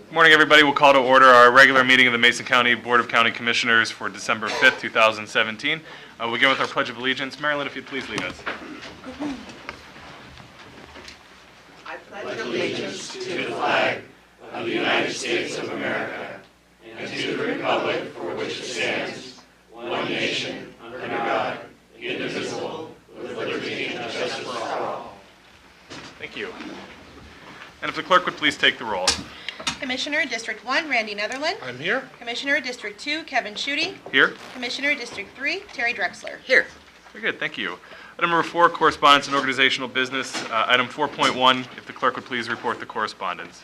Good morning, everybody. We'll call to order our regular meeting of the Mason County Board of County Commissioners for December 5th, 2017. We'll begin with our Pledge of Allegiance. Marilyn, if you'd please lead us. I pledge allegiance to the flag of the United States of America and to the republic for which it stands, one nation, under God, indivisible, with liberty and justice for all. Thank you. And if the clerk would please take the roll. Commissioner District 1, Randy Netherland. I'm here. Commissioner District 2, Kevin Schutte. Here. Commissioner District 3, Terry Drexler. Here. Very good, thank you. Item number 4, correspondence and organizational business. Item 4.1, if the clerk would please report the correspondence.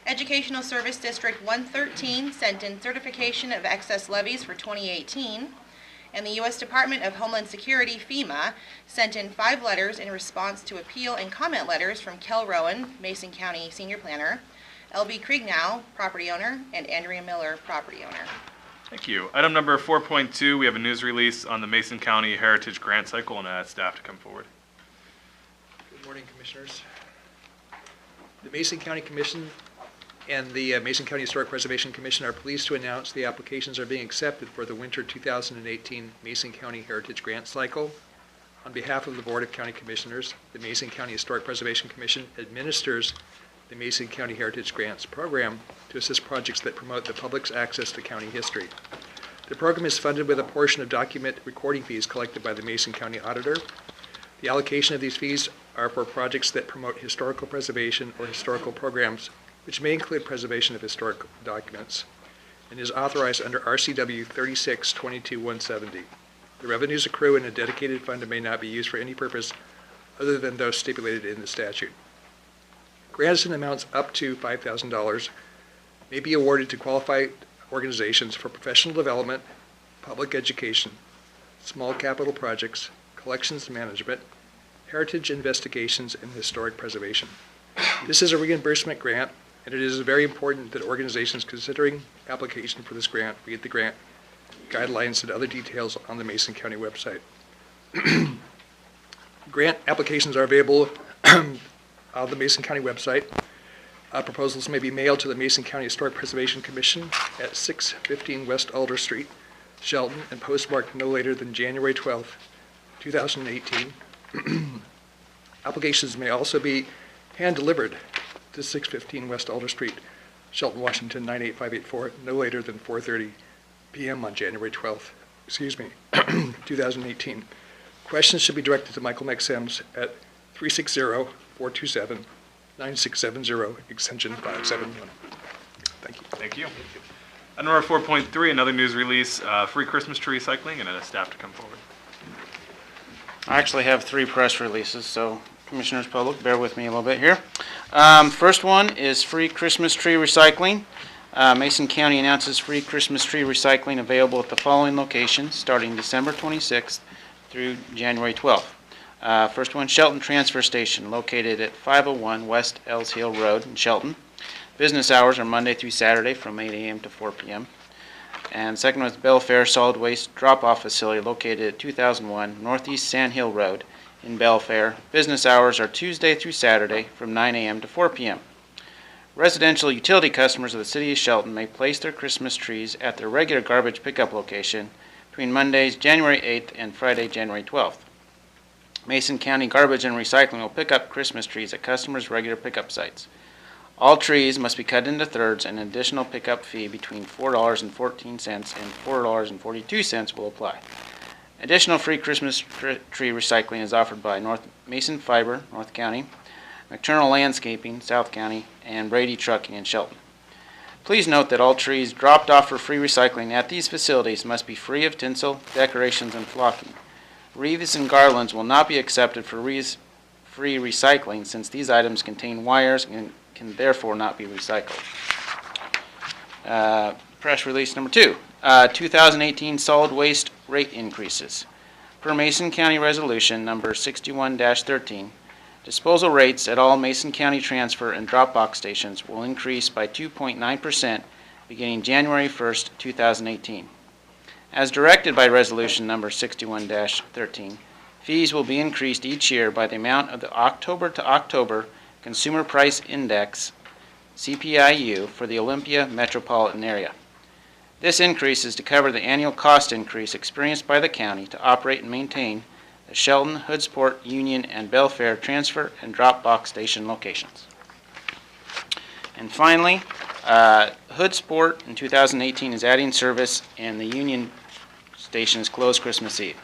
Educational Service District 113 sent in certification of excess levies for 2018. And the U.S. Department of Homeland Security, FEMA, sent in 5 letters in response to appeal and comment letters from Kel Rowan, Mason County Senior Planner, L.B. Kriegnow, property owner, and Andrea Miller, property owner. Thank you. Item number 4.2, we have a news release on the Mason County Heritage Grant Cycle, and I ask staff to come forward. Good morning, Commissioners. The Mason County Commission and the Mason County Historic Preservation Commission are pleased to announce the applications are being accepted for the winter 2018 Mason County Heritage Grant Cycle. On behalf of the Board of County Commissioners, the Mason County Historic Preservation Commission administers the Mason County Heritage Grants Program to assist projects that promote the public's access to county history. The program is funded with a portion of document recording fees collected by the Mason County Auditor. The allocation of these fees are for projects that promote historical preservation or historical programs, which may include preservation of historic documents, and is authorized under RCW 36-22-170. The revenues accrue in a dedicated fund and may not be used for any purpose other than those stipulated in the statute. Grants in amounts up to $5,000 may be awarded to qualified organizations for professional development, public education, small capital projects, collections management, heritage investigations, and historic preservation. This is a reimbursement grant, and it is very important that organizations considering application for this grant read the grant guidelines and other details on the Mason County website. Grant applications are available on the Mason County website. Proposals may be mailed to the Mason County Historic Preservation Commission at 615 West Alder Street, Shelton, and postmarked no later than January 12, 2018. Applications may also be hand-delivered to 615 West Alder Street, Shelton, Washington 98584, no later than 4:30 p.m. on January 12th, 2018. Questions should be directed to Michael McSims at 360-427-9670, extension 571. Thank you. Thank you. Item number 4.3, another news release, free Christmas tree recycling, and staff to come forward. I actually have 3 press releases, so Commissioners public, bear with me a little bit here. First one is free Christmas tree recycling. Mason County announces free Christmas tree recycling available at the following locations starting December 26th through January 12th. First one, Shelton Transfer Station, located at 501 West Ells Hill Road in Shelton. Business hours are Monday through Saturday from 8 a.m. to 4 p.m. And second one is Belfair Solid Waste Drop-Off Facility, located at 2001 Northeast Sand Hill Road in Belfair. Business hours are Tuesday through Saturday from 9 a.m. to 4 p.m. Residential utility customers of the City of Shelton may place their Christmas trees at their regular garbage pickup location between Mondays, January 8th and Friday, January 12th. Mason County Garbage and Recycling will pick up Christmas trees at customers' regular pickup sites. All trees must be cut into thirds, and an additional pickup fee between $4.14 and $4.42 will apply. Additional free Christmas tree recycling is offered by North Mason Fiber, North County, McTurnal Landscaping, South County, and Brady Trucking in Shelton. Please note that all trees dropped off for free recycling at these facilities must be free of tinsel, decorations, and flocking. Wreaths and garlands will not be accepted for free recycling, since these items contain wires and can therefore not be recycled. Press release number 2, 2018 solid waste rate increases. Per Mason County Resolution number 61-13, disposal rates at all Mason County transfer and drop box stations will increase by 2.9% beginning January 1st, 2018. As directed by Resolution number 61-13, fees will be increased each year by the amount of the October to October Consumer Price Index CPIU for the Olympia metropolitan area. This increase is to cover the annual cost increase experienced by the county to operate and maintain the Shelton, Hoodsport, Union, and Belfair transfer and drop box station locations. And finally, Hoodsport in 2018 is adding service, and the Union station is closed Christmas Eve.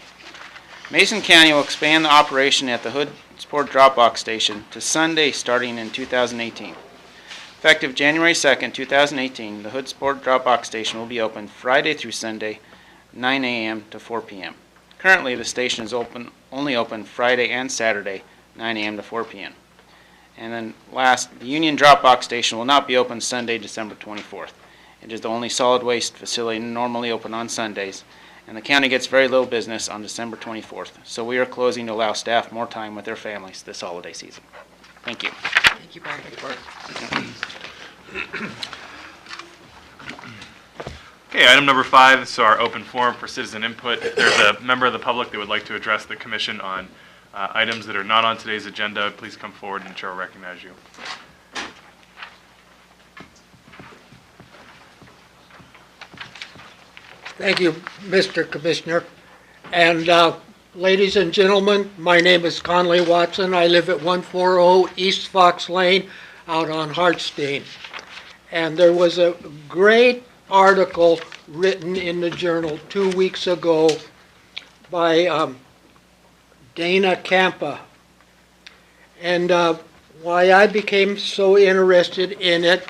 Mason County will expand the operation at the Hoodsport drop box station to Sunday starting in 2018. Effective January 2nd, 2018, the Hoodsport drop box station will be open Friday through Sunday, 9 a.m. to 4 p.m. Currently, the station is only open Friday and Saturday, 9 a.m. to 4 p.m. And then last, the Union drop box station will not be open Sunday, December 24th. It is the only solid waste facility normally open on Sundays, and the county gets very little business on December 24th. So we are closing to allow staff more time with their families this holiday season. Thank you. Thank you, Bart. Okay, item number 5 is our open forum for citizen input. If there's a member of the public that would like to address the commission on items that are not on today's agenda, please come forward and the chair will recognize you. Thank you, Mr. Commissioner. And ladies and gentlemen, my name is Conley Watson. I live at 140 East Fox Lane out on Hartstein. And there was a great article written in the Journal 2 weeks ago by Dana Campa. And why I became so interested in it,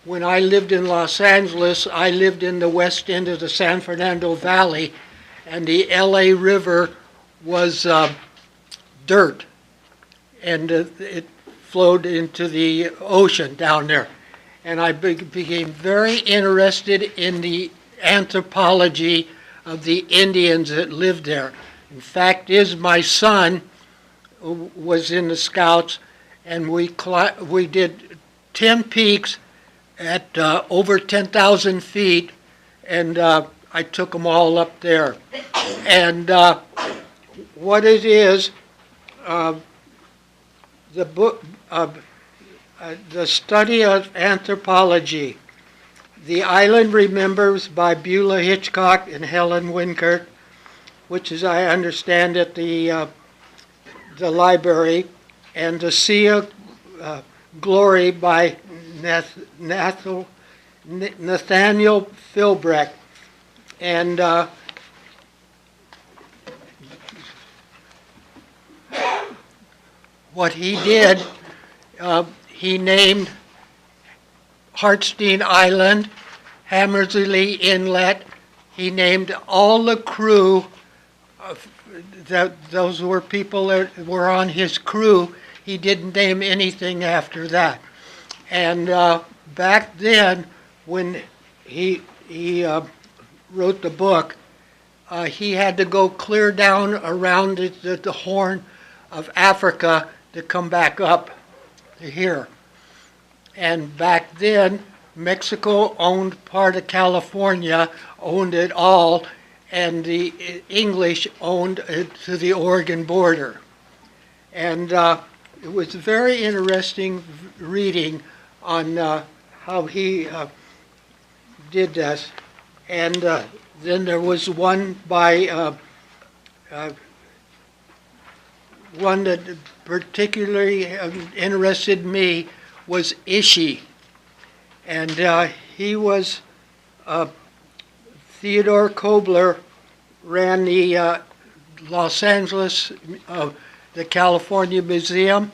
when I lived in Los Angeles, I lived in the west end of the San Fernando Valley, and the LA River was dirt, and it flowed into the ocean down there. And I became very interested in the anthropology of the Indians that lived there. In fact, my son was in the Scouts, and we did 10 peaks at over 10,000 feet, and I took them all up there. And what it is, the book, the study of anthropology, The Island Remembers by Beulah Hitchcock and Helen Winkert, which is, I understand, at the library, and The Sea of Glory by Nathaniel Philbreck. And what he did, he named Hartstein Island, Hammersley Inlet. He named all the crew, those were people that were on his crew. He didn't name anything after that. And back then, when he wrote the book, he had to go clear down around the Horn of Africa to come back up to here. And back then, Mexico owned part of California, owned it all, and the English owned it to the Oregon border. And it was very interesting reading on how he did this. And then there was one by one that particularly interested me was Ishi. And he was, Theodore Kobler ran the Los Angeles, the California Museum,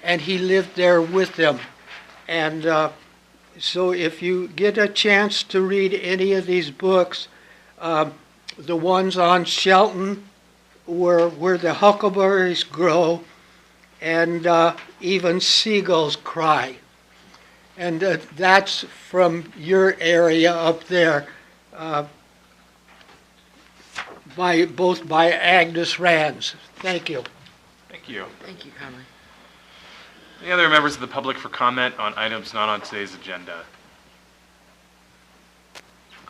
and he lived there with them. And so if you get a chance to read any of these books, the ones on Shelton, where the huckleberries grow, and even seagulls cry. And that's from your area up there, both by Agnes Rands. Thank you. Thank you. Thank you, Conley. Any other members of the public for comment on items not on today's agenda?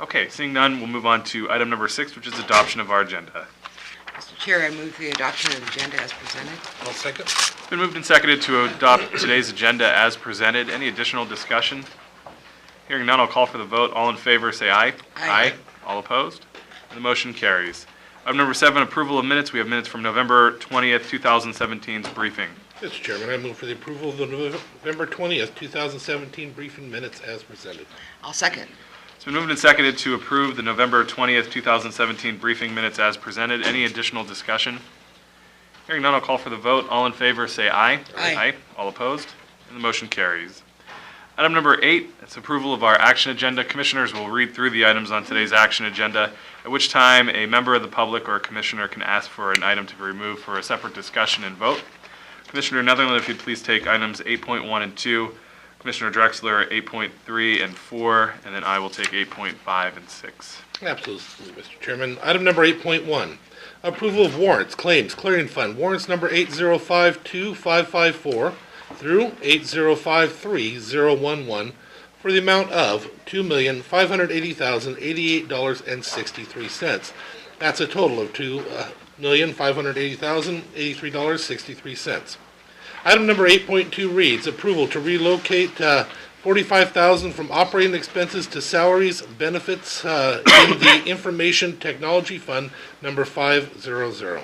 Okay, seeing none, we'll move on to item number 6, which is adoption of our agenda. Mr. Chair, I move the adoption of the agenda as presented. I'll second. It's been moved and seconded to adopt today's agenda as presented. Any additional discussion? Hearing none, I'll call for the vote. All in favor, say aye. Aye. All opposed? And the motion carries. Item number 7, approval of minutes. We have minutes from November 20th, 2017's briefing. Mr. Chairman, I move for the approval of the November 20th, 2017 briefing minutes as presented. I'll second. It's been moved and seconded to approve the November 20th, 2017 briefing minutes as presented. Any additional discussion? Hearing none, I'll call for the vote. All in favor, say aye. Aye. All opposed? And the motion carries. Item number 8, it's approval of our action agenda. Commissioners will read through the items on today's action agenda, at which time a member of the public or a commissioner can ask for an item to be removed for a separate discussion and vote. Commissioner Netherland, if you'd please take items 8.1 and 2, Commissioner Drexler 8.3 and 4, and then I will take 8.5 and 6. Absolutely, Mr. Chairman. Item number 8.1, approval of warrants, claims, clearing fund, warrants number 8052554 through 8053011 for the amount of $2,580,088.63. That's a total of $2,580,083.63. Item number 8.2 reads, approval to relocate $45,000 from operating expenses to salaries, benefits in the Information Technology Fund number 500.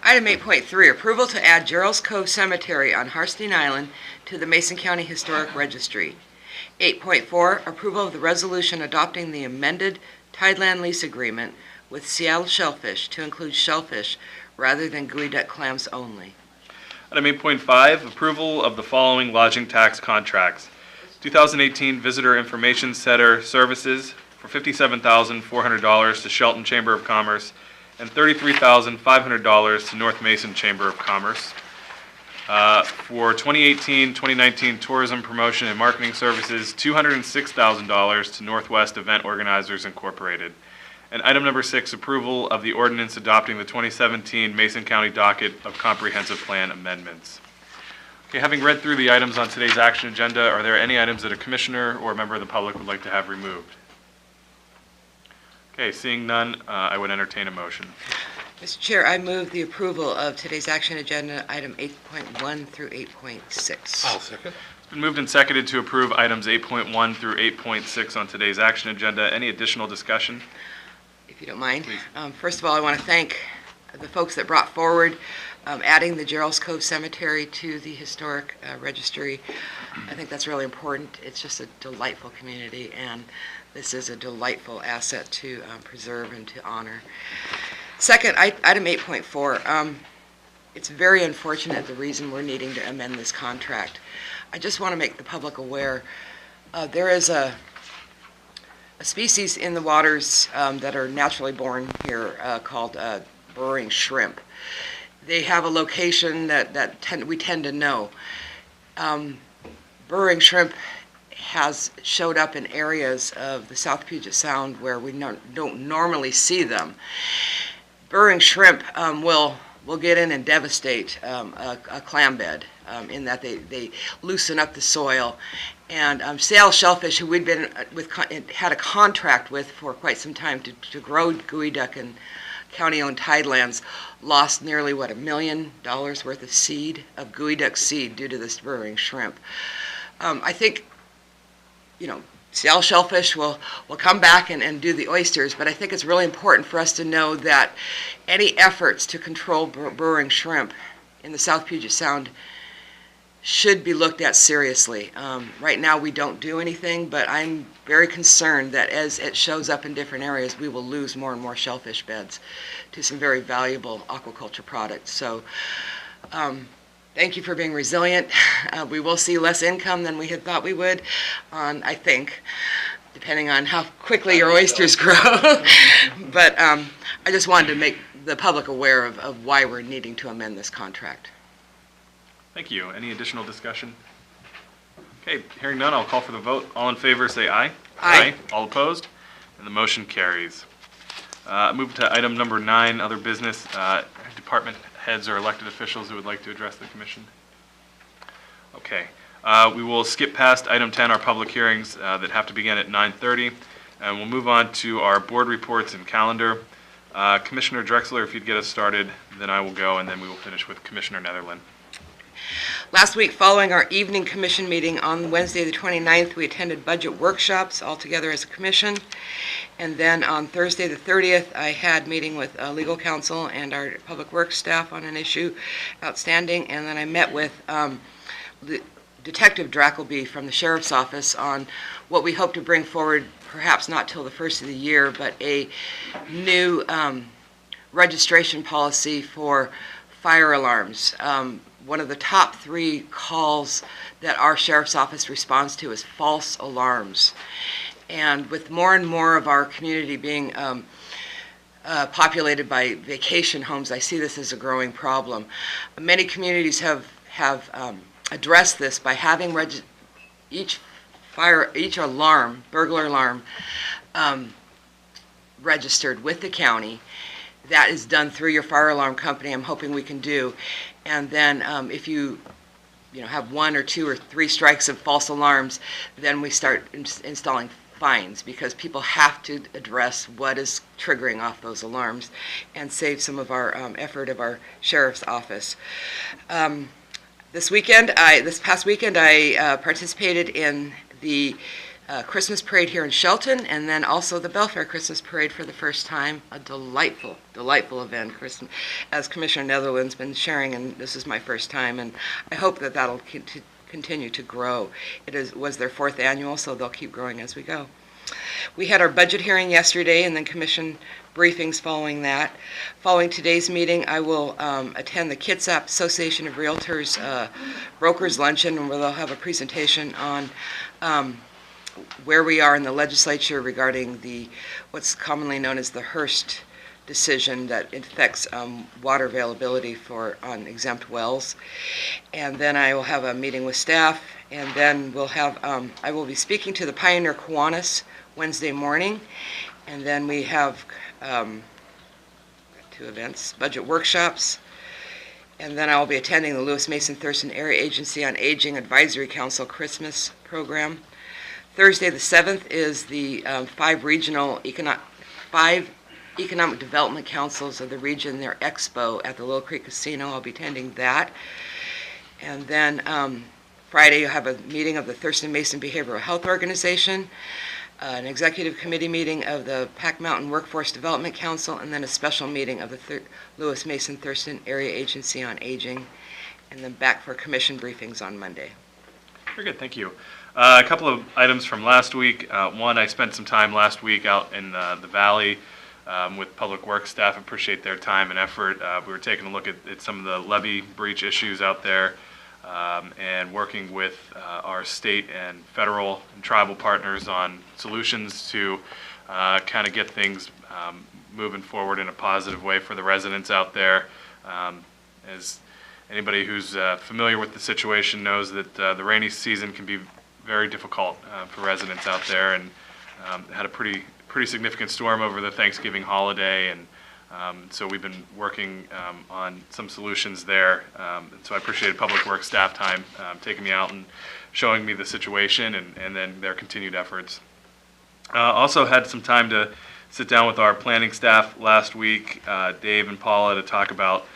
Item 8.3, approval to add Gerald's Cove Cemetery on Harstein Island to the Mason County Historic Registry. 8.4, approval of the resolution adopting the amended Tideland lease agreement with Seattle Shellfish to include shellfish rather than geoduck clams only. Item 8.5, approval of the following lodging tax contracts. 2018 Visitor Information Center Services for $57,400 to Shelton Chamber of Commerce and $33,500 to North Mason Chamber of Commerce. For 2018-2019 Tourism Promotion and Marketing Services, $206,000 to Northwest Event Organizers Incorporated. And item number 6, approval of the ordinance adopting the 2017 Mason County Docket of Comprehensive Plan Amendments. Okay, having read through the items on today's action agenda, are there any items that a commissioner or a member of the public would like to have removed? Okay, seeing none, I would entertain a motion. Mr. Chair, I move the approval of today's action agenda, item 8.1 through 8.6. I'll second. It's been moved and seconded to approve items 8.1 through 8.6 on today's action agenda. Any additional discussion? If you don't mind. Please. First of all, I want to thank the folks that brought forward adding the Gerald's Cove Cemetery to the Historic Registry. I think that's really important. It's just a delightful community, and this is a delightful asset to preserve and to honor. Second, item 8.4. It's very unfortunate the reason we're needing to amend this contract. I just want to make the public aware there is a species in the waters that are naturally born here called burrowing shrimp. They have a location that we tend to know. Burrowing shrimp has showed up in areas of the South Puget Sound where we don't normally see them. Burrowing shrimp will get in and devastate a clam bed in that they loosen up the soil. And Seattle Shellfish, who we'd been had a contract with for quite some time to grow geoduck in county-owned tidelands, lost nearly, $1 million worth of seed, of geoduck seed, due to this burrowing shrimp. I think, Seattle Shellfish will come back and do the oysters, but I think it's really important for us to know that any efforts to control burrowing shrimp in the South Puget Sound should be looked at seriously. Right now we don't do anything, but I'm very concerned that as it shows up in different areas, we will lose more and more shellfish beds to some very valuable aquaculture products. So thank you for being resilient. We will see less income than we had thought we would, I think, depending on how quickly your oysters grow. But I just wanted to make the public aware of why we're needing to amend this contract. Thank you. Any additional discussion? Okay, hearing none, I'll call for the vote. All in favor, say aye. Aye. All opposed? And the motion carries. Move to item number 9, other business. Department heads or elected officials who would like to address the commission. Okay. We will skip past item 10, our public hearings that have to begin at 9:30, and we'll move on to our board reports and calendar. Commissioner Drexler, if you'd get us started, then I will go, and then we will finish with Commissioner Netherland. Last week, following our evening commission meeting on Wednesday, the 29th, we attended budget workshops all together as a commission. And then on Thursday, the 30th, I had meeting with legal counsel and our public works staff on an issue outstanding. And then I met with Detective Drackleby from the Sheriff's Office on what we hope to bring forward, perhaps not till the first of the year, but a new registration policy for fire alarms. One of the top 3 calls that our Sheriff's Office responds to is false alarms. And with more and more of our community being populated by vacation homes, I see this as a growing problem. Many communities have addressed this by having each alarm, burglar alarm, registered with the county. That is done through your fire alarm company. I'm hoping we can do. And then if you have 1 or 2 or 3 strikes of false alarms, then we start installing fines, because people have to address what is triggering off those alarms and save some of our effort of our sheriff's office. This past weekend, I participated in the Christmas parade here in Shelton, and then also the Belfair Christmas parade for the first time. A delightful, delightful event, as Commissioner Netherland's been sharing, and this is my first time, and I hope that that'll continue to grow. It was their 4th annual, so they'll keep growing as we go. We had our budget hearing yesterday, and then commission briefings following that. Following today's meeting, I will attend the Kitsap Association of Realtors Brokers Luncheon, where they'll have a presentation on where we are in the legislature regarding what's commonly known as the Hearst decision that affects water availability on exempt wells. And then I will have a meeting with staff, and then we'll have, I will be speaking to the Pioneer Kiwanis Wednesday morning, and then we have 2 events, budget workshops, and then I'll be attending the Lewis Mason Thurston Area Agency on Aging Advisory Council Christmas program. Thursday the 7th is the 5 economic development councils of the region, their expo at the Little Creek Casino. I'll be attending that. And then Friday you'll have a meeting of the Thurston Mason Behavioral Health Organization, an executive committee meeting of the Pack Mountain Workforce Development Council, and then a special meeting of the Lewis Mason Thurston Area Agency on Aging, and then back for commission briefings on Monday. Very good, thank you. A couple of items from last week. One, I spent some time last week out in the Valley with Public Works staff. Appreciate their time and effort. We were taking a look at some of the levee breach issues out there, and working with our state and federal and tribal partners on solutions to kind of get things moving forward in a positive way for the residents out there. As anybody who's familiar with the situation knows that the rainy season can be very difficult for residents out there, and had a pretty significant storm over the Thanksgiving holiday, and so we've been working on some solutions there. So I appreciated Public Works staff time taking me out and showing me the situation, and then their continued efforts. Also had some time to sit down with our planning staff last week, Dave and Paula, to talk about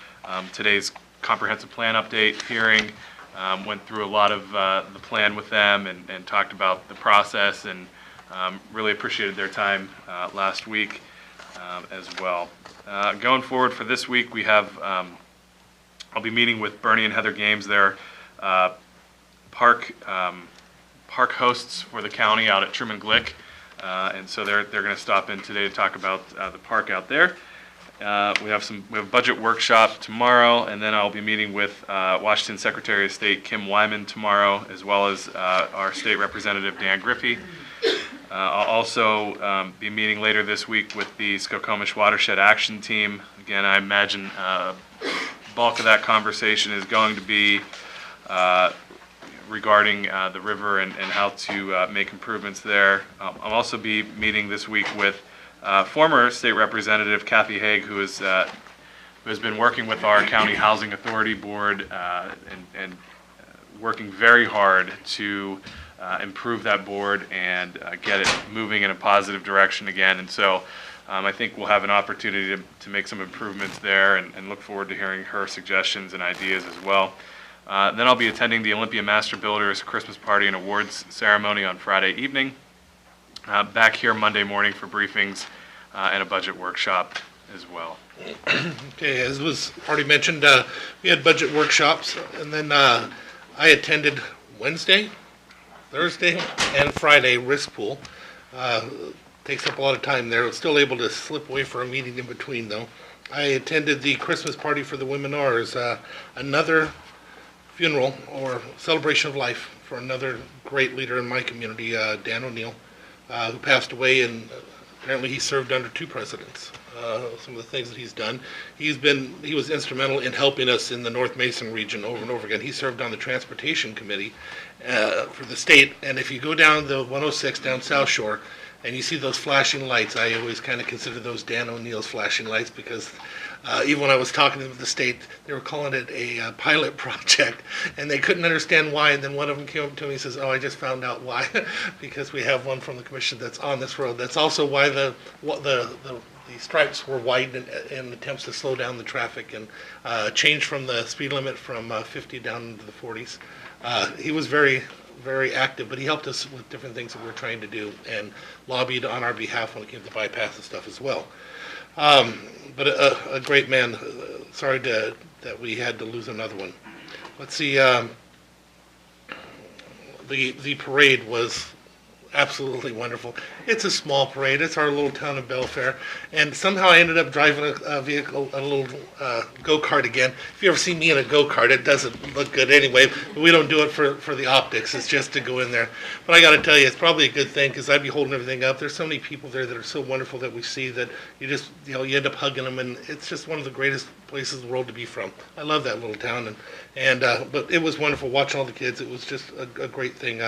today's comprehensive plan update hearing. Went through a lot of the plan with them, and talked about the process, and really appreciated their time last week as well. Going forward for this week, we have, I'll be meeting with Bernie and Heather Games, their park hosts for the county out at Truman Glick, and so they're going to stop in today to talk about the park out there. We have a budget workshop tomorrow, and then I'll be meeting with Washington Secretary of State Kim Wyman tomorrow, as well as our state representative Dan Griffey. I'll also be meeting later this week with the Skokomish Watershed Action Team. Again, I imagine bulk of that conversation is going to be regarding the river and how to make improvements there. I'll also be meeting this week with former State Representative Kathy Haig, who has been working with our County Housing Authority Board and working very hard to improve that board and get it moving in a positive direction again. And so I think we'll have an opportunity to make some improvements there and look forward to hearing her suggestions and ideas as well. Then I'll be attending the Olympia Master Builders Christmas Party and Awards Ceremony on Friday evening. Back here Monday morning for briefings and a budget workshop as well. Okay, as was already mentioned, we had budget workshops, and then I attended Wednesday, Thursday, and Friday risk pool. Takes up a lot of time there. I was still able to slip away for a meeting in between, though. I attended the Christmas party for the Women R's, another funeral or celebration of life for another great leader in my community, Dan O'Neill, who passed away, and apparently he served under 2 presidents. Some of the things that he's done. He was instrumental in helping us in the North Mason region over and over again. He served on the Transportation Committee for the state, and if you go down the 106 down South Shore, and you see those flashing lights, I always kind of consider those Dan O'Neill's flashing lights, because even when I was talking to the state, they were calling it a pilot project, and they couldn't understand why. And then one of them came up to me and says, "Oh, I just found out why," because we have one from the commission that's on this road. That's also why the stripes were widened in attempts to slow down the traffic and change from the speed limit from 50 down into the 40s. He was very active, but he helped us with different things that we were trying to do and lobbied on our behalf when it came to bypass and stuff as well. But a great man. Sorry that we had to lose another one. Let's see. The parade was absolutely wonderful. It's a small parade. It's our little town of Belfair, and somehow I ended up driving a vehicle, a little go-kart again. If you ever see me in a go-kart, it doesn't look good anyway. But we don't do it for the optics. It's just to go in there. But I got to tell you, it's probably a good thing, because I'd be holding everything up. There's so many people there that are so wonderful that we see that you just, you end up hugging them, and it's just one of the greatest places in the world to be from. I love that little town, but it was wonderful watching all the kids. It was just a great thing.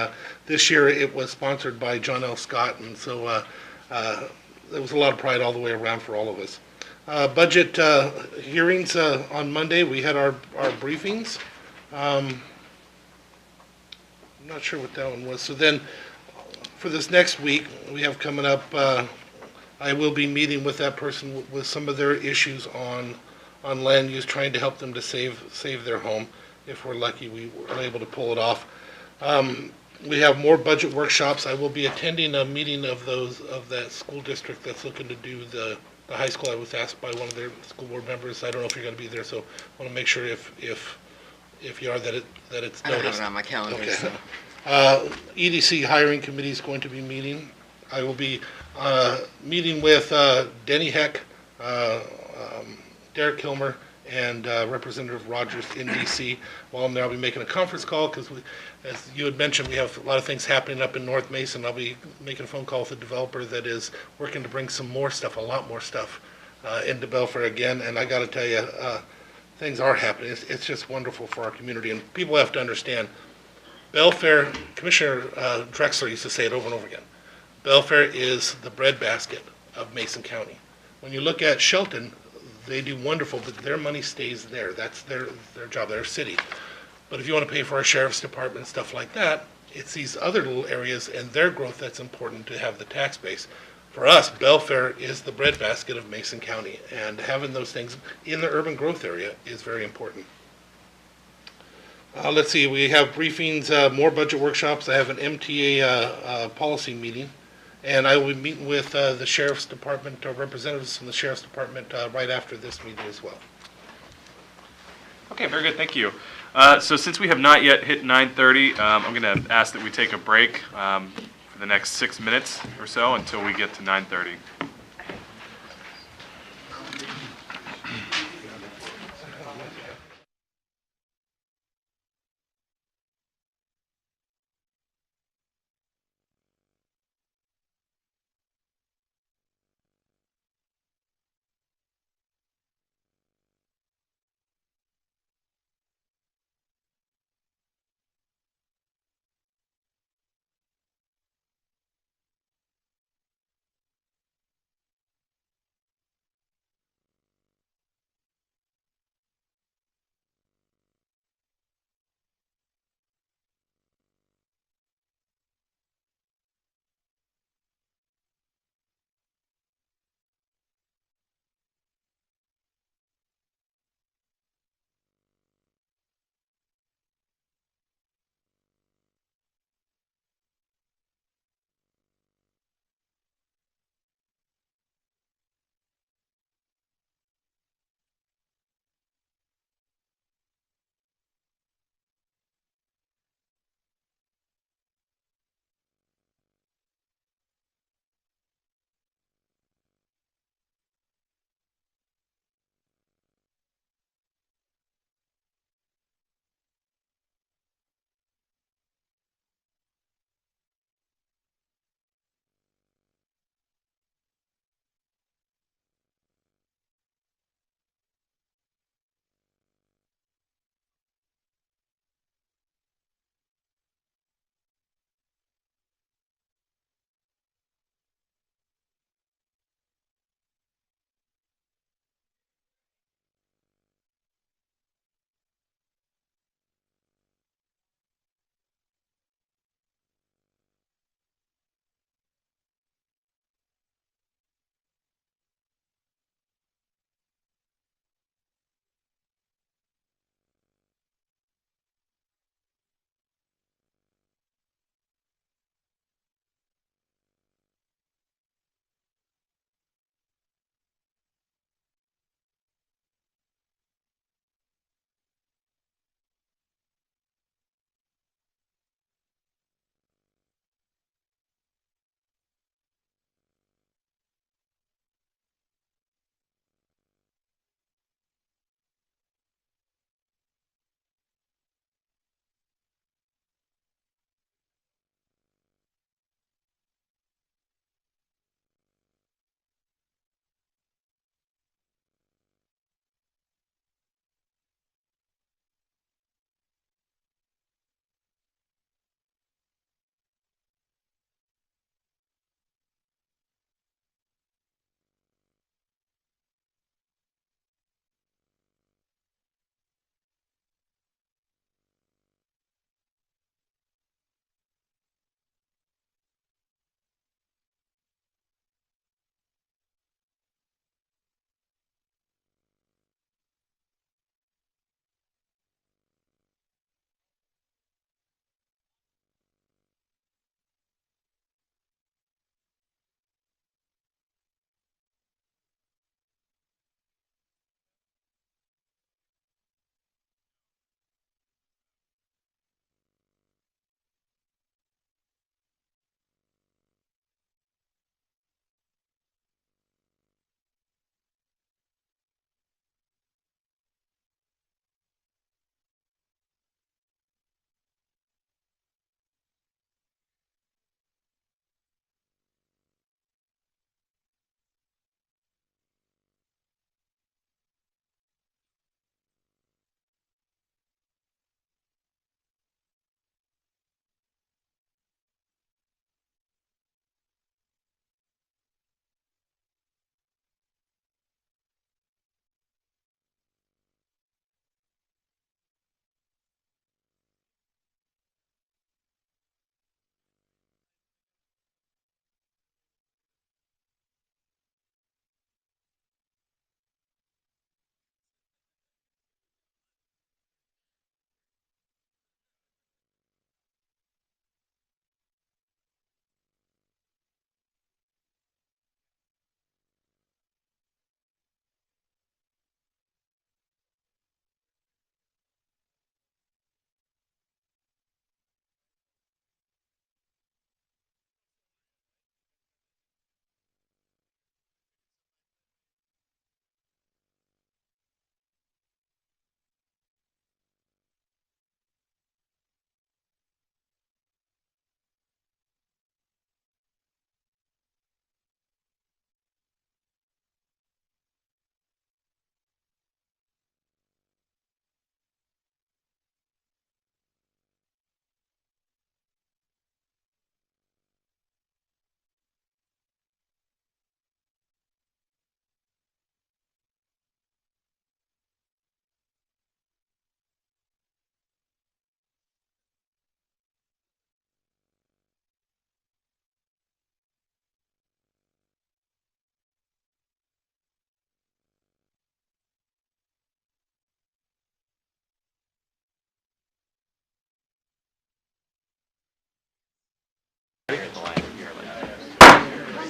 This year it was sponsored by John L. Scott, and so there was a lot of pride all the way around for all of us. Budget hearings on Monday, we had our briefings. I'm not sure what that one was. So then for this next week, we have coming up, I will be meeting with that person with some of their issues on land use, trying to help them to save their home. If we're lucky, we are able to pull it off. We have more budget workshops. I will be attending a meeting of that school district that's looking to do the high school. I was asked by one of their school board members. I don't know if you're going to be there, so I want to make sure if you are that it's noticed. I don't have it on my calendar. Okay. So. EDC hiring committee is going to be meeting. I will be meeting with Denny Heck, Derek Kilmer, and Representative Rogers in DC. While I'm there, I'll be making a conference call, because as you had mentioned, we have a lot of things happening up in North Mason. I'll be making a phone call with a developer that is working to bring some more stuff, a lot more stuff, into Belfair again. And I got to tell you, things are happening. It's just wonderful for our community. And people have to understand, Belfair, Commissioner Drexler used to say it over and over again, Belfair is the breadbasket of Mason County. When you look at Shelton, they do wonderful, but their money stays there. That's their job, their city. But if you want to pay for our sheriff's department and stuff like that, it's these other little areas and their growth that's important to have the tax base. For us, Belfair is the breadbasket of Mason County, and having those things in the urban growth area is very important. Let's see, we have briefings, more budget workshops. I have an MTA policy meeting, and I will be meeting with the Sheriff's Department, representatives from the Sheriff's Department right after this meeting as well. Okay, very good. Thank you. So since we have not yet hit 9:30, I'm going to ask that we take a break for the next 6 minutes or so until we get to 9:30.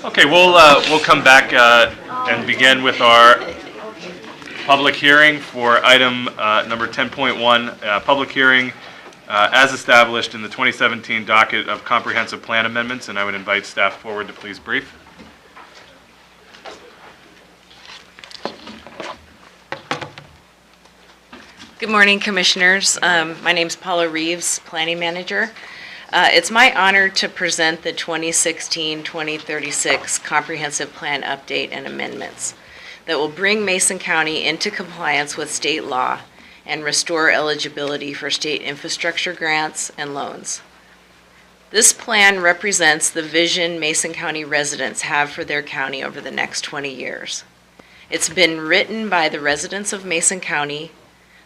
Okay, we'll come back and begin with our public hearing for item number 10.1, public hearing as established in the 2017 docket of comprehensive plan amendments, and I would invite staff forward to please brief. Good morning, Commissioners. My name's Paula Reeves, Planning Manager. It's my honor to present the 2016-2036 Comprehensive Plan Update and Amendments that will bring Mason County into compliance with state law and restore eligibility for state infrastructure grants and loans. This plan represents the vision Mason County residents have for their county over the next 20 years. It's been written by the residents of Mason County,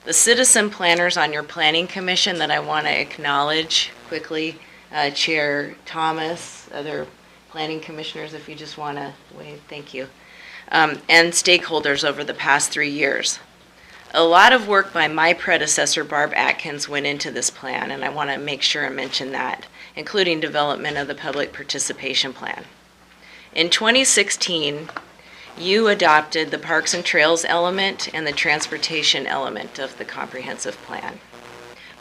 the citizen planners on your planning commission that I want to acknowledge quickly, Chair Thomas, other planning commissioners, if you just want to wave, thank you, and stakeholders over the past 3 years. A lot of work by my predecessor, Barb Atkins, went into this plan, and I want to make sure and mention that, including development of the public participation plan. In 2016, you adopted the Parks and Trails element and the transportation element of the comprehensive plan.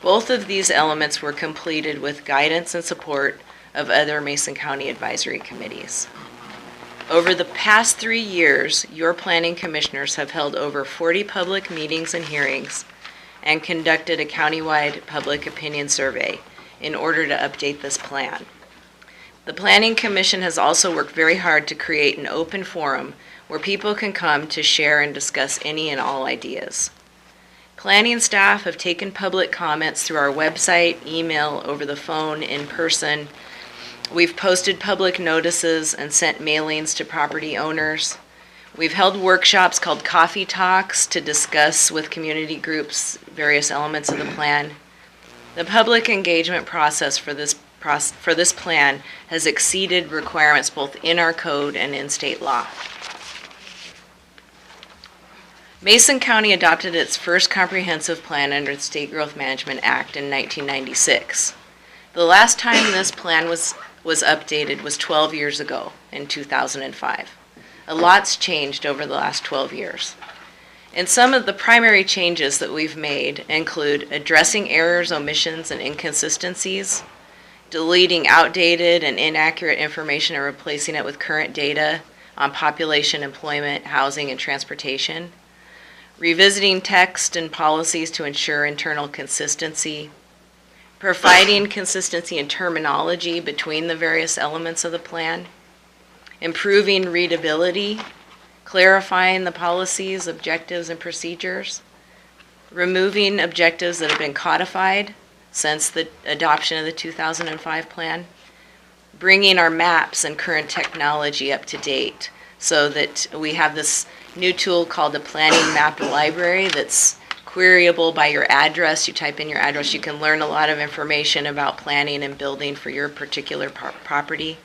Both of these elements were completed with guidance and support of other Mason County advisory committees. Over the past 3 years, your planning commissioners have held over 40 public meetings and hearings and conducted a countywide public opinion survey in order to update this plan. The Planning Commission has also worked very hard to create an open forum where people can come to share and discuss any and all ideas. Planning staff have taken public comments through our website, email, over the phone, in person. We've posted public notices and sent mailings to property owners. We've held workshops called coffee talks to discuss with community groups various elements of the plan. The public engagement process for this plan has exceeded requirements both in our code and in state law. Mason County adopted its first comprehensive plan under the State Growth Management Act in 1996. The last time this plan was updated was 12 years ago in 2005. A lot's changed over the last 12 years. And some of the primary changes that we've made include addressing errors, omissions, and inconsistencies, deleting outdated and inaccurate information and replacing it with current data on population, employment, housing, and transportation, revisiting text and policies to ensure internal consistency, providing consistency in terminology between the various elements of the plan, improving readability, clarifying the policies, objectives, and procedures, removing objectives that have been codified since the adoption of the 2005 plan, bringing our maps and current technology up to date so that we have this new tool called the Planning Map Library that's queryable by your address. You type in your address, you can learn a lot of information about planning and building for your particular property.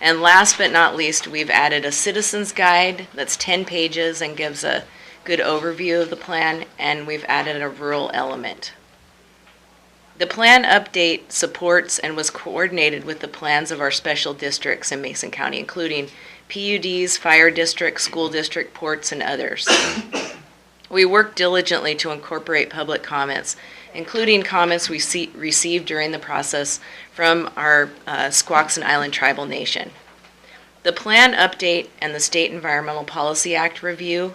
And last but not least, we've added a citizen's guide that's 10 pages and gives a good overview of the plan, and we've added a rural element. The plan update supports and was coordinated with the plans of our special districts in Mason County, including PUDs, fire districts, school district, ports, and others. We worked diligently to incorporate public comments, including comments we received during the process from our Squaxin Island Tribal Nation. The plan update and the State Environmental Policy Act review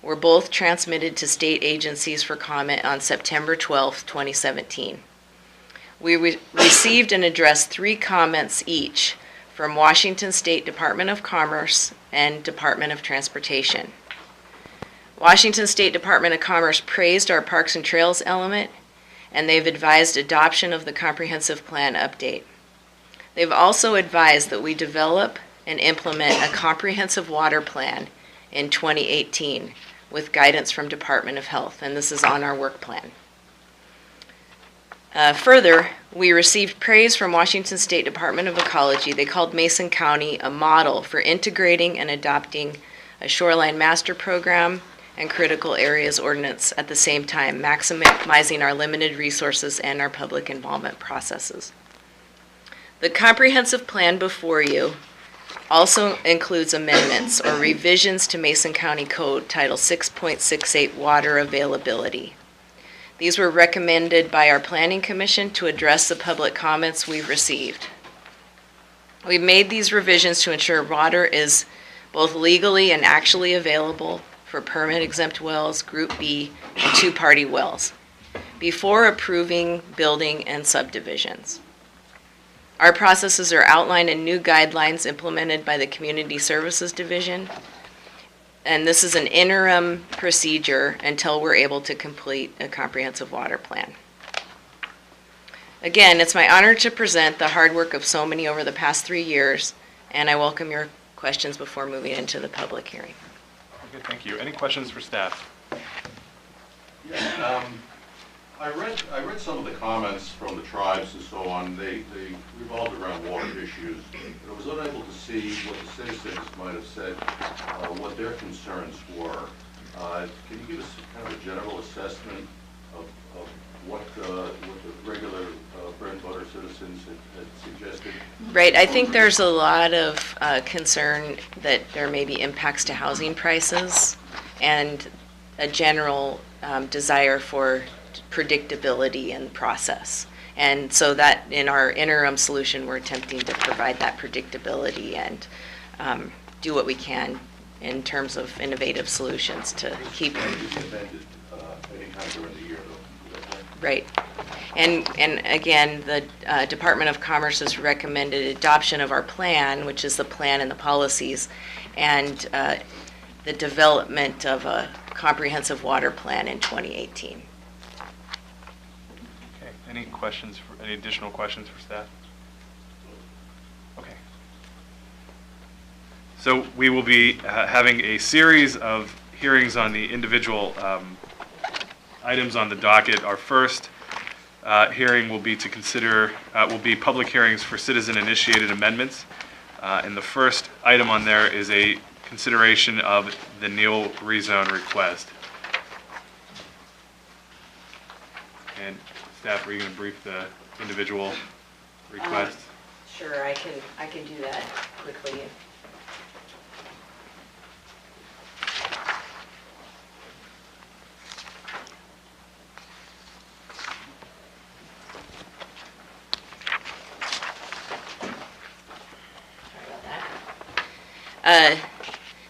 were both transmitted to state agencies for comment on September 12, 2017. We received and addressed 3 comments each from Washington State Department of Commerce and Department of Transportation. Washington State Department of Commerce praised our Parks and Trails element, and they've advised adoption of the comprehensive plan update. They've also advised that we develop and implement a comprehensive water plan in 2018 with guidance from Department of Health, and this is on our work plan. Further, we received praise from Washington State Department of Ecology. They called Mason County a model for integrating and adopting a shoreline master program and critical areas ordinance at the same time, maximizing our limited resources and our public involvement processes. The comprehensive plan before you also includes amendments or revisions to Mason County Code Title 6.68 Water Availability. These were recommended by our Planning Commission to address the public comments we've received. We made these revisions to ensure water is both legally and actually available for permit-exempt wells, Group B, and two-party wells, before approving building and subdivisions. Our processes are outlined in new guidelines implemented by the Community Services Division, and this is an interim procedure until we're able to complete a comprehensive water plan. Again, it's my honor to present the hard work of so many over the past 3 years, and I welcome your questions before moving into the public hearing. Okay, thank you. Any questions for staff? Yeah, I read some of the comments from the tribes and so on. They revolved around water issues. But I was unable to see what the citizens might have said, what their concerns were. Can you give us kind of a general assessment of what the regular bread and butter citizens had suggested? Right, I think there's a lot of concern that there may be impacts to housing prices and a general desire for predictability in the process. And so that in our interim solution, we're attempting to provide that predictability and do what we can in terms of innovative solutions to keep. Anytime during the year, though. Is that right? Right. And again, the Department of Commerce has recommended adoption of our plan, which is the plan and the policies, and the development of a comprehensive water plan in 2018. Okay, any additional questions for staff? Okay. So we will be having a series of hearings on the individual items on the docket. Our first hearing will be to consider, will be public hearings for citizen-initiated amendments. And the first item on there is a consideration of the Neal rezone request. And staff, are you going to brief the individual requests? Sure, I can do that quickly.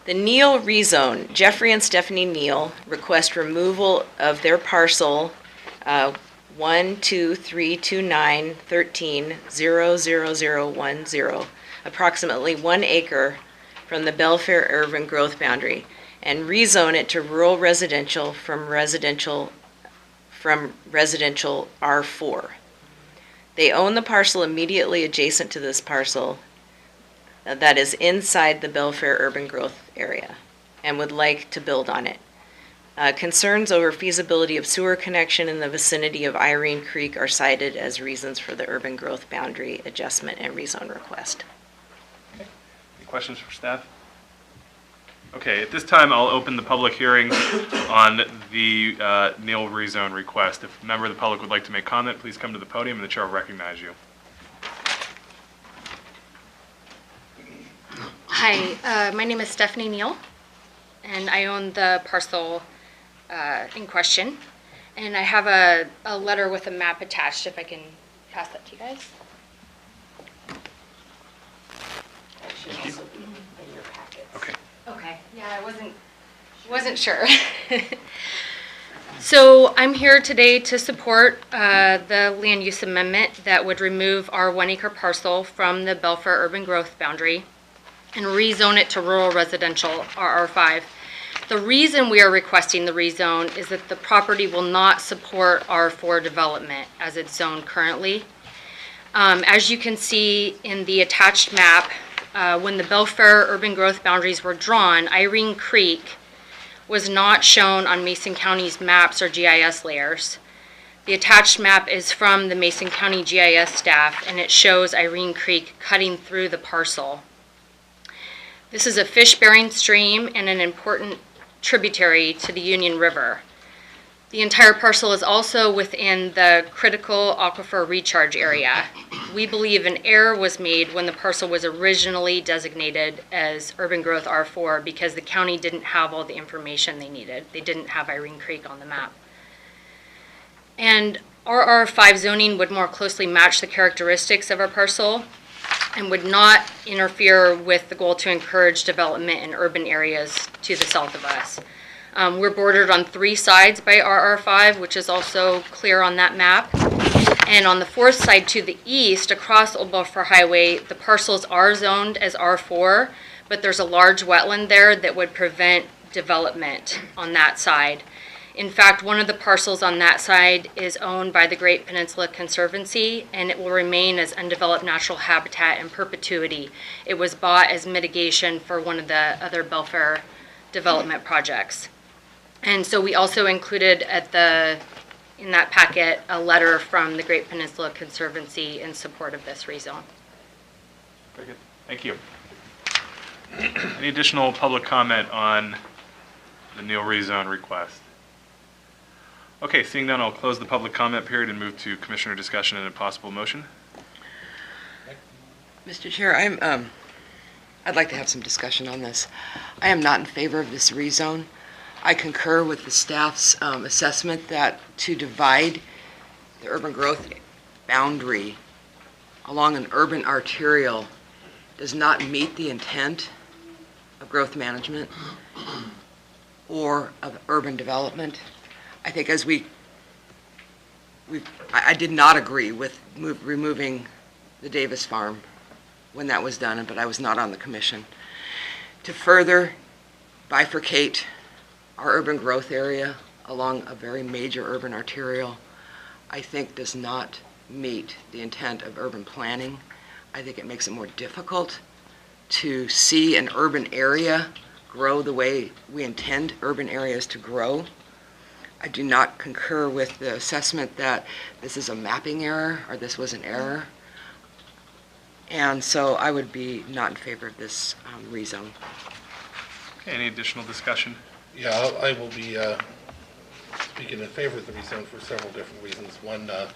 The Neal rezone, Jeffrey and Stephanie Neal request removal of their parcel 12329130010, approximately 1 acre from the Belfair urban growth boundary, and rezone it to rural residential from residential R4. They own the parcel immediately adjacent to this parcel that is inside the Belfair urban growth area and would like to build on it. Concerns over feasibility of sewer connection in the vicinity of Irene Creek are cited as reasons for the urban growth boundary adjustment and rezone request. Okay. Any questions for staff? Okay, at this time I'll open the public hearing on the Neal rezone request. If a member of the public would like to make comment, please come to the podium and the chair will recognize you. Hi, my name is Stephanie Neal, and I own the parcel in question. And I have a letter with a map attached, if I can pass that to you guys. That should also be in your packets. Okay. Okay, yeah, I wasn't sure. So I'm here today to support the land use amendment that would remove our 1 acre parcel from the Belfair urban growth boundary and rezone it to rural residential RR5. The reason we are requesting the rezone is that the property will not support R4 development as it's zoned currently. As you can see in the attached map, when the Belfair urban growth boundaries were drawn, Irene Creek was not shown on Mason County's maps or GIS layers. The attached map is from the Mason County GIS staff, and it shows Irene Creek cutting through the parcel. This is a fish-bearing stream and an important tributary to the Union River. The entire parcel is also within the critical aquifer recharge area. We believe an error was made when the parcel was originally designated as urban growth R4 because the county didn't have all the information they needed. They didn't have Irene Creek on the map. And RR5 zoning would more closely match the characteristics of our parcel and would not interfere with the goal to encourage development in urban areas to the south of us. We're bordered on 3 sides by RR5, which is also clear on that map. And on the 4th side to the east, across Old Belfair Highway, the parcels are zoned as R4, but there's a large wetland there that would prevent development on that side. In fact, one of the parcels on that side is owned by the Great Peninsula Conservancy, and it will remain as undeveloped natural habitat in perpetuity. It was bought as mitigation for one of the other Belfair development projects. And so we also included in that packet a letter from the Great Peninsula Conservancy in support of this rezone. Very good. Thank you. Any additional public comment on the Neal rezone request? Okay, seeing none, I'll close the public comment period and move to commissioner discussion and a possible motion. Mr. Chair, I'd like to have some discussion on this. I am not in favor of this rezone. I concur with the staff's assessment that to divide the urban growth boundary along an urban arterial does not meet the intent of growth management or of urban development. I think as I did not agree with removing the Davis Farm when that was done, but I was not on the commission. To further bifurcate our urban growth area along a very major urban arterial, I think does not meet the intent of urban planning. I think it makes it more difficult to see an urban area grow the way we intend urban areas to grow. I do not concur with the assessment that this is a mapping error or this was an error. And so I would be not in favor of this rezone. Okay, any additional discussion? Yeah, I will be speaking in favor of the rezone for several different reasons. One, the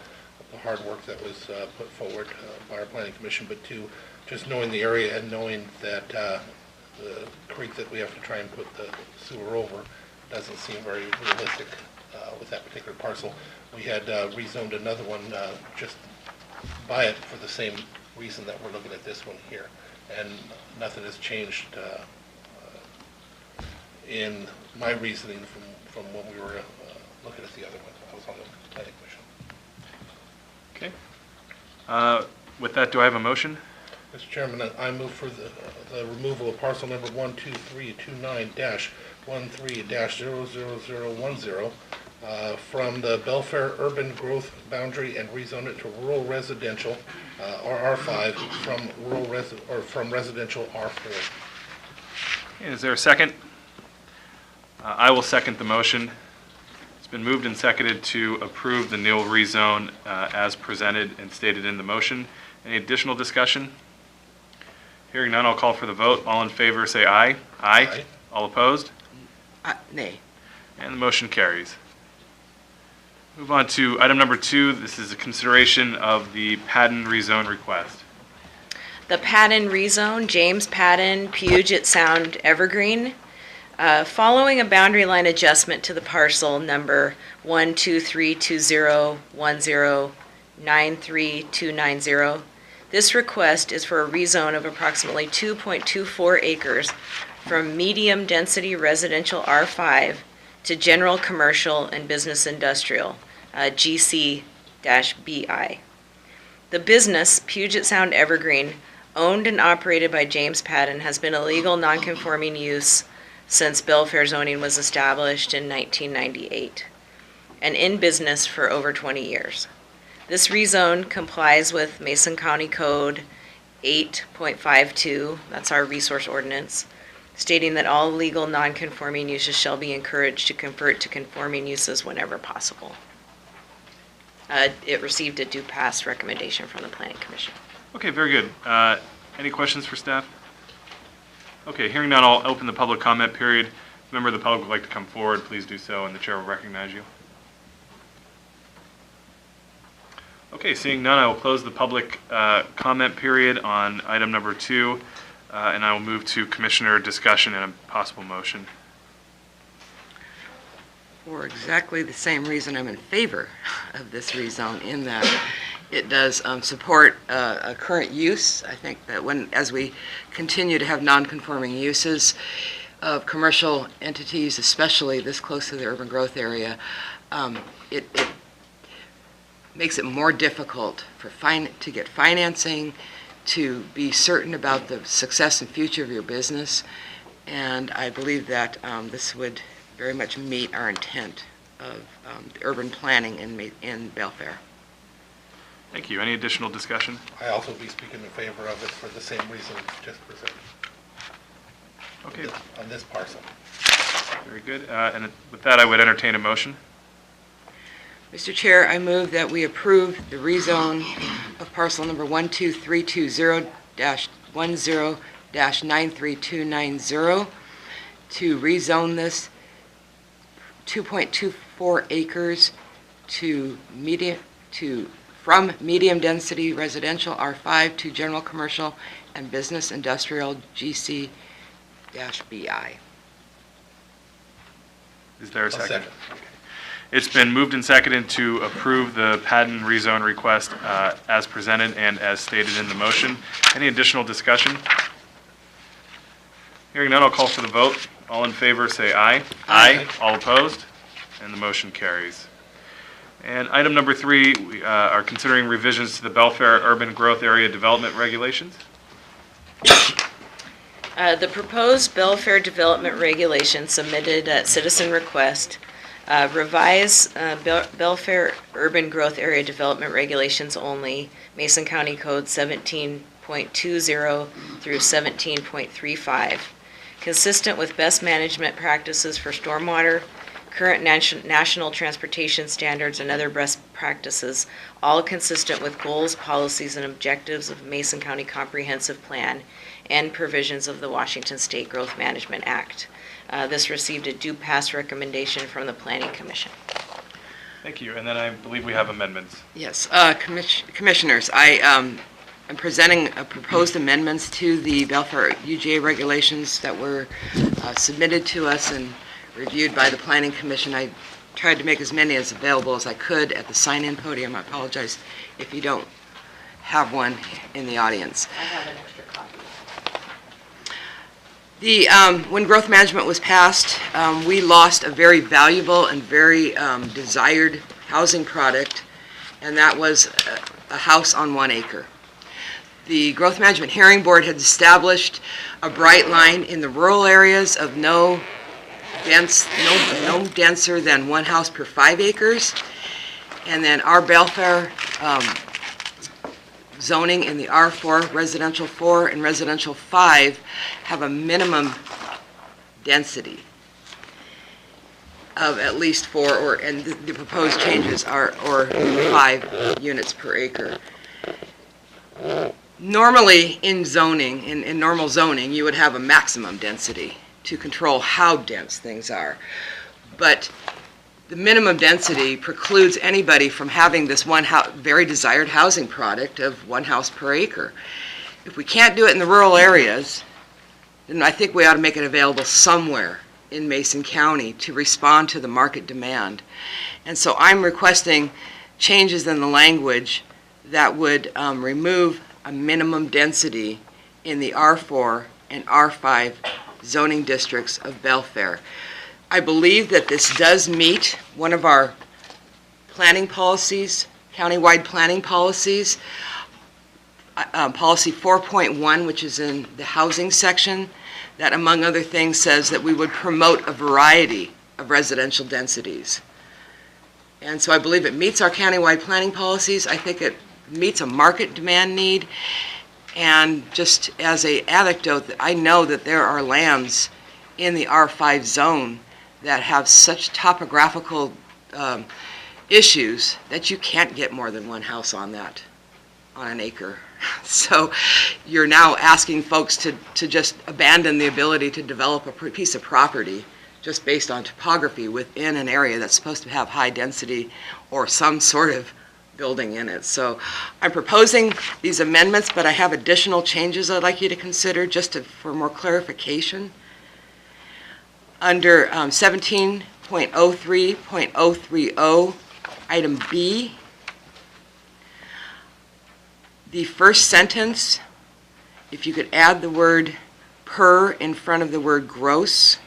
hard work that was put forward by our planning commission, but 2, just knowing the area and knowing that the creek that we have to try and put the sewer over doesn't seem very realistic with that particular parcel. We had rezoned another one just by it for the same reason that we're looking at this one here, and nothing has changed in my reasoning from when we were looking at the other one. I was on the planning commission. Okay. With that, do I have a motion? Mr. Chairman, I move for the removal of parcel number 12329-13-00010 from the Belfair urban growth boundary and rezone it to rural residential RR5 from residential R4. Is there a second? I will second the motion. It's been moved and seconded to approve the Neal rezone as presented and stated in the motion. Any additional discussion? Hearing none, I'll call for the vote. All in favor say aye. Aye. Aye. All opposed? Nay. And the motion carries. Move on to item number 2. This is a consideration of the Padden rezone request. The Padden rezone, James Padden, Puget Sound, Evergreen. Following a boundary line adjustment to the parcel number 1232010939290, this request is for a rezone of approximately 2.24 acres from medium-density residential R5 to general commercial and business industrial, GC-BI. The business, Puget Sound Evergreen, owned and operated by James Padden, has been a legal non-conforming use since Belfair zoning was established in 1998, and in business for over 20 years. This rezone complies with Mason County Code 8.52, that's our resource ordinance, stating that all legal non-conforming uses shall be encouraged to convert to conforming uses whenever possible. It received a due pass recommendation from the Planning Commission. Okay, very good. Any questions for staff? Okay, hearing none, I'll open the public comment period. If a member of the public would like to come forward, please do so, and the chair will recognize you. Okay, seeing none, I will close the public comment period on item number 2, and I will move to commissioner discussion and a possible motion. For exactly the same reason I'm in favor of this rezone, in that it does support a current use. I think that as we continue to have non-conforming uses of commercial entities, especially this close to the urban growth area, it makes it more difficult to get financing, to be certain about the success and future of your business. And I believe that this would very much meet our intent of the urban planning in Belfair. Thank you. Any additional discussion? I also be speaking in favor of it for the same reason just presented Okay, on this parcel. very good. And with that, I would entertain a motion. Mr. Chair, I move that we approve the rezone of parcel number 12320-10-93290 to rezone this 2.24 acres from medium density residential R5 to general commercial and business industrial GC-BI. Is there a I'll second? second. Okay. It's been moved and seconded to approve the Padden rezone request as presented and as stated in the motion. Any additional discussion? Hearing none, I'll call for the vote. All in favor, say aye. Aye. All opposed? And the motion carries. And item number 3, we are considering revisions to the Belfair Urban Growth Area Development Regulations. The proposed Belfair development regulations submitted at citizen request revise Belfair Urban Growth Area Development Regulations only, Mason County Code 17.20 through 17.35, consistent with best management practices for stormwater, current national transportation standards, and other best practices, all consistent with goals, policies, and objectives of Mason County Comprehensive Plan and provisions of the Washington State Growth Management Act. This received a due pass recommendation from the Planning Commission. Thank you. And then I believe we have amendments. Yes, Commissioners, I am presenting proposed amendments to the Belfair UGA regulations that were submitted to us and reviewed by the Planning Commission. I tried to make as many as available as I could at the sign-in podium. I apologize if you don't have one in the audience. I have an extra copy. When growth management was passed, we lost a very valuable and very desired housing product, and that was a house on 1 acre. The Growth Management Hearing Board had established a bright line in the rural areas of no denser than 1 house per 5 acres. And then our Belfair zoning in the R4, residential 4, and residential 5 have a minimum density of at least 4, and the proposed changes are 5 units per acre. Normally in zoning, in normal zoning, you would have a maximum density to control how dense things are. But the minimum density precludes anybody from having this very desired housing product of 1 house per acre. If we can't do it in the rural areas, then I think we ought to make it available somewhere in Mason County to respond to the market demand. And so I'm requesting changes in the language that would remove a minimum density in the R4 and R5 zoning districts of Belfair. I believe that this does meet one of our planning policies, countywide planning policies, policy 4.1, which is in the housing section, that among other things says that we would promote a variety of residential densities. And so I believe it meets our countywide planning policies. I think it meets a market demand need. And just as an anecdote, I know that there are lands in the R5 zone that have such topographical issues that you can't get more than 1 house on an acre. So you're now asking folks to just abandon the ability to develop a piece of property just based on topography within an area that's supposed to have high density or some sort of building in it. So I'm proposing these amendments, but I have additional changes I'd like you to consider for more clarification. Under 17.03.030, item B, the first sentence, if you could add the word per in front of the word gross,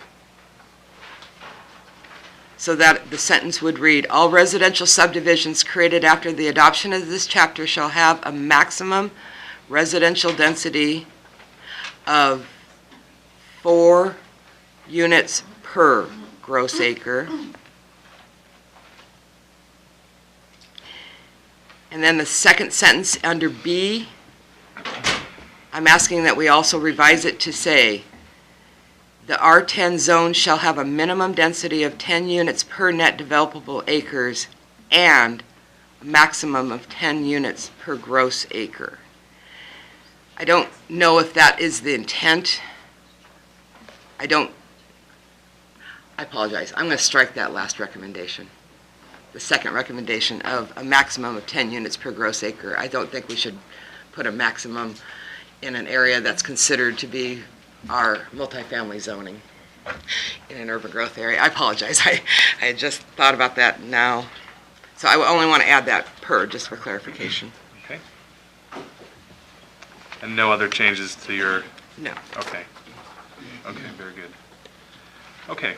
so that the sentence would read, all residential subdivisions created after the adoption of this chapter shall have a maximum residential density of 4 units per gross acre. And then the second sentence under B, I'm asking that we also revise it to say, the R10 zone shall have a minimum density of 10 units per net developable acres and a maximum of 10 units per gross acre. I don't know if that is the intent. I apologize. I'm going to strike that last recommendation. The second recommendation of a maximum of 10 units per gross acre. I don't think we should put a maximum in an area that's considered to be our multifamily zoning in an urban growth area. I apologize. I had just thought about that now. So I only want to add that per, just for clarification. Okay. And no other changes to your? No. Okay. Okay, very good. Okay.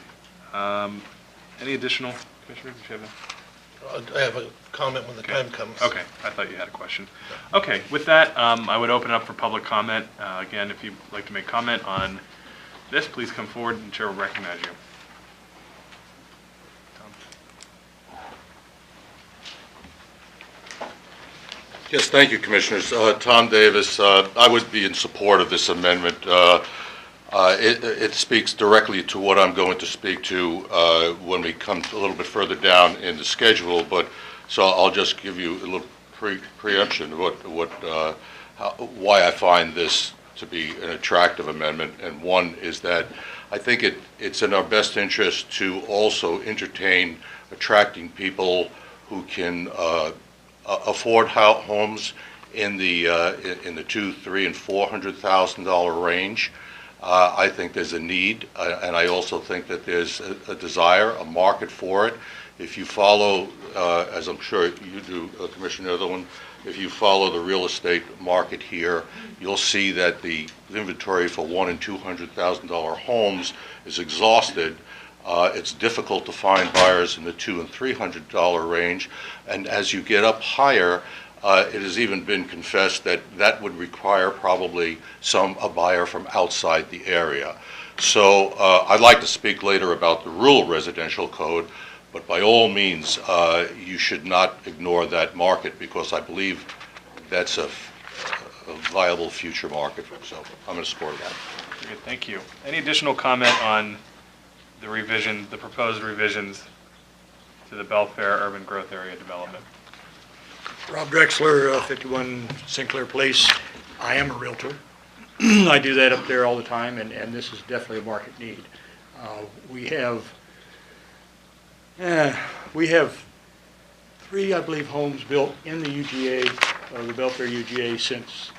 Any additional, Commissioner? Did you have I have a comment when the time comes. Okay, I thought you had a question. Okay, with that, I would open up for public comment. Again, if you'd like to make comment on this, please come forward and Chair will recognize you. Tom. Yes, thank you, Commissioners. Tom Davis, I would be in support of this amendment. It speaks directly to what I'm going to speak to when we come a little bit further down in the schedule, but so I'll just give you a little preemption of why I find this to be an attractive amendment. And one is that I think it's in our best interest to also entertain attracting people who can afford homes in the $200,000, $300,000, and $400,000 range. I think there's a need, and I also think that there's a desire, a market for it. If you follow, as I'm sure you do, Commissioner Netherland, if you follow the real estate market here, you'll see that the inventory for $100,000 and $200,000 homes is exhausted. It's difficult to find buyers in the $200,000 and $300,000 range, and as you get up higher, it has even been confessed that would require probably a buyer from outside the area. So I'd like to speak later about the rural residential code, but by all means, you should not ignore that market because I believe that's a viable future market. So I'm going to support that. Very good, thank you. Any additional comment on the proposed revisions to the Belfair Urban Growth Area development? Rob Drexler, 51 Sinclair Place. I am a realtor. I do that up there all the time, and this is definitely a market need. We have 3, I believe, homes built in the UGA, the Belfair UGA, since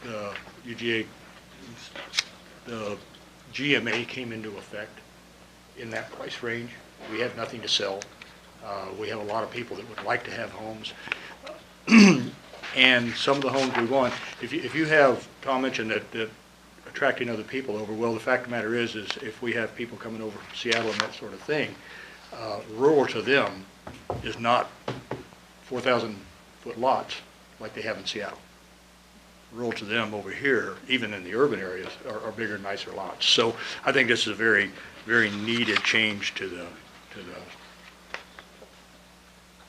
the GMA came into effect in that price range. We have nothing to sell. We have a lot of people that would like to have homes. And some of the homes we want, if you have, Tom mentioned that attracting other people over, well, the fact of the matter is if we have people coming over from Seattle and that sort of thing, rural to them is not 4,000-foot lots like they have in Seattle. Rural to them over here, even in the urban areas, are bigger, nicer lots. So I think this is a very, very needed change to the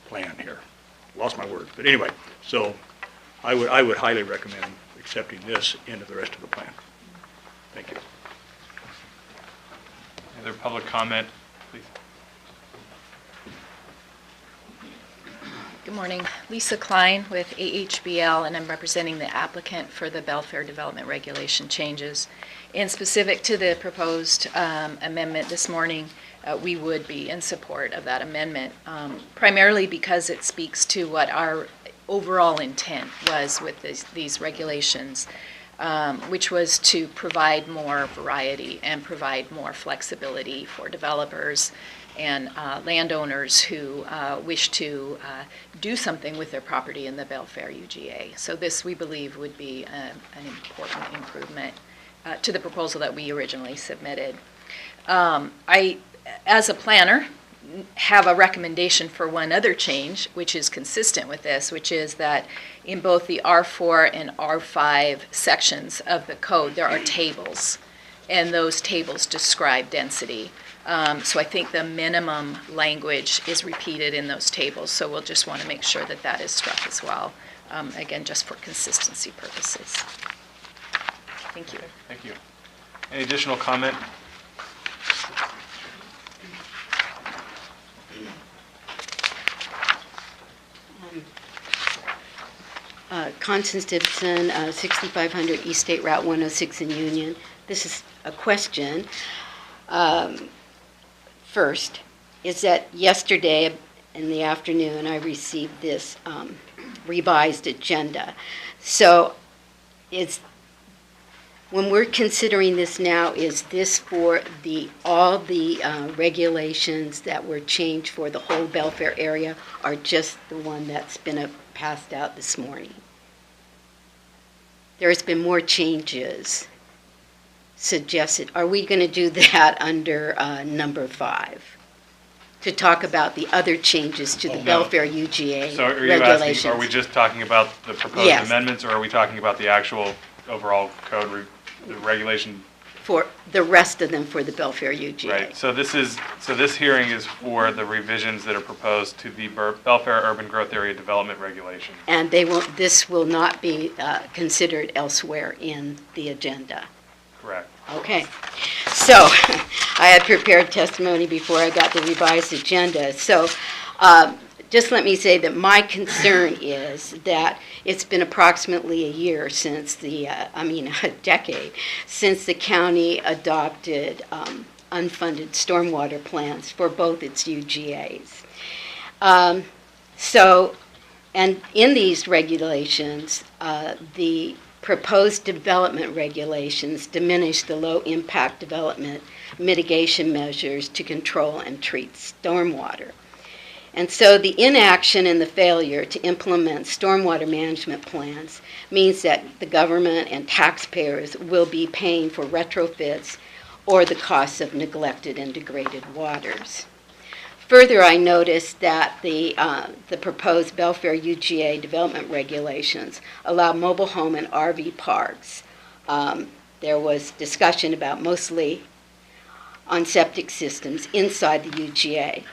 plan here. Lost my words, but anyway, so I would highly recommend accepting this into the rest of the plan. Thank you. Any other public comment, please? Good morning. Lisa Klein with AHBL, and I'm representing the applicant for the Belfair Development Regulation changes. And specific to the proposed amendment this morning, we would be in support of that amendment, primarily because it speaks to what our overall intent was with these regulations, which was to provide more variety and provide more flexibility for developers and landowners who wish to do something with their property in the Belfair UGA. So this, we believe, would be an important improvement to the proposal that we originally submitted. I, as a planner, have a recommendation for one other change, which is consistent with this, which is that in both the R4 and R5 sections of the code, there are tables, and those tables describe density. So I think the minimum language is repeated in those tables, so we'll just want to make sure that that is struck as well, again, just for consistency purposes. Thank you. Thank you. Any additional comment? Constance Dibson, 6500 East State Route 106 in Union. This is a question. First, is that yesterday in the afternoon I received this revised agenda. So when we're considering this now, is this for all the regulations that were changed for the whole Belfair area, or just the one that's been passed out this morning? There's been more changes suggested. Are we going to do that under number 5? To talk about the other changes to the Belfair UGA So are you regulations? asking, are we just talking about the proposed Yes. amendments, or are we talking about the actual overall code, the regulation? For the rest of them for the Belfair UGA. Right, so this hearing is for the revisions that are proposed to the Belfair Urban Growth Area Development Regulation. And this will not be considered elsewhere in the agenda. Correct. Okay. So I had prepared testimony before I got the revised agenda. So just let me say that my concern is that it's been approximately a year since a decade, since the county adopted unfunded stormwater plans for both its UGAs. And in these regulations, the proposed development regulations diminish the low-impact development mitigation measures to control and treat stormwater. And so the inaction and the failure to implement stormwater management plans means that the government and taxpayers will be paying for retrofits or the costs of neglected and degraded waters. Further, I noticed that the proposed Belfair UGA development regulations allow mobile home and RV parks. There was discussion about mostly on septic systems inside the UGA.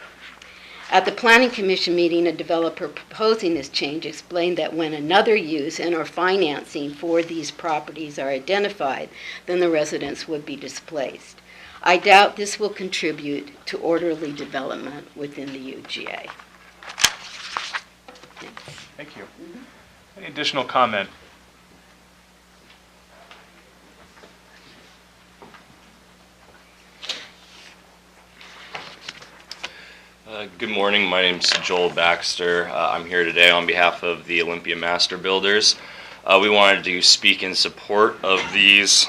At the Planning Commission meeting, a developer proposing this change explained that when another use and or financing for these properties are identified, then the residents would be displaced. I doubt this will contribute to orderly development within the UGA. Thank you. Any additional comment? Good morning. My name's Joel Baxter. I'm here today on behalf of the Olympia Master Builders. We wanted to speak in support of these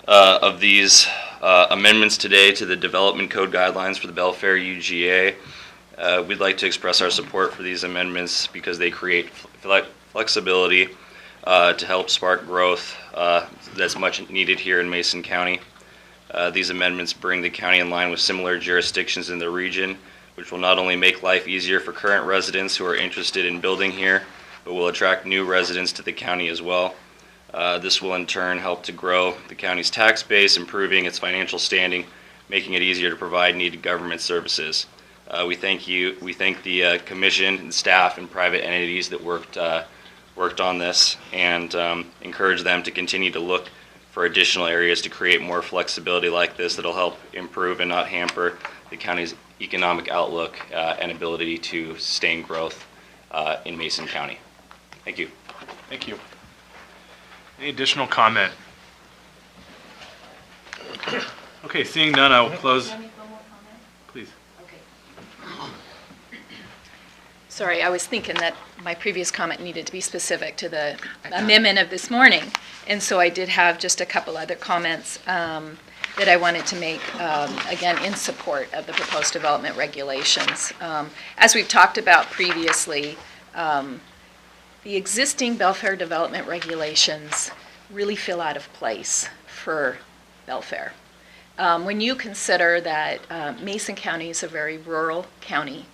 amendments today to the Development Code Guidelines for the Belfair UGA. We'd like to express our support for these amendments because they create flexibility to help spark growth that's much needed here in Mason County. These amendments bring the county in line with similar jurisdictions in the region, which will not only make life easier for current residents who are interested in building here, but will attract new residents to the county as well. This will in turn help to grow the county's tax base, improving its financial standing, making it easier to provide needed government services. We thank the commission and staff and private entities that worked on this, and encourage them to continue to look for additional areas to create more flexibility like this that'll help improve and not hamper the county's economic outlook and ability to sustain growth in Mason County. Thank you. Thank you. Any additional comment? Okay, seeing none, I will close. Please. Sorry, I was thinking that my previous comment needed to be specific to the amendment of this morning. And so I did have just a couple other comments that I wanted to make, again, in support of the proposed development regulations. As we've talked about previously, the existing Belfair development regulations really feel out of place for Belfair. When you consider that Mason County is a very rural county,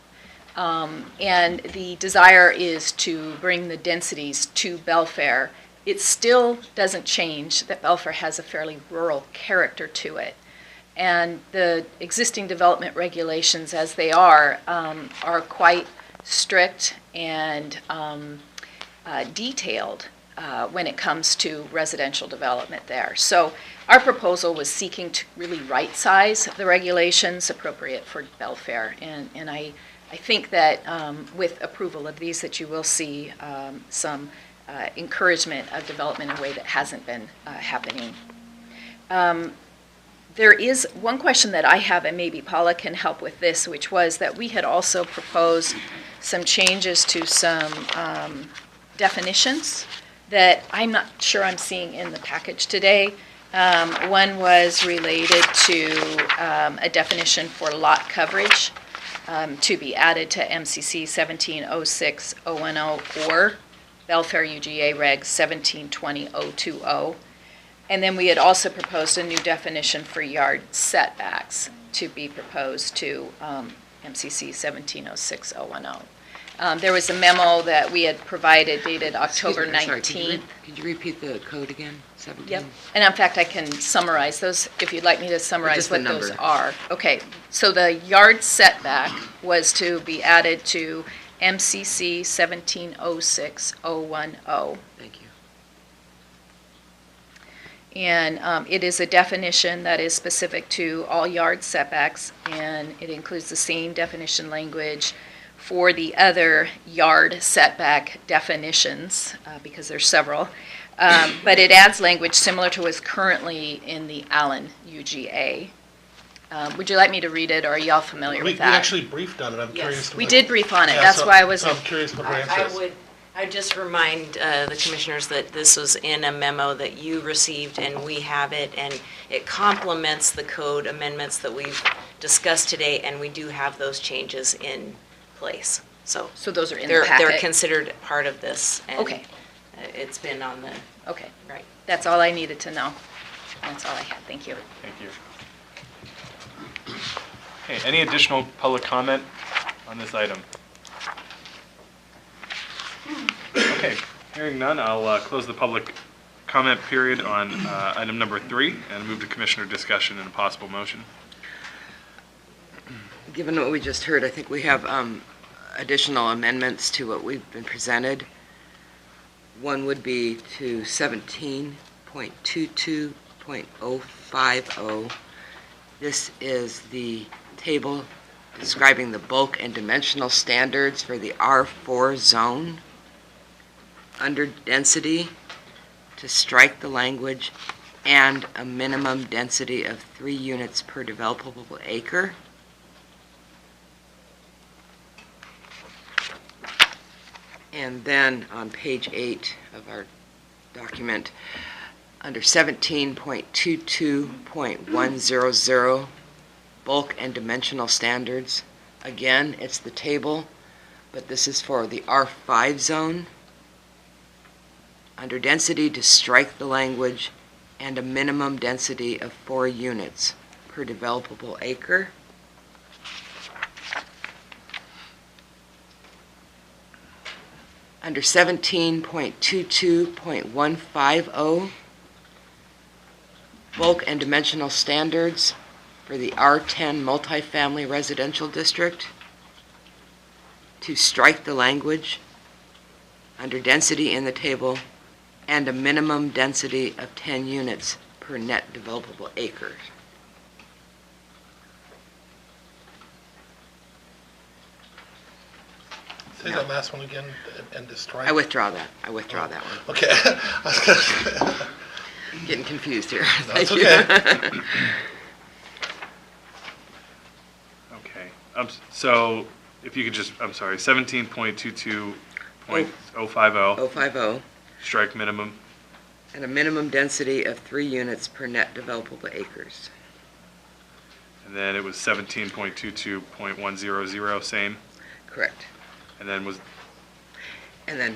and the desire is to bring the densities to Belfair, it still doesn't change that Belfair has a fairly rural character to it. And the existing development regulations as they are quite strict and detailed when it comes to residential development there. So our proposal was seeking to really right-size the regulations appropriate for Belfair. And I think that with approval of these that you will see some encouragement of development in a way that hasn't been happening. There is one question that I have, and maybe Paula can help with this, which was that we had also proposed some changes to some definitions that I'm not sure I'm seeing in the package today. One was related to a definition for lot coverage to be added to MCC 1706-010 or Belfair UGA Reg 1720-020. And then we had also proposed a new definition for yard setbacks to be proposed to MCC 1706-010. There was a memo that we had provided dated October 19th. Could you repeat the code again? 17? Yep. And in fact, I can summarize those if you'd like me to summarize Just the what those number. are. Okay. So the yard setback was to be added to MCC 1706-010. Thank you. And it is a definition that is specific to all yard setbacks, and it includes the same definition language for the other yard setback definitions, because there's several. But it adds language similar to what's currently in the Allen UGA. Would you like me to read it, or are y'all familiar We with that? actually briefed on it, I'm curious. We did brief on it, Yeah, that's so- why I was. so I'm curious what her answer is. I'd just remind the commissioners that this was in a memo that you received, and we have it, and it complements the code amendments that we've discussed today, and we do have those changes in place. So those are in the they're packet? considered part of this. And Okay. it's been on the, Okay, right. that's all I needed to know. That's all I had, thank you. Thank you. Okay, any additional public comment on this item? Okay, hearing none, I'll close the public comment period on item number 3 and move to commissioner discussion and a possible motion. Given what we just heard, I think we have additional amendments to what we've been presented. One would be to 17.22.050. This is the table describing the bulk and dimensional standards for the R4 zone. Under density, to strike the language "and a minimum density of 3 units per developable acre." And then on page 8 of our document, under 17.22.100, bulk and dimensional standards. Again, it's the table, but this is for the R5 zone. Under density, to strike the language "and a minimum density of 4 units per developable acre." Under 17.22.150, bulk and dimensional standards for the R10 multifamily residential district, to strike the language under density in the table "and a minimum density of 10 units per net developable acre." Say that last one again and destroy. I withdraw that. I withdraw that one. Okay. I was gonna say- Getting confused here. That's Thank you. Okay, so if you could just, I'm sorry, 17.22.050, 050, strike minimum. and a minimum density of 3 units per net developable acres. And then it was 17.22.100, same. Correct. And then was, And then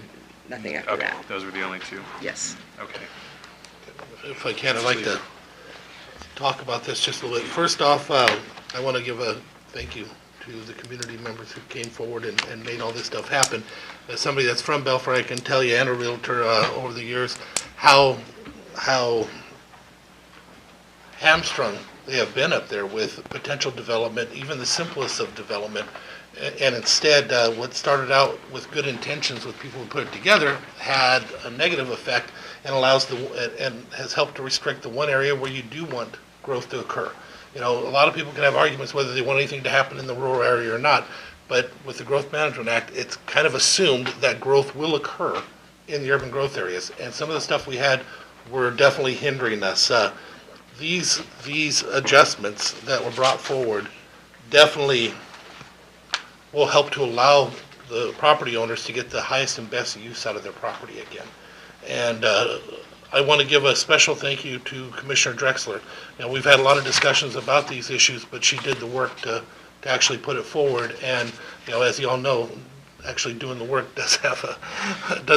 nothing after okay, that. those were the only two. Yes. Okay. If I can, I'd like to talk about this just a little bit. First off, I want to give a thank you to the community members who came forward and made all this stuff happen. As somebody that's from Belfair, I can tell you, and a realtor over the years, how hamstrung they have been up there with potential development, even the simplest of development. And instead, what started out with good intentions with people who put it together had a negative effect and and has helped to restrict the one area where you do want growth to occur. You know, a lot of people can have arguments whether they want anything to happen in the rural area or not, but with the Growth Management Act, it's kind of assumed that growth will occur in the urban growth areas. And some of the stuff we had were definitely hindering us. These adjustments that were brought forward definitely will help to allow the property owners to get the highest and best use out of their property again. And I want to give a special thank you to Commissioner Drexler. You know, we've had a lot of discussions about these issues, but she did the work to actually put it forward. And you know, as you all know, actually doing the work does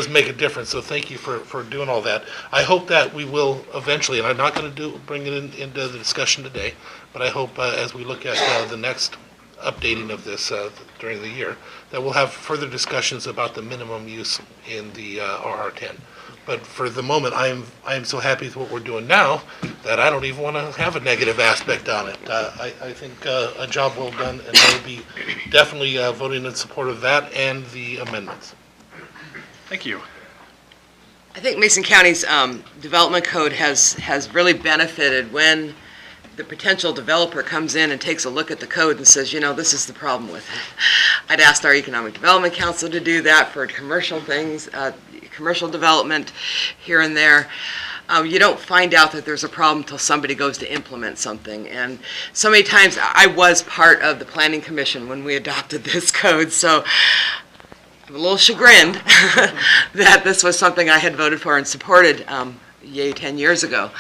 make a difference. So thank you for doing all that. I hope that we will eventually, and I'm not going to bring it into the discussion today, but I hope as we look at the next updating of this during the year, that we'll have further discussions about the minimum use in the RR10. But for the moment, I am so happy with what we're doing now that I don't even want to have a negative aspect on it. I think a job well done, and I will be definitely voting in support of that and the amendments. Thank you. I think Mason County's development code has really benefited when the potential developer comes in and takes a look at the code and says, you know, this is the problem with it. I'd asked our Economic Development Council to do that for commercial things, commercial development here and there. You don't find out that there's a problem until somebody goes to implement something. And so many times I was part of the Planning Commission when we adopted this code, so I'm a little chagrined that this was something I had voted for and supported 10 years ago.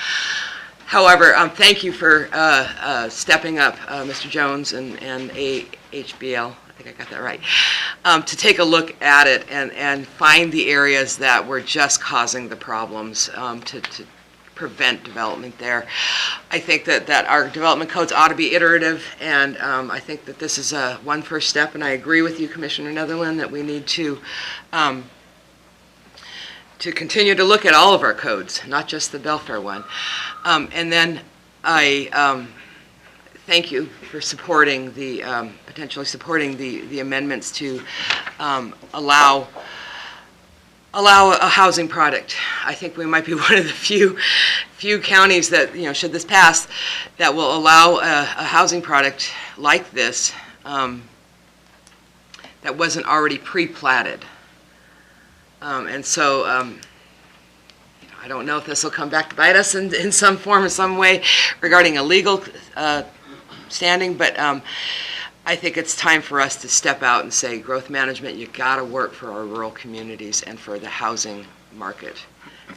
However, thank you for stepping up, Mr. Jones and AHBL, I think I got that right, to take a look at it and find the areas that were just causing the problems to prevent development there. I think that our development codes ought to be iterative, and I think that this is one first step, and I agree with you, Commissioner Netherland, that we need to continue to look at all of our codes, not just the Belfair one. And then I thank you for supporting potentially supporting the amendments to allow a housing product. I think we might be one of the few counties that, you know, should this pass, that will allow a housing product like this that wasn't already pre-platted. And so I don't know if this will come back to bite us in some form or some way regarding a legal standing, but I think it's time for us to step out and say, growth management, you got to work for our rural communities and for the housing market.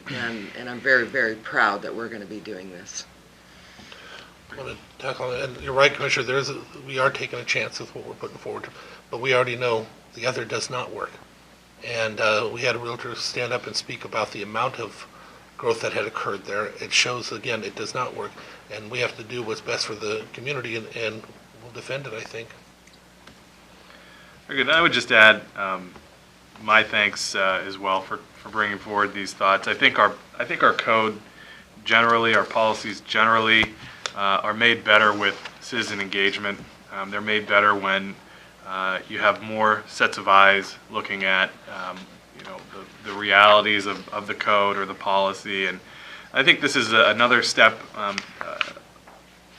And I'm very, very proud that we're going to be doing this. I want to tackle it, and you're right, Commissioner, we are taking a chance with what we're putting forward, but we already know the other does not work. And we had a realtor stand up and speak about the amount of growth that had occurred there. It shows, again, it does not work, and we have to do what's best for the community, and we'll defend it, I think. Very good. I would just add my thanks as well for bringing forward these thoughts. I think our code generally, our policies generally, are made better with citizen engagement. They're made better when you have more sets of eyes looking at you know, the realities of the code or the policy, and I think this is another step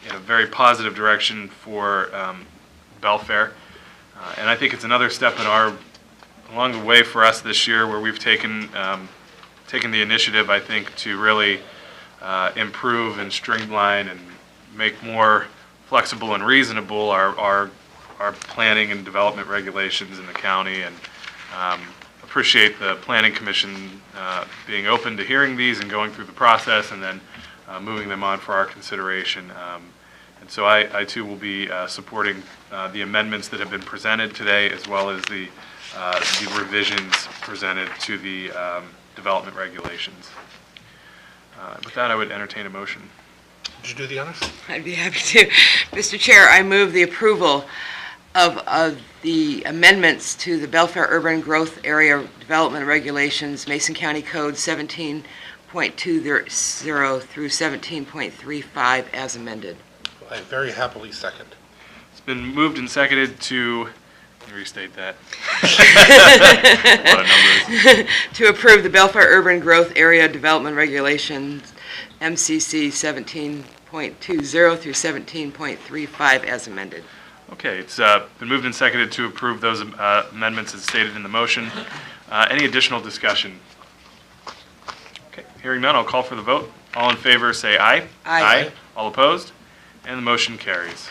in a very positive direction for Belfair, and I think it's another step along the way for us this year where we've taken the initiative, I think, to really improve and streamline and make more flexible and reasonable our our planning and development regulations in the county, and appreciate the Planning Commission being open to hearing these and going through the process and then moving them on for our consideration. And so I too will be supporting the amendments that have been presented today, as well as the revisions presented to the development regulations. With that, I would entertain a motion. Did you do the honors? I'd be happy to. Mr. Chair, I move the approval of the amendments to the Belfair Urban Growth Area Development Regulations, Mason County Code 17.20 through 17.35 as amended. I very happily second. It's been moved and seconded to, let me restate that. A lot of numbers. To approve the Belfair Urban Growth Area Development Regulations, MCC 17.20 through 17.35 as amended. Okay, it's been moved and seconded to approve those amendments as stated in the motion. Any additional discussion? Okay, hearing none, I'll call for the vote. All in favor, say aye. Aye. All opposed? And the motion carries.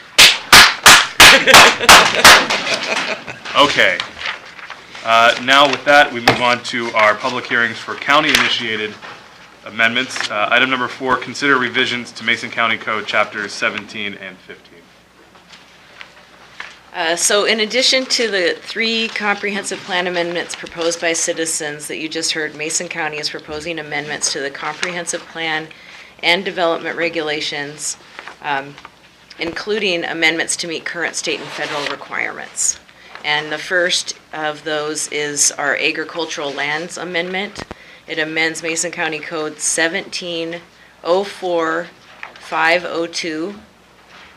Okay. Now with that, we move on to our public hearings for county-initiated amendments. Item number 4, consider revisions to Mason County Code Chapters 17 and 15. So in addition to the 3 comprehensive plan amendments proposed by citizens that you just heard, Mason County is proposing amendments to the comprehensive plan and development regulations, including amendments to meet current state and federal requirements. And the first of those is our agricultural lands amendment. It amends Mason County Code 1704-502,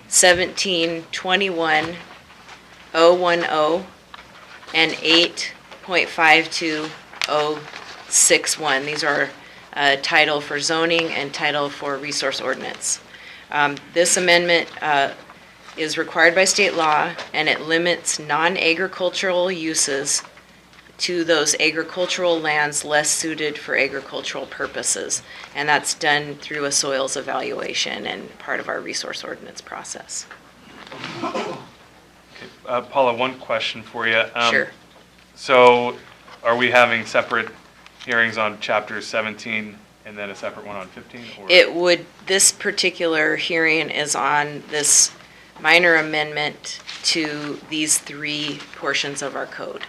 1721-010, and 8.52061. These are title for zoning and title for resource ordinance. This amendment is required by state law, and it limits non-agricultural uses to those agricultural lands less suited for agricultural purposes. And that's done through a soils evaluation and part of our resource ordinance process. Paula, one question for you. Sure. So are we having separate hearings on Chapters 17 and then a separate one on 15? Or? This particular hearing is on this minor amendment to these 3 portions of our code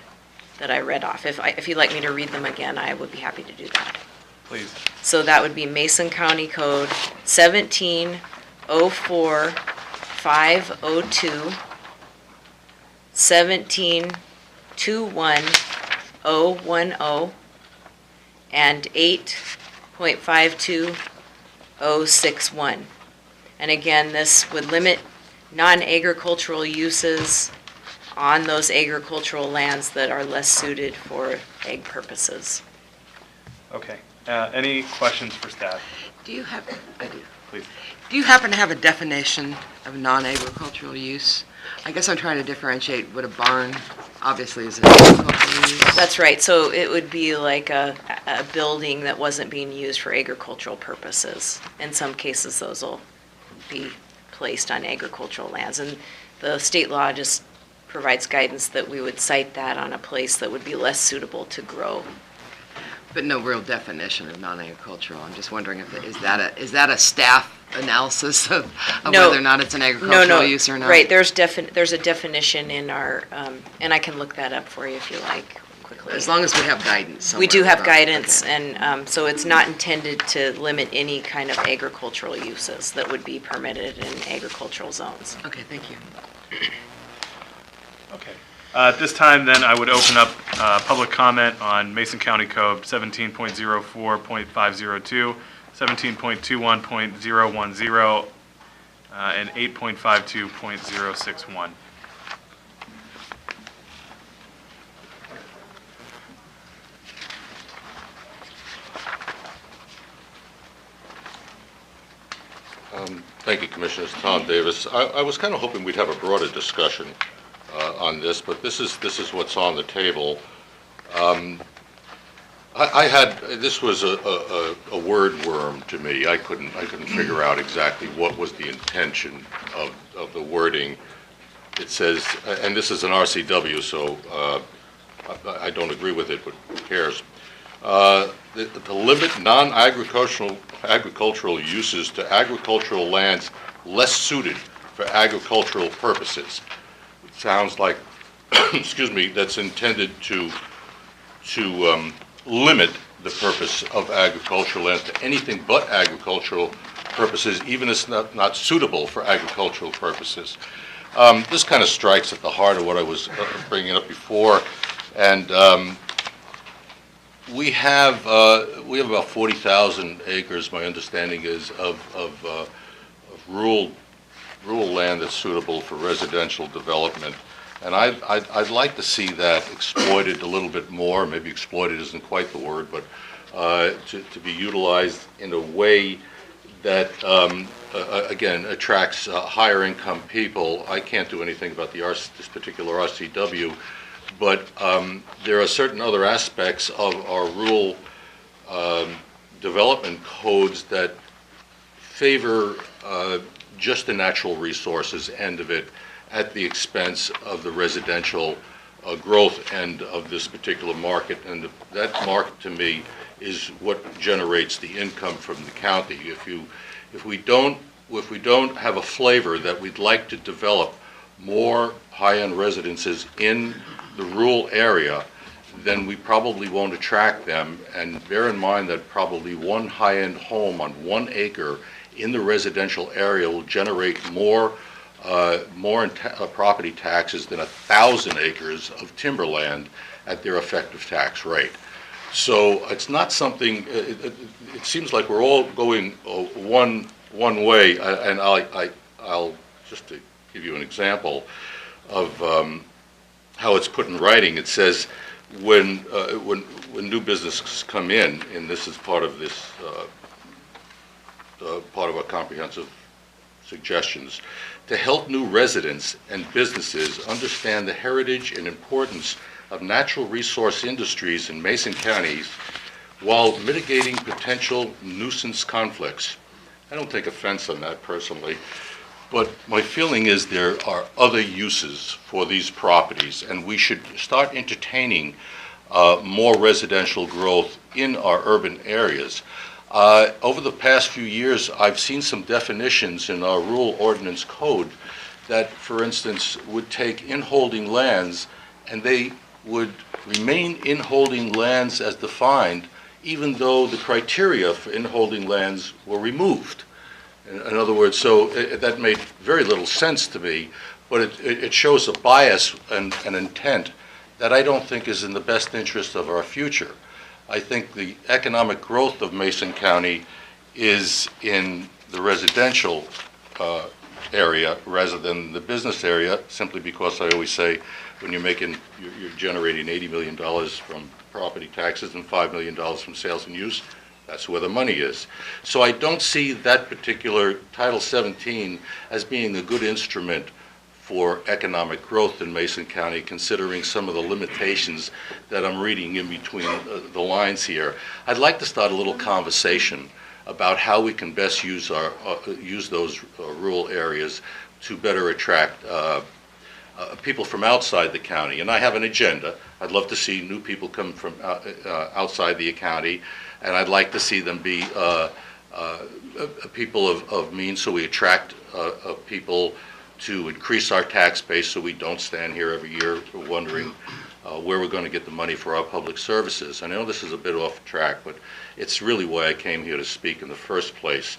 that I read off. If you'd like me to read them again, I would be happy to do that. Please. So that would be Mason County Code 1704-502, 1721-010, and 8.52061. And again, this would limit non-agricultural uses on those agricultural lands that are less suited for ag purposes. Okay. Any questions for staff? Do you have, I do. Please. Do you happen to have a definition of non-agricultural use? I guess I'm trying to differentiate what a barn obviously is an agricultural use. That's right. So it would be like a building that wasn't being used for agricultural purposes. In some cases, those will be placed on agricultural lands. And the state law just provides guidance that we would cite that on a place that would be less suitable to grow. But no real definition of non-agricultural. I'm just wondering if is that a staff analysis of No. whether or not it's an agricultural use or not? Right, there's a definition in our, and I can look that up for you if you like quickly. As long as we have guidance. We do somewhere have about- guidance, okay. and so it's not intended to limit any kind of agricultural uses that would be permitted in agricultural zones. Okay, thank you. Okay. At this time, then, I would open up public comment on Mason County Code 17.04.502, 17.21.010, and 8.52.061. Thank you, Commissioners. Tom Davis. I was kind of hoping we'd have a broader discussion on this, but this is what's on the table. This was a word worm to me. I couldn't figure out exactly what was the intention of the wording. it says, and this is an RCW, so I don't agree with it, but who cares? To limit agricultural uses to agricultural lands less suited for agricultural purposes. It sounds like, excuse me, that's intended to limit the purpose of agricultural lands to anything but agricultural purposes, even if it's not suitable for agricultural purposes. This kind of strikes at the heart of what I was bringing up before, and we have about 40,000 acres, my understanding is, of rural land that's suitable for residential development. And I'd like to see that exploited a little bit more. Maybe exploited isn't quite the word, but to be utilized in a way that, again, attracts higher income people. I can't do anything about this particular RCW, but there are certain other aspects of our rural development codes that favor just the natural resources end of it at the expense of the residential growth end of this particular market. And that market, to me, is what generates the income from the county. If we don't have a flavor that we'd like to develop more high-end residences in the rural area, then we probably won't attract them. And bear in mind that probably one high-end home on 1 acre in the residential area will generate more property taxes than 1,000 acres of timberland at their effective tax rate. So it's not something. It seems like we're all going one way, and I'll just to give you an example of how it's put in writing. It says when new businesses come in, and this is part of this part of our comprehensive suggestions, to help new residents and businesses understand the heritage and importance of natural resource industries in Mason counties while mitigating potential nuisance conflicts. I don't take offense on that personally, but my feeling is there are other uses for these properties, and we should start entertaining more residential growth in our urban areas. Over the past few years, I've seen some definitions in our rural ordinance code that, for instance, would take inholding lands, and they would remain inholding lands as defined, even though the criteria for inholding lands were removed. In other words, so that made very little sense to me, but it shows a bias and an intent that I don't think is in the best interest of our future. I think the economic growth of Mason County is in the residential area rather than the business area, simply because I always say when you're generating $80 million from property taxes and $5 million from sales and use, that's where the money is. So I don't see that particular Title 17 as being a good instrument for economic growth in Mason County, considering some of the limitations that I'm reading in between the lines here. I'd like to start a little conversation about how we can best use those rural areas to better attract people from outside the county. And I have an agenda. I'd love to see new people come from outside the county, and I'd like to see them be people of means, so we attract people to increase our tax base, so we don't stand here every year wondering where we're going to get the money for our public services. I know this is a bit off track, but it's really why I came here to speak in the first place.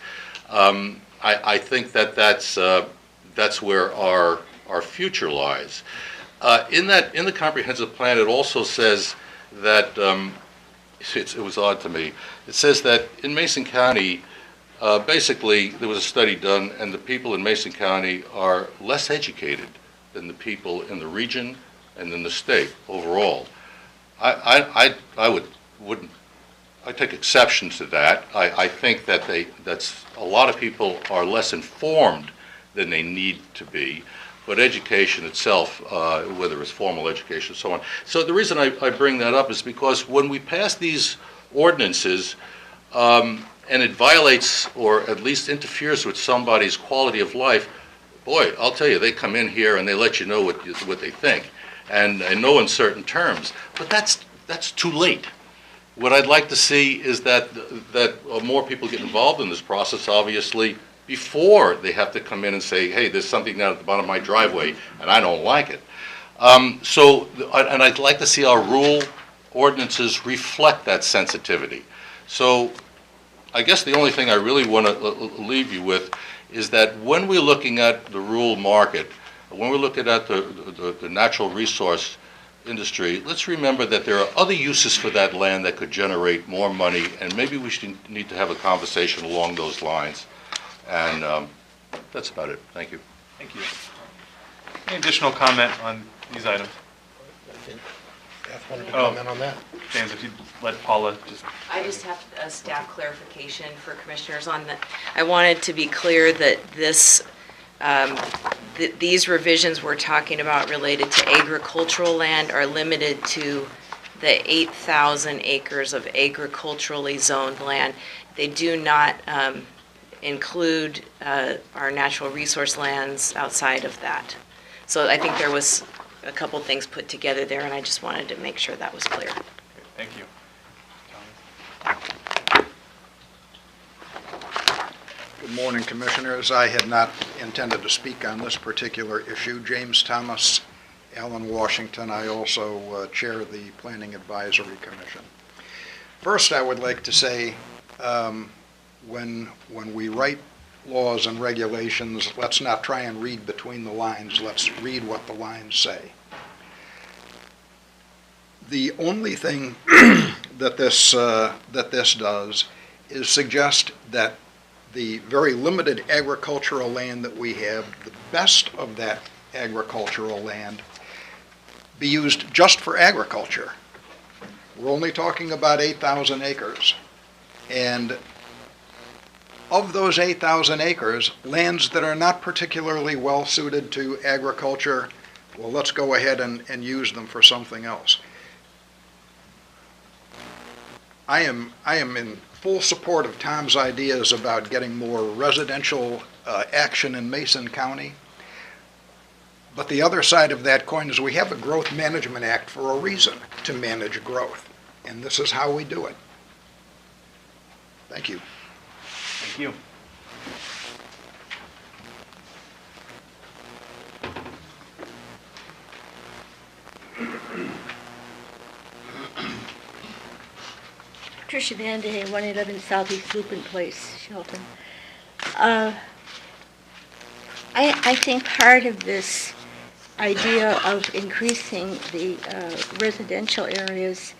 I think that's where our future lies. In the comprehensive plan, it also says that it was odd to me. It says that in Mason County, basically, there was a study done, and the people in Mason County are less educated than the people in the region and in the state overall. I take exception to that. I think that a lot of people are less informed than they need to be, but education itself, whether it's formal education and so on. So the reason I bring that up is because when we pass these ordinances, and it violates or at least interferes with somebody's quality of life, boy, I'll tell you, they come in here and they let you know what they think, and in no uncertain terms. But that's too late. What I'd like to see is that more people get involved in this process, obviously, before they have to come in and say, hey, there's something down at the bottom of my driveway, and I don't like it. And I'd like to see our rule ordinances reflect that sensitivity. So I guess the only thing I really want to leave you with is that when we're looking at the rural market, when we're looking at the natural resource industry, let's remember that there are other uses for that land that could generate more money, and maybe we need to have a conversation along those lines. And that's about it. Thank you. Thank you. Any additional comment on these items? Beth wanted to comment on that. James, if you'd let Paula just... I just have a staff clarification for commissioners on that. I wanted to be clear that this, these revisions we're talking about related to agricultural land are limited to the 8,000 acres of agriculturally zoned land. They do not include our natural resource lands outside of that. So I think there was a couple things put together there, and I just wanted to make sure that was clear. Thank you. Good morning, Commissioners. I had not intended to speak on this particular issue. James Thomas, Alan Washington. I also chair the Planning Advisory Commission. First, I would like to say, when we write laws and regulations, let's not try and read between the lines. Let's read what the lines say. The only thing that this does is suggest that the very limited agricultural land that we have, the best of that agricultural land, be used just for agriculture. We're only talking about 8,000 acres. And of those 8,000 acres, lands that are not particularly well suited to agriculture, well, let's go ahead and use them for something else. I am in full support of Tom's ideas about getting more residential action in Mason County. But the other side of that coin is we have a Growth Management Act for a reason, to manage growth. And this is how we do it. Thank you. Thank you. Tricia Van de Hay, 111 Southeast Lupin Place, Shelton. I think part of this idea of increasing the residential areas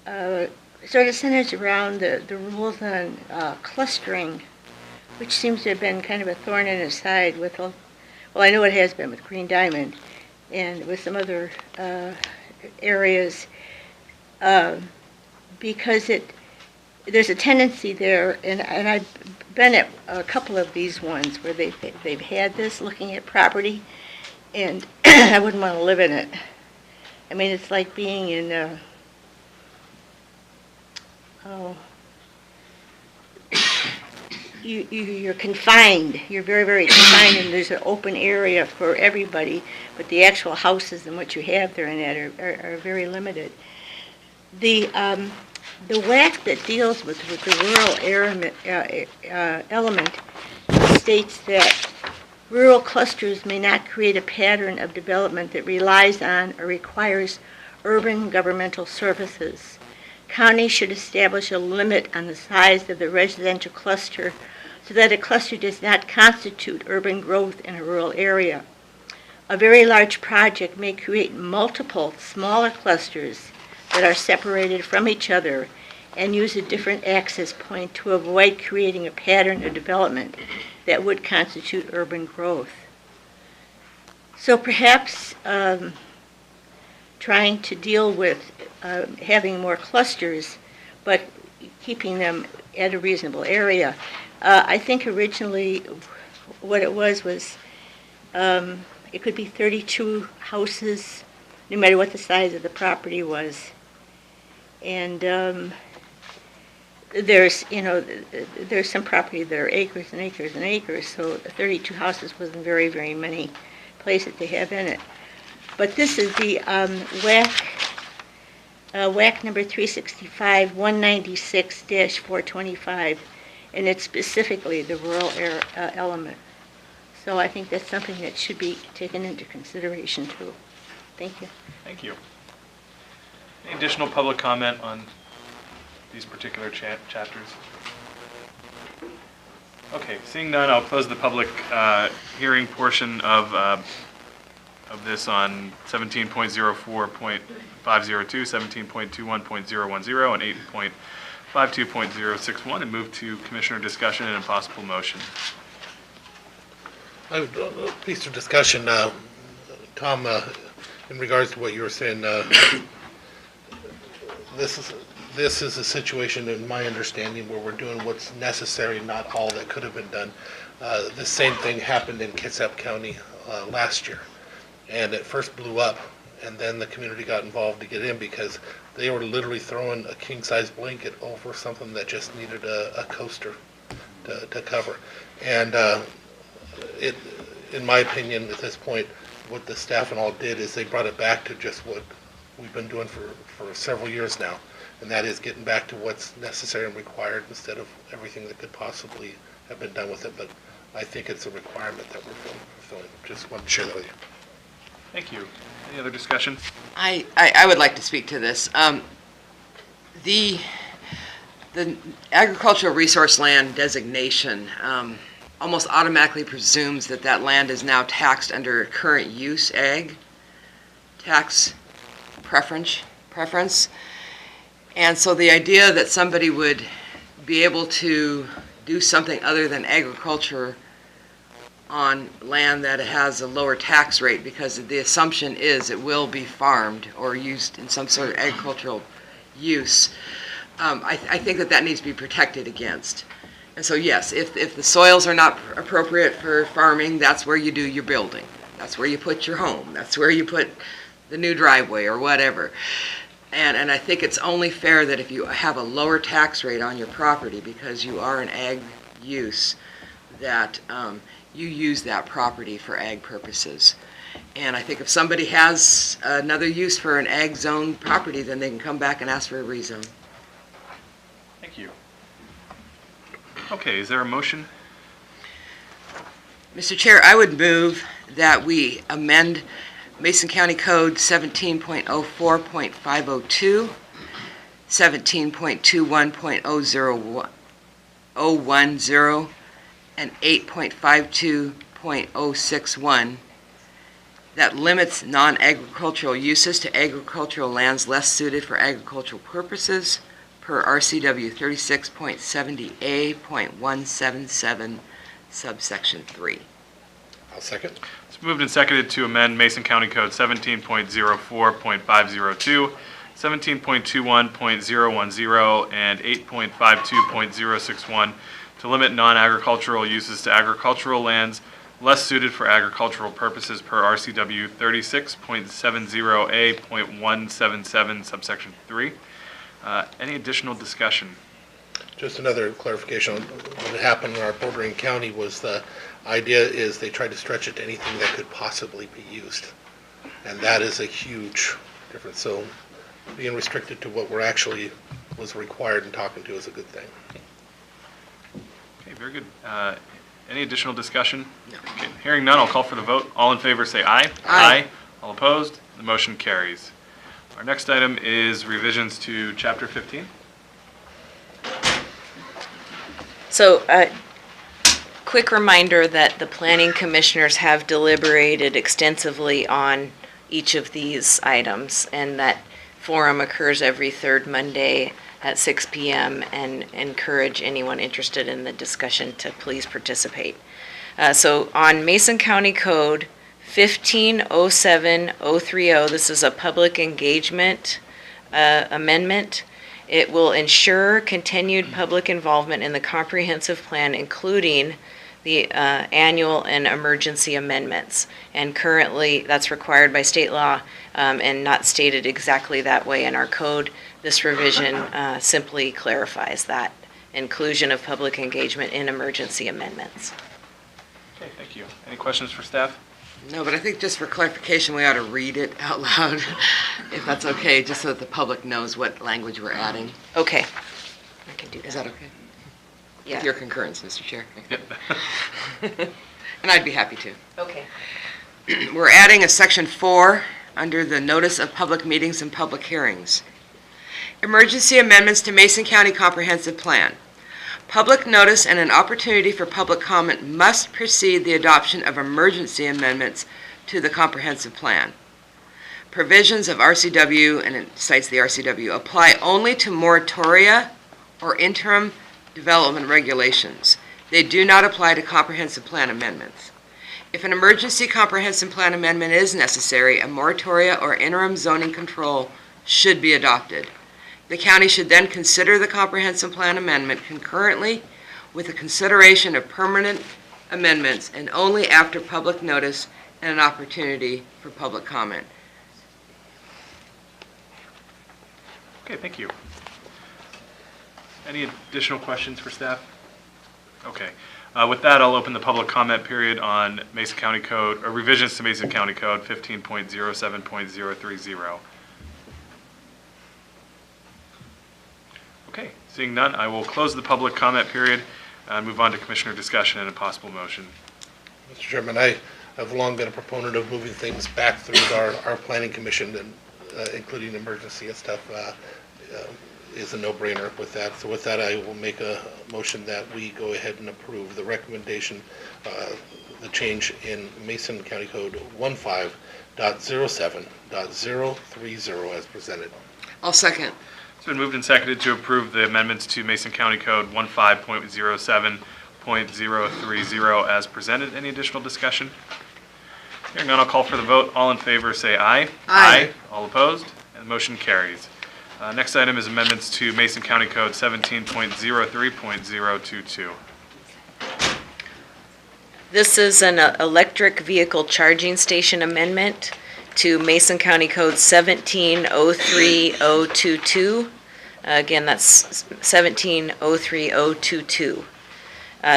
sort of centers around the rules on clustering, which seems to have been kind of a thorn in his side with, well, I know it has been with Green Diamond and with some other areas, because there's a tendency there, and I've been at a couple of these ones where they've had this, looking at property, and I wouldn't want to live in it. I mean, it's like being in you're confined. You're very, very confined, and there's an open area for everybody, but the actual houses and what you have there in that are very limited. The WAC that deals with the rural element states that rural clusters may not create a pattern of development that relies on or requires urban governmental services. Counties should establish a limit on the size of the residential cluster so that a cluster does not constitute urban growth in a rural area. A very large project may create multiple smaller clusters that are separated from each other and use a different access point to avoid creating a pattern of development that would constitute urban growth. So perhaps trying to deal with having more clusters, but keeping them at a reasonable area. I think originally what it was it could be 32 houses, no matter what the size of the property was. And there's, there's some property that are acres and acres and acres, so 32 houses wasn't very, very many places to have in it. But this is the WAC number 365, 196-425, and it's specifically the rural element. So I think that's something that should be taken into consideration too. Thank you. Thank you. Any additional public comment on these particular chapters? Okay, seeing none, I'll close the public hearing portion of this on 17.04.502, 17.21.010, and 8.52.061, and move to commissioner discussion and a possible motion. Piece of discussion, Tom, in regards to what you were saying, this is a situation, in my understanding, where we're doing what's necessary, not all that could have been done. The same thing happened in Kitsap County last year, and it first blew up, and then the community got involved to get in because they were literally throwing a king-size blanket over something that just needed a coaster to cover. And in my opinion, at this point, what the staff and all did is they brought it back to just what we've been doing for several years now, and that is getting back to what's necessary and required instead of everything that could possibly have been done with it. But I think it's a requirement that we're fulfilling. Just wanted to share that with you. Thank you. Any other discussion? I would like to speak to this. The agricultural resource land designation almost automatically presumes that that land is now taxed under current use ag tax preference. And so the idea that somebody would be able to do something other than agriculture on land that has a lower tax rate, because the assumption is it will be farmed or used in some sort of agricultural use, I think that needs to be protected against. And so yes, if the soils are not appropriate for farming, that's where you do your building. That's where you put your home. That's where you put the new driveway or whatever. And I think it's only fair that if you have a lower tax rate on your property because you are an ag use, that you use that property for ag purposes. And I think if somebody has another use for an ag zone property, then they can come back and ask for a rezone. Thank you. Okay, is there a motion? Mr. Chair, I would move that we amend Mason County Code 17.04.502, 17.21.010, and 8.52.061 that limits non-agricultural uses to agricultural lands less suited for agricultural purposes per RCW 36.70A.177 subsection 3. I'll second. It's moved and seconded to amend Mason County Code 17.04.502, 17.21.010, and 8.52.061 to limit non-agricultural uses to agricultural lands less suited for agricultural purposes per RCW 36.70A.177 subsection 3. Any additional discussion? Just another clarification. What happened in our bordering county was the idea is they tried to stretch it to anything that could possibly be used. And that is a huge difference. So being restricted to what we're actually was required and talking to is a good thing. Okay, very good. Any additional discussion? No. Okay, hearing none, I'll call for the vote. All in favor say aye. Aye. All opposed? The motion carries. Our next item is revisions to Chapter 15. So, quick reminder that the planning commissioners have deliberated extensively on each of these items, and that forum occurs every third Monday at 6 p.m. and encourage anyone interested in the discussion to please participate. So on Mason County Code 1507030, this is a public engagement amendment. It will ensure continued public involvement in the comprehensive plan, including the annual and emergency amendments. And currently, that's required by state law and not stated exactly that way in our code. This revision simply clarifies that inclusion of public engagement in emergency amendments. Okay, thank you. Any questions for staff? No, but I think just for clarification, we ought to read it out loud, if that's okay, just so that the public knows what language we're adding. Okay, I can do that. Is that okay? Yeah. With your concurrence, Mr. Chair. Yep. And I'd be happy to. Okay. We're adding a section 4 under the notice of public meetings and public hearings. Emergency amendments to Mason County Comprehensive Plan. Public notice and an opportunity for public comment must precede the adoption of emergency amendments to the comprehensive plan. Provisions of RCW, and it cites the RCW, apply only to moratoria or interim development regulations. They do not apply to comprehensive plan amendments. If an emergency comprehensive plan amendment is necessary, a moratoria or interim zoning control should be adopted. The county should then consider the comprehensive plan amendment concurrently with the consideration of permanent amendments and only after public notice and an opportunity for public comment. Okay, thank you. Any additional questions for staff? Okay. With that, I'll open the public comment period on Mason County Code, or revisions to Mason County Code 15.07.030. Okay, seeing none, I will close the public comment period and move on to commissioner discussion and a possible motion. Mr. Chairman, I have long been a proponent of moving things back through our planning commission, and including emergency and stuff is a no-brainer with that. So with that, I will make a motion that we go ahead and approve the recommendation, the change in Mason County Code 15.07.030 as presented. I'll second. It's been moved and seconded to approve the amendments to Mason County Code 15.07.030 as presented. Any additional discussion? Hearing none, I'll call for the vote. All in favor say aye. Aye. All opposed? And the motion carries. Next item is amendments to Mason County Code 17.03.022. This is an electric vehicle charging station amendment to Mason County Code 17.03.022. Again, that's 17.03.022.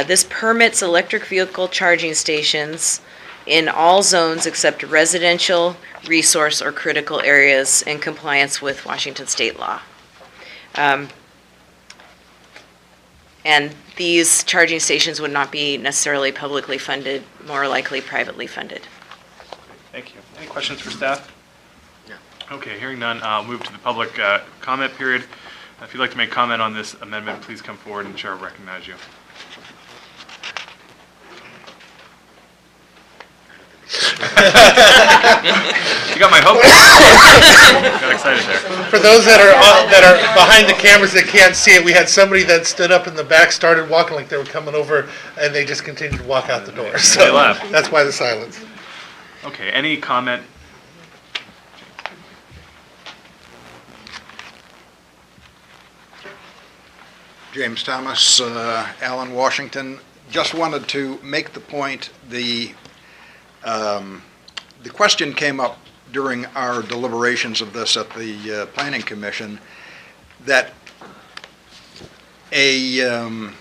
This permits electric vehicle charging stations in all zones except residential, resource, or critical areas in compliance with Washington state law. And these charging stations would not be necessarily publicly funded, more likely privately funded. Thank you. Any questions for staff? No. Okay, hearing none, I'll move to the public comment period. If you'd like to make comment on this amendment, please come forward and the chair will recognize you. You got my hope. Got excited there. For those that are behind the cameras that can't see it, we had somebody that stood up in the back, started walking like they were coming over, and they just continued to walk out the door. So They left. that's why the silence. Okay, any comment? James Thomas, Allen, Washington. Just wanted to make the point, the question came up during our deliberations of this at the Planning Commission that an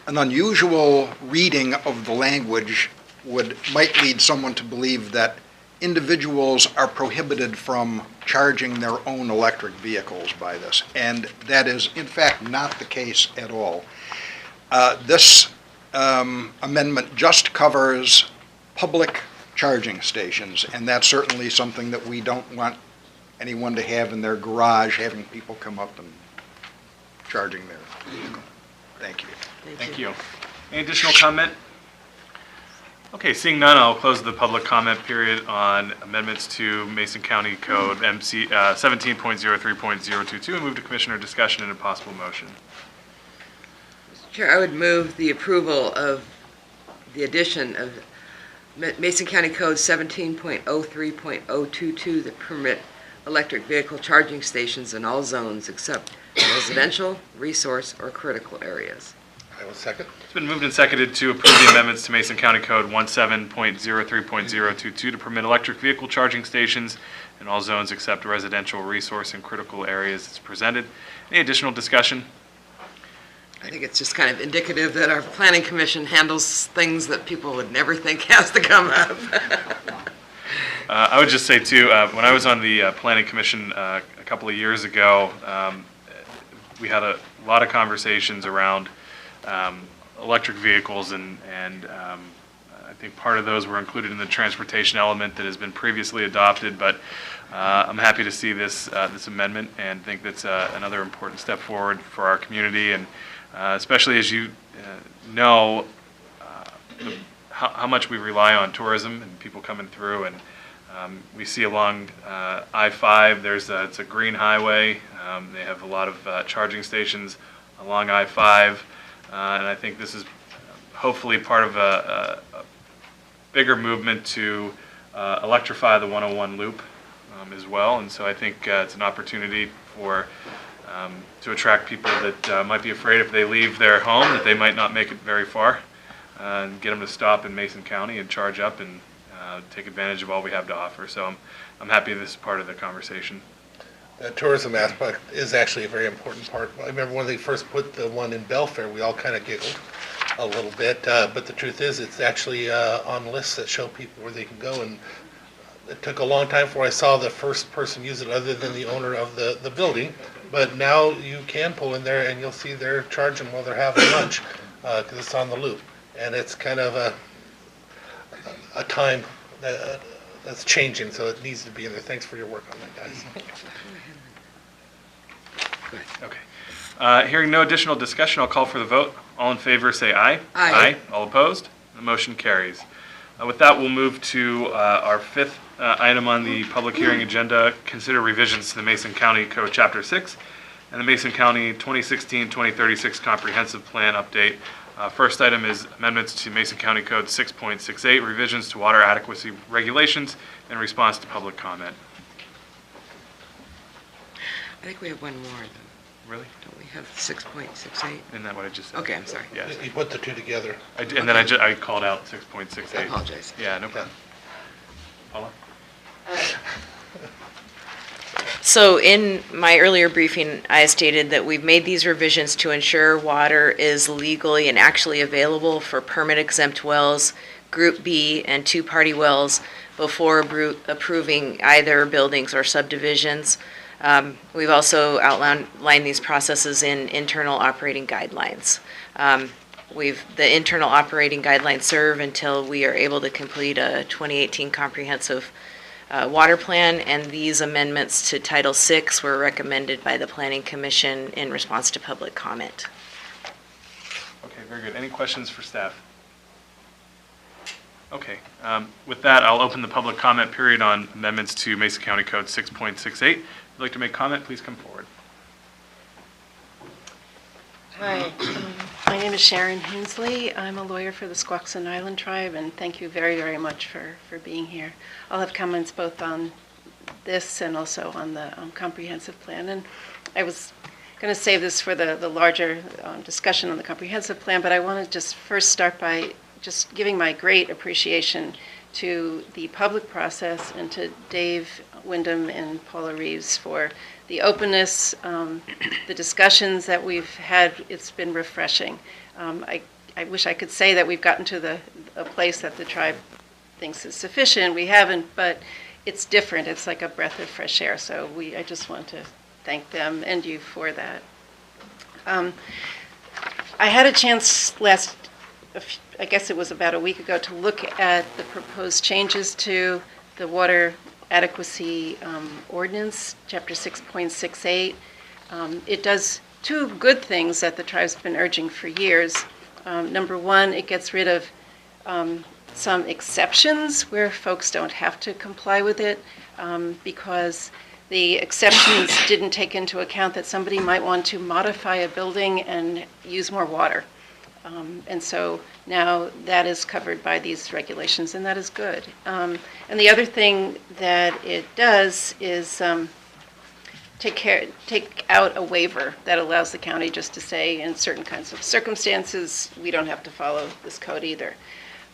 unusual reading of the language might lead someone to believe that individuals are prohibited from charging their own electric vehicles by this, and that is in fact not the case at all. This amendment just covers public charging stations, and that's certainly something that we don't want anyone to have in their garage, having people come up and charging their vehicle. Thank you. Thank you. Any additional comment? Okay, seeing none, I'll close the public comment period on amendments to Mason County Code 17.03.022 and move to commissioner discussion and a possible motion. Chair, I would move the approval of the addition of Mason County Code 17.03.022 that permit electric vehicle charging stations in all zones except residential, resource, or critical areas. I will second. It's been moved and seconded to approve the amendments to Mason County Code 17.03.022 to permit electric vehicle charging stations in all zones except residential, resource, and critical areas as presented. Any additional discussion? I think it's just kind of indicative that our planning commission handles things that people would never think has to come up. I would just say too, when I was on the planning commission a couple of years ago, we had a lot of conversations around electric vehicles, and I think part of those were included in the transportation element that has been previously adopted. But I'm happy to see this this amendment, and think that's another important step forward for our community, and especially as you know how much we rely on tourism and people coming through. And we see along I-5, it's a green highway. They have a lot of charging stations along I-5, and I think this is hopefully part of a bigger movement to electrify the 101 loop as well. And so I think it's an opportunity for to attract people that might be afraid if they leave their home that they might not make it very far, and get them to stop in Mason County and charge up and take advantage of all we have to offer. So I'm happy this is part of the conversation. The tourism aspect is actually a very important part. I remember when they first put the one in Belfair, we all kind of giggled a little bit, but the truth is it's actually on lists that show people where they can go, and it took a long time before I saw the first person use it other than the owner of the building. But now you can pull in there and you'll see they're charging while they're having lunch, because it's on the loop. And it's kind of a time that's changing, so it needs to be in there. Thanks for your work on that, guys. Okay. Hearing no additional discussion, I'll call for the vote. All in favor say aye. Aye. All opposed? The motion carries. With that, we'll move to our fifth item on the public hearing agenda. Consider revisions to the Mason County Code Chapter 6 and the Mason County 2016-2036 Comprehensive Plan Update. First item is amendments to Mason County Code 6.68, revisions to water adequacy regulations in response to public comment. I think we have one more, though. Really? Don't we have 6.68? Isn't that what I just said? Okay, I'm sorry. Yeah. You put the two together. I did, and then I called out 6.68. I apologize. Yeah, no problem. Paula? So in my earlier briefing, I stated that we've made these revisions to ensure water is legally and actually available for permit-exempt wells, Group B, and two-party wells before approving either buildings or subdivisions. We've also outlined these processes in internal operating guidelines. The internal operating guidelines serve until we are able to complete a 2018 comprehensive water plan, and these amendments to Title VI were recommended by the Planning Commission in response to public comment. Okay, very good. Any questions for staff? Okay, with that, I'll open the public comment period on amendments to Mason County Code 6.68. If you'd like to make comment, please come forward. Hi, my name is Sharon Hensley. I'm a lawyer for the Squaxin Island Tribe, and thank you very, very much for being here. I'll have comments both on this and also on the comprehensive plan. And I was going to save this for the larger discussion on the comprehensive plan, but I want to just first start by just giving my great appreciation to the public process and to Dave Wyndham and Paula Reeves for the openness, the discussions that we've had. It's been refreshing. I wish I could say that we've gotten to a place that the tribe thinks is sufficient. We haven't, but it's different. It's like a breath of fresh air. So I just want to thank them and you for that. I had a chance I guess it was about a week ago, to look at the proposed changes to the water adequacy ordinance, Chapter 6.68. It does two good things that the tribe's been urging for years. Number one, it gets rid of some exceptions where folks don't have to comply with it, because the exceptions didn't take into account that somebody might want to modify a building and use more water. And so now that is covered by these regulations, and that is good. And the other thing that it does is take out a waiver that allows the county just to say, in certain kinds of circumstances, we don't have to follow this code either.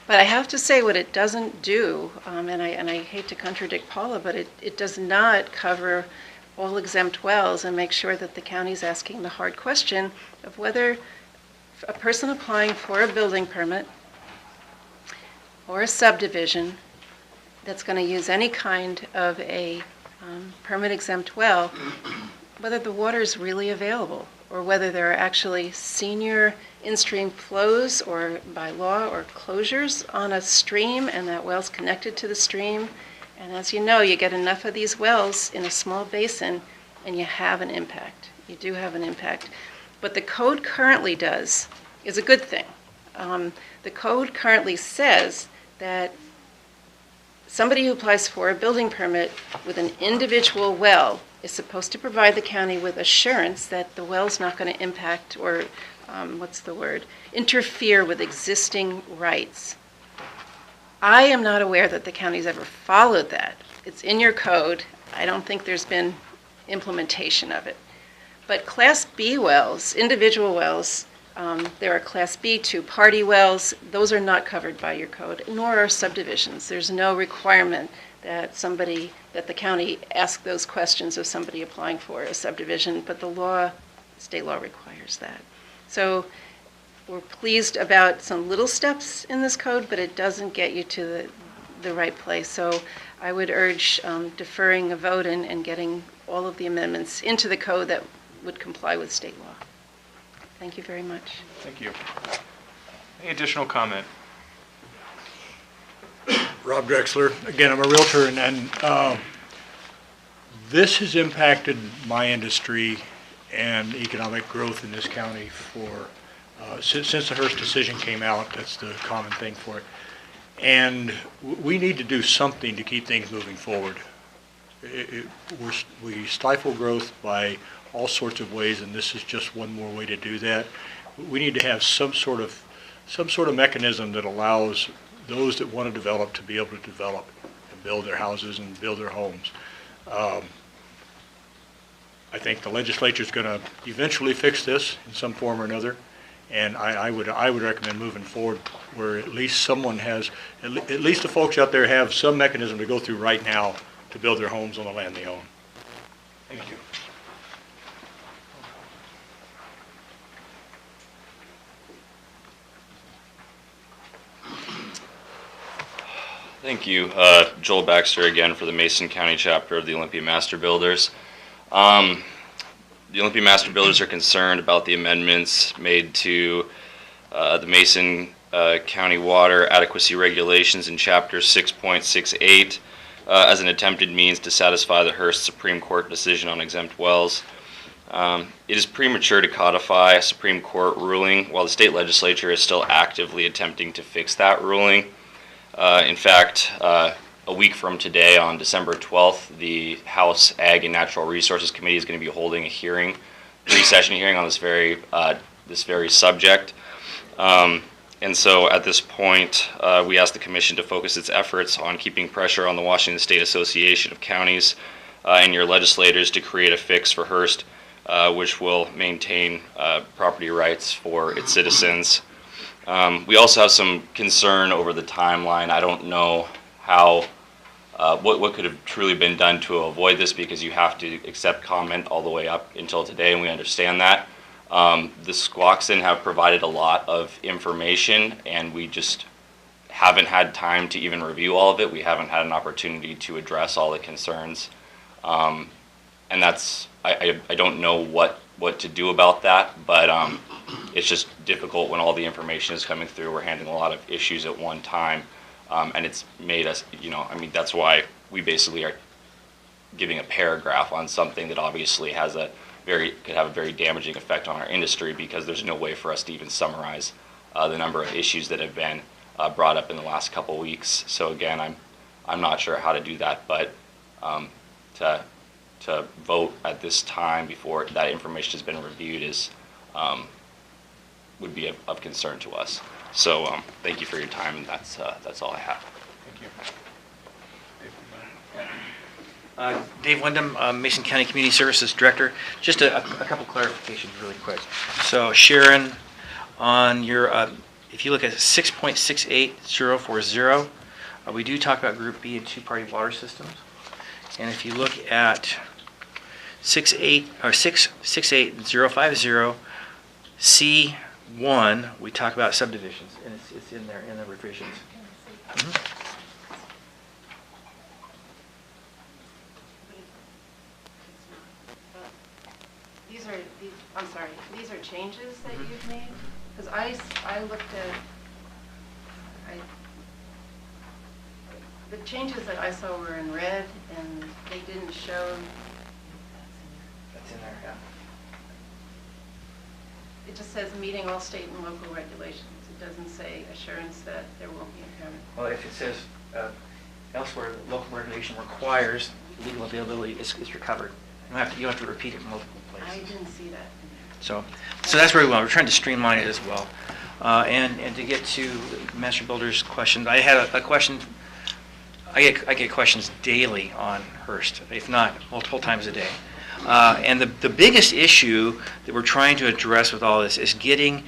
But I have to say, what it doesn't do, and I hate to contradict Paula, but it does not cover all exempt wells and make sure that the county's asking the hard question of whether a person applying for a building permit or a subdivision that's going to use any kind of a permit exempt well, whether the water is really available or whether there are actually senior in-stream flows or by law or closures on a stream and that well's connected to the stream. And as you know, you get enough of these wells in a small basin and you have an impact. You do have an impact. What the code currently does is a good thing. The code currently says that somebody who applies for a building permit with an individual well is supposed to provide the county with assurance that the well's not going to impact or, interfere with existing rights. I am not aware that the county's ever followed that. It's in your code. I don't think there's been implementation of it. But Class B wells, individual wells, there are Class B two-party wells. Those are not covered by your code, nor are subdivisions. There's no requirement that the county ask those questions of somebody applying for a subdivision, but the law, state law requires that. So we're pleased about some little steps in this code, but it doesn't get you to the right place. So I would urge deferring a vote and getting all of the amendments into the code that would comply with state law. Thank you very much. Thank you. Any additional comment? Rob Drexler, again, I'm a realtor, and this has impacted my industry and economic growth in this county for, since the Hearst decision came out. That's the common thing for it. And we need to do something to keep things moving forward. We stifle growth by all sorts of ways, and this is just one more way to do that. We need to have some sort of mechanism that allows those that want to develop to be able to develop and build their houses and build their homes. I think the legislature is going to eventually fix this in some form or another, and I would recommend moving forward where at least someone has, at least the folks out there have some mechanism to go through right now to build their homes on the land they own. Thank you. Thank you. Joel Baxter again for the Mason County chapter of the Olympia Master Builders. The Olympia Master Builders are concerned about the amendments made to the Mason County Water Adequacy Regulations in Chapter 6.68 as an attempted means to satisfy the Hearst Supreme Court decision on exempt wells. It is premature to codify a Supreme Court ruling while the state legislature is still actively attempting to fix that ruling. In fact, a week from today, on December 12th, the House Ag and Natural Resources Committee is going to be holding a hearing, pre-session hearing on this very subject. And so at this point, we ask the Commission to focus its efforts on keeping pressure on the Washington State Association of Counties and your legislators to create a fix for Hearst, which will maintain property rights for its citizens. We also have some concern over the timeline. I don't know how, what could have truly been done to avoid this, because you have to accept comment all the way up until today, and we understand that. The Squaxin have provided a lot of information, and we just haven't had time to even review all of it. We haven't had an opportunity to address all the concerns. And that's, I don't know what to do about that, but it's just difficult when all the information is coming through. We're handling a lot of issues at one time, and it's made us, that's why we basically are giving a paragraph on something that obviously has could have a very damaging effect on our industry, because there's no way for us to even summarize the number of issues that have been brought up in the last couple weeks. So again, I'm not sure how to do that, but to vote at this time before that information has been reviewed would be of concern to us. So thank you for your time, and that's all I have. Thank you. Dave Wyndham, Mason County Community Services Director. Just a couple clarifications really quick. So Sharon, on your, if you look at 6.68040, we do talk about Group B and two-party water systems. And if you look at 68050, C 1, we talk about subdivisions, and it's in there in the revisions. I'm sorry, these are changes that you've made? Because I looked at, the changes that I saw were in red, and they didn't show. That's in there, yeah. It just says meeting all state and local regulations. It doesn't say assurance that there won't be impairment. Well, if it says elsewhere, local regulation requires legal availability, it's recovered. You don't have to repeat it in multiple places. I didn't see that. So that's where we want. We're trying to streamline it as well. And to get to Master Builder's question, I had a question. I get questions daily on Hearst, if not multiple times a day. And the biggest issue that we're trying to address with all this is getting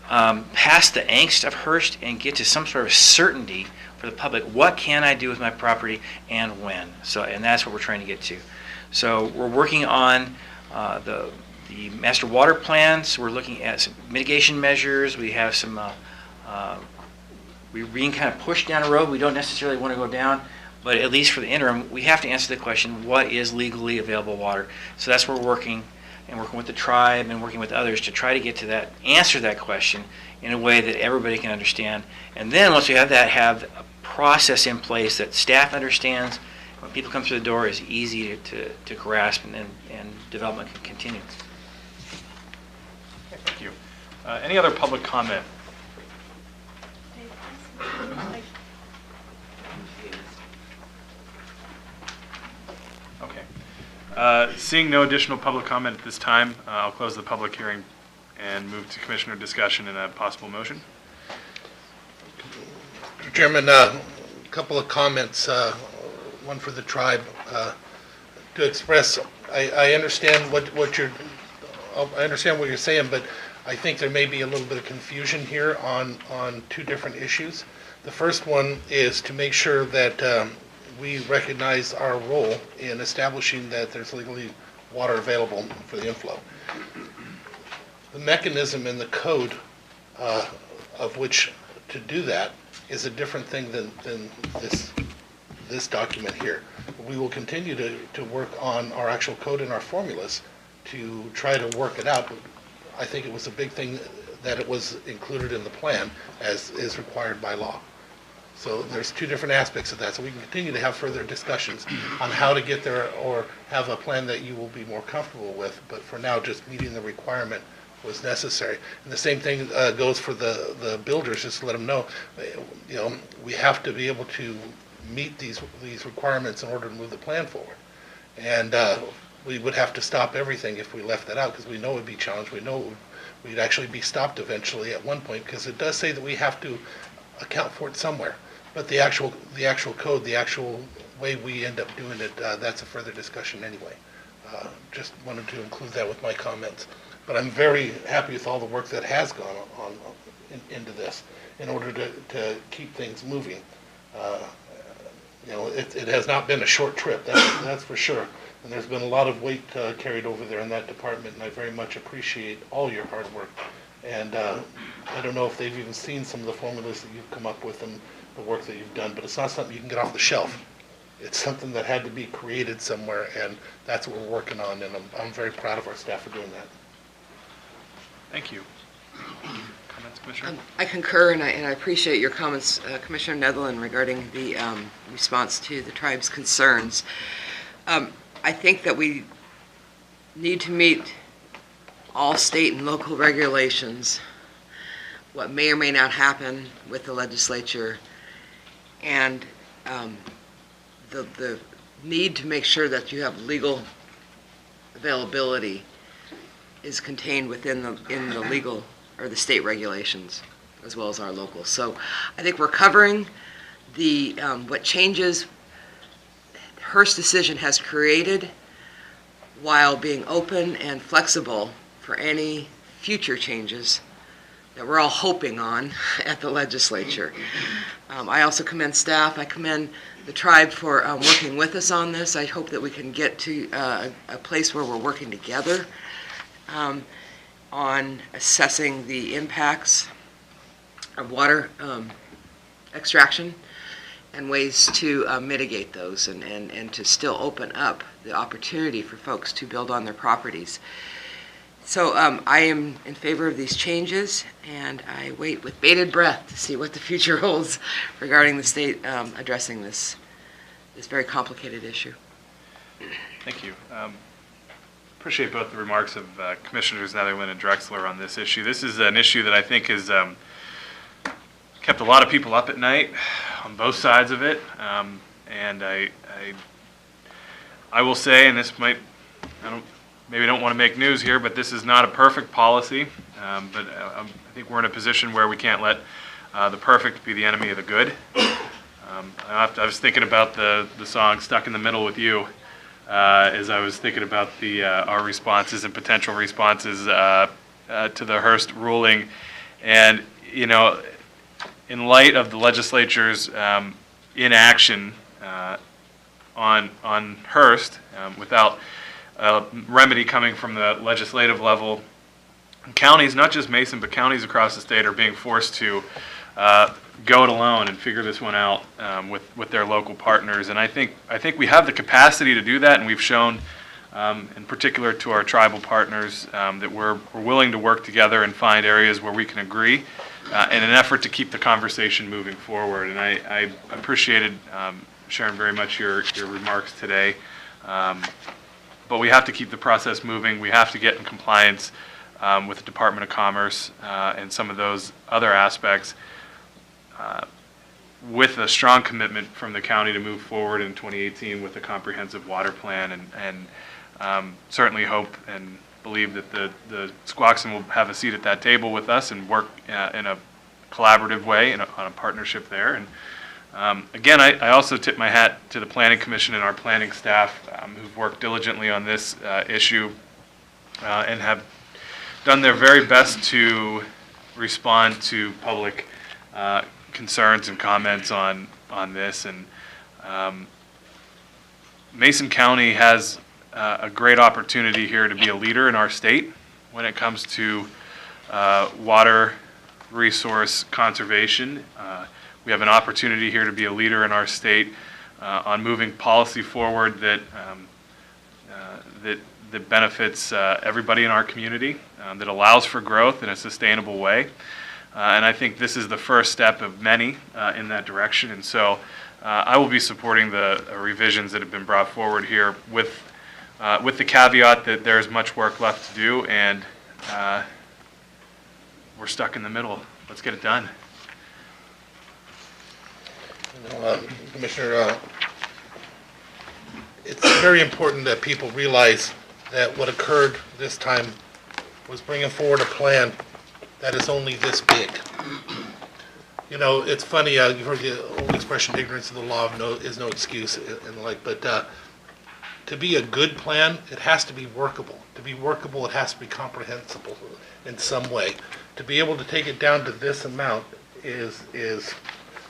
past the angst of Hearst and get to some sort of certainty for the public. What can I do with my property and when? And that's what we're trying to get to. So we're working on the master water plans. We're looking at some mitigation measures. We have some, we're being kind of pushed down a road we don't necessarily want to go down, but at least for the interim, we have to answer the question, what is legally available water? So that's where we're working with the tribe and working with others to try to get to that, answer that question in a way that everybody can understand. And then once we have that, have a process in place that staff understands. When people come through the door, is easy to grasp, and development can continue. Thank you. Any other public comment? Okay. Seeing no additional public comment at this time, I'll close the public hearing and move to commissioner discussion and a possible motion. Mr. Chairman, a couple of comments, one for the tribe, to express, I understand what you're saying, but I think there may be a little bit of confusion here on two different issues. The first one is to make sure that we recognize our role in establishing that there's legally water available for the inflow. The mechanism in the code of which to do that is a different thing than this document here. We will continue to work on our actual code and our formulas to try to work it out. I think it was a big thing that it was included in the plan as is required by law. So there's two different aspects of that. So we can continue to have further discussions on how to get there or have a plan that you will be more comfortable with. But for now, just meeting the requirement was necessary. And the same thing goes for the builders, just to let them know, we have to be able to meet these requirements in order to move the plan forward. And we would have to stop everything if we left that out, because we know it would be challenged. We know we'd actually be stopped eventually at one point, because it does say that we have to account for it somewhere. But the actual code, the actual way we end up doing it, that's a further discussion anyway. Just wanted to include that with my comments. But I'm very happy with all the work that has gone on into this in order to keep things moving. It has not been a short trip, that's for sure. And there's been a lot of weight carried over there in that department, and I very much appreciate all your hard work. And I don't know if they've even seen some of the formulas that you've come up with and the work that you've done, but it's not something you can get off the shelf. It's something that had to be created somewhere, and that's what we're working on, and I'm very proud of our staff for doing that. Thank you. Comments, Commissioner? I concur, and I appreciate your comments, Commissioner Netherland, regarding the response to the tribe's concerns. I think that we need to meet all state and local regulations, what may or may not happen with the legislature, and the need to make sure that you have legal availability is contained within the legal or the state regulations as well as our local. So I think we're covering the what changes Hearst decision has created while being open and flexible for any future changes that we're all hoping on at the legislature. I also commend staff. I commend the tribe for working with us on this. I hope that we can get to a place where we're working together. on assessing the impacts of water extraction and ways to mitigate those and to still open up the opportunity for folks to build on their properties. So I am in favor of these changes, and I wait with bated breath to see what the future holds regarding the state addressing this very complicated issue. Thank you. Appreciate both the remarks of Commissioners Netherland and Drexler on this issue. This is an issue that I think has kept a lot of people up at night on both sides of it. And I will say, and this might, maybe don't want to make news here, but this is not a perfect policy. But I think we're in a position where we can't let the perfect be the enemy of the good. I was thinking about the song "Stuck in the Middle with You" as I was thinking about our responses and potential responses to the Hearst ruling. And you know, in light of the legislature's inaction on Hearst, without remedy coming from the legislative level, counties, not just Mason, but counties across the state are being forced to go it alone and figure this one out with their local partners. And I think we have the capacity to do that, and we've shown, in particular to our tribal partners, that we're willing to work together and find areas where we can agree in an effort to keep the conversation moving forward. And I appreciated, Sharon, very much your remarks today. But we have to keep the process moving. We have to get in compliance with the Department of Commerce and some of those other aspects, with a strong commitment from the county to move forward in 2018 with a comprehensive water plan, and certainly hope and believe that the Squaxin will have a seat at that table with us and work in a collaborative way on a partnership there. And again, I also tip my hat to the Planning Commission and our planning staff who've worked diligently on this issue and have done their very best to respond to public concerns and comments on this. And Mason County has a great opportunity here to be a leader in our state when it comes to water resource conservation. We have an opportunity here to be a leader in our state on moving policy forward that benefits everybody in our community, that allows for growth in a sustainable way. And I think this is the first step of many in that direction. And so I will be supporting the revisions that have been brought forward here with the caveat that there's much work left to do, and we're stuck in the middle. Let's get it done. Commissioner, it's very important that people realize that what occurred this time was bringing forward a plan that is only this big. You know, it's funny, you've heard the old expression, ignorance of the law is no excuse, and the like, but to be a good plan, it has to be workable. To be workable, it has to be comprehensible in some way. To be able to take it down to this amount is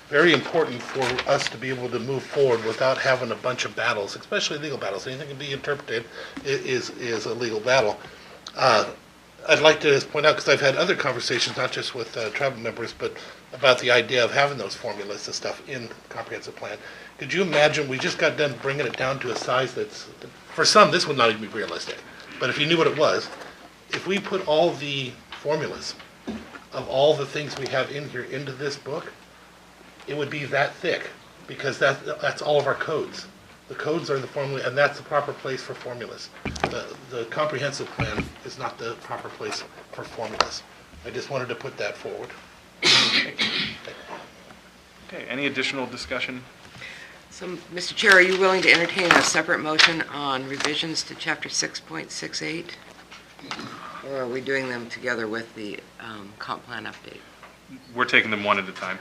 very important for us to be able to move forward without having a bunch of battles, especially legal battles. Anything can be interpreted is a legal battle. I'd like to just point out, because I've had other conversations, not just with tribal members, but about the idea of having those formulas and stuff in comprehensive plan. Could you imagine, we just got done bringing it down to a size that's, for some, this would not even be realistic, but if you knew what it was, if we put all the formulas of all the things we have in here into this book, it would be that thick, because that's all of our codes. The codes are the formula, and that's the proper place for formulas. The comprehensive plan is not the proper place for formulas. I just wanted to put that forward. Okay, any additional discussion? So, Mr. Chair, are you willing to entertain a separate motion on revisions to Chapter 6.68? Or are we doing them together with the comp plan update? We're taking them one at a time.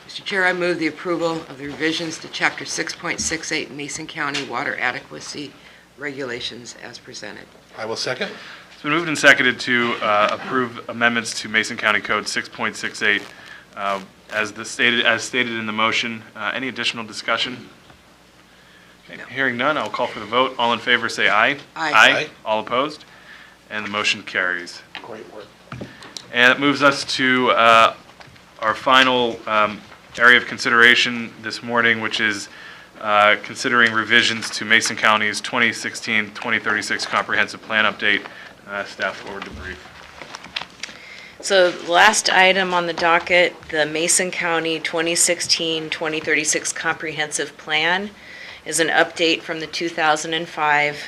Mr. Chair, I move the approval of the revisions to Chapter 6.68 Mason County Water Adequacy Regulations as presented. I will second. It's been moved and seconded to approve amendments to Mason County Code 6.68 as stated in the motion. Any additional discussion? Okay, no. Hearing none, I'll call for the vote. All in favor say aye. Aye. All opposed? And the motion carries. Great work. And it moves us to our final area of consideration this morning, which is considering revisions to Mason County's 2016-2036 Comprehensive Plan Update. Staff forward to brief. So the last item on the docket, the Mason County 2016-2036 Comprehensive Plan, is an update from the 2005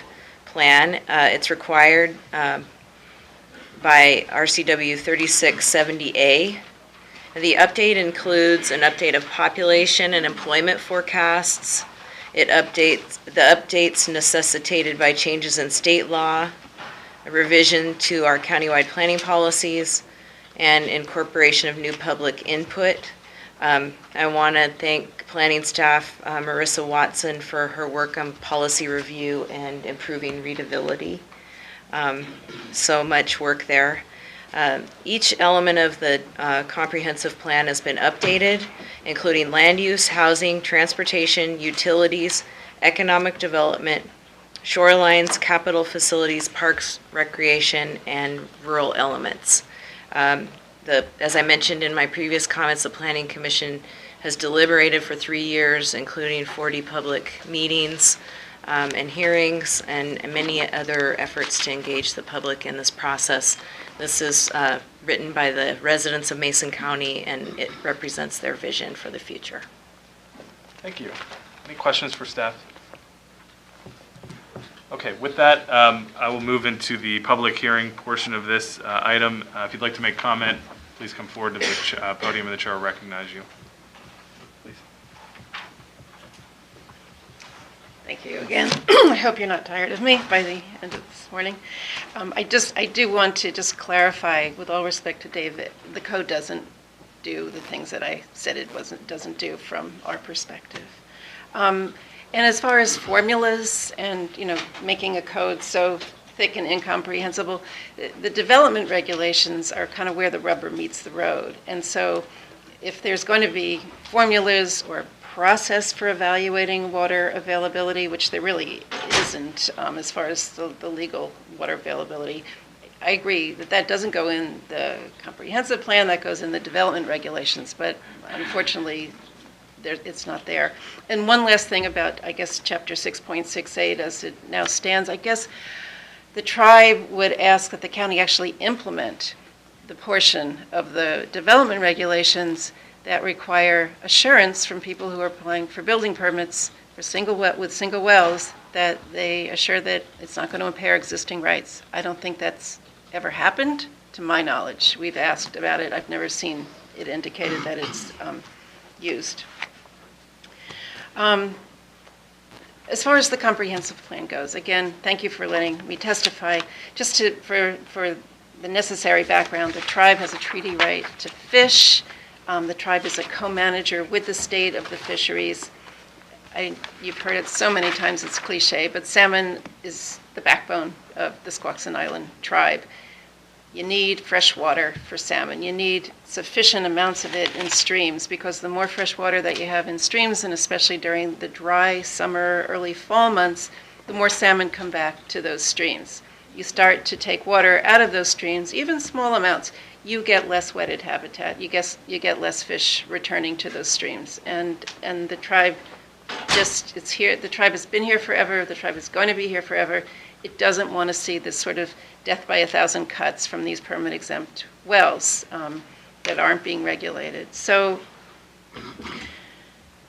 plan. It's required by RCW 3670A. The update includes an update of population and employment forecasts. The updates necessitated by changes in state law, a revision to our countywide planning policies, and incorporation of new public input. I want to thank planning staff, Marissa Watson, for her work on policy review and improving readability. So much work there. Each element of the comprehensive plan has been updated, including land use, housing, transportation, utilities, economic development, shorelines, capital facilities, parks, recreation, and rural elements. As I mentioned in my previous comments, the Planning Commission has deliberated for 3 years, including 40 public meetings and hearings, and many other efforts to engage the public in this process. This is written by the residents of Mason County, and it represents their vision for the future. Thank you. Any questions for staff? Okay, with that, I will move into the public hearing portion of this item. If you'd like to make comment, please come forward to the podium, and the chair will recognize you. Please. Thank you again. I hope you're not tired of me by the end of this morning. I do want to just clarify, with all respect to Dave, that the code doesn't do the things that I said it doesn't do from our perspective. And as far as formulas and, making a code so thick and incomprehensible, the development regulations are kind of where the rubber meets the road. And so if there's going to be formulas or process for evaluating water availability, which there really isn't as far as the legal water availability, I agree that doesn't go in the comprehensive plan, that goes in the development regulations, but unfortunately, it's not there. And one last thing about, I guess, Chapter 6.68 as it now stands, I guess the tribe would ask that the county actually implement the portion of the development regulations that require assurance from people who are applying for building permits for single wells, that they assure that it's not going to impair existing rights. I don't think that's ever happened, to my knowledge. We've asked about it. I've never seen it indicated that it's used. As far as the comprehensive plan goes, again, thank you for letting me testify. Just for the necessary background, the tribe has a treaty right to fish. The tribe is a co-manager with the state of the fisheries. You've heard it so many times, it's cliche, but salmon is the backbone of the Squaxin Island tribe. You need fresh water for salmon. You need sufficient amounts of it in streams, because the more fresh water that you have in streams, and especially during the dry summer, early fall months, the more salmon come back to those streams. You start to take water out of those streams, even small amounts, you get less wetted habitat. You get less fish returning to those streams. And the tribe it's here. The tribe has been here forever. The tribe is going to be here forever. It doesn't want to see this sort of death by 1,000 cuts from these permit exempt wells that aren't being regulated. So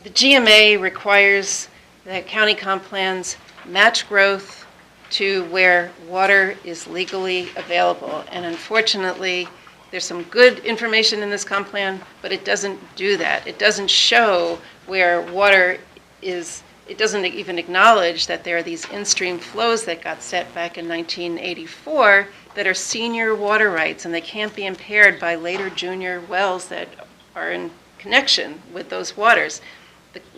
the GMA requires that county comp plans match growth to where water is legally available. And unfortunately, there's some good information in this comp plan, but it doesn't do that. It doesn't show where water is. It doesn't even acknowledge that there are these in-stream flows that got set back in 1984 that are senior water rights, and they can't be impaired by later junior wells that are in connection with those waters.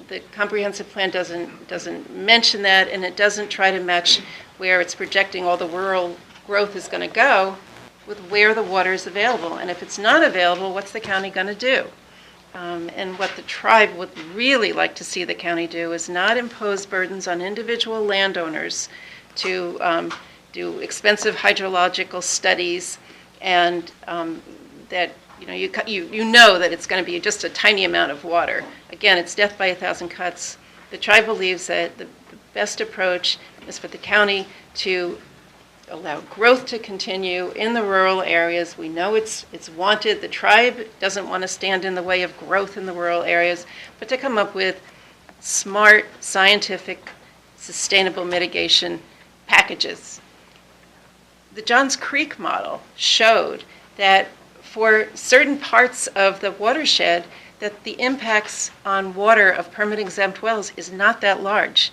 The comprehensive plan doesn't mention that, and it doesn't try to match where it's projecting all the rural growth is going to go with where the water is available. And if it's not available, what's the county going to do? And what the tribe would really like to see the county do is not impose burdens on individual landowners to do expensive hydrological studies, and that you know that it's going to be just a tiny amount of water. Again, it's death by 1,000 cuts. The tribe believes that the best approach is for the county to allow growth to continue in the rural areas. We know it's wanted. The tribe doesn't want to stand in the way of growth in the rural areas, but to come up with smart, scientific, sustainable mitigation packages. The Johns Creek model showed that for certain parts of the watershed, that the impacts on water of permit-exempt wells is not that large.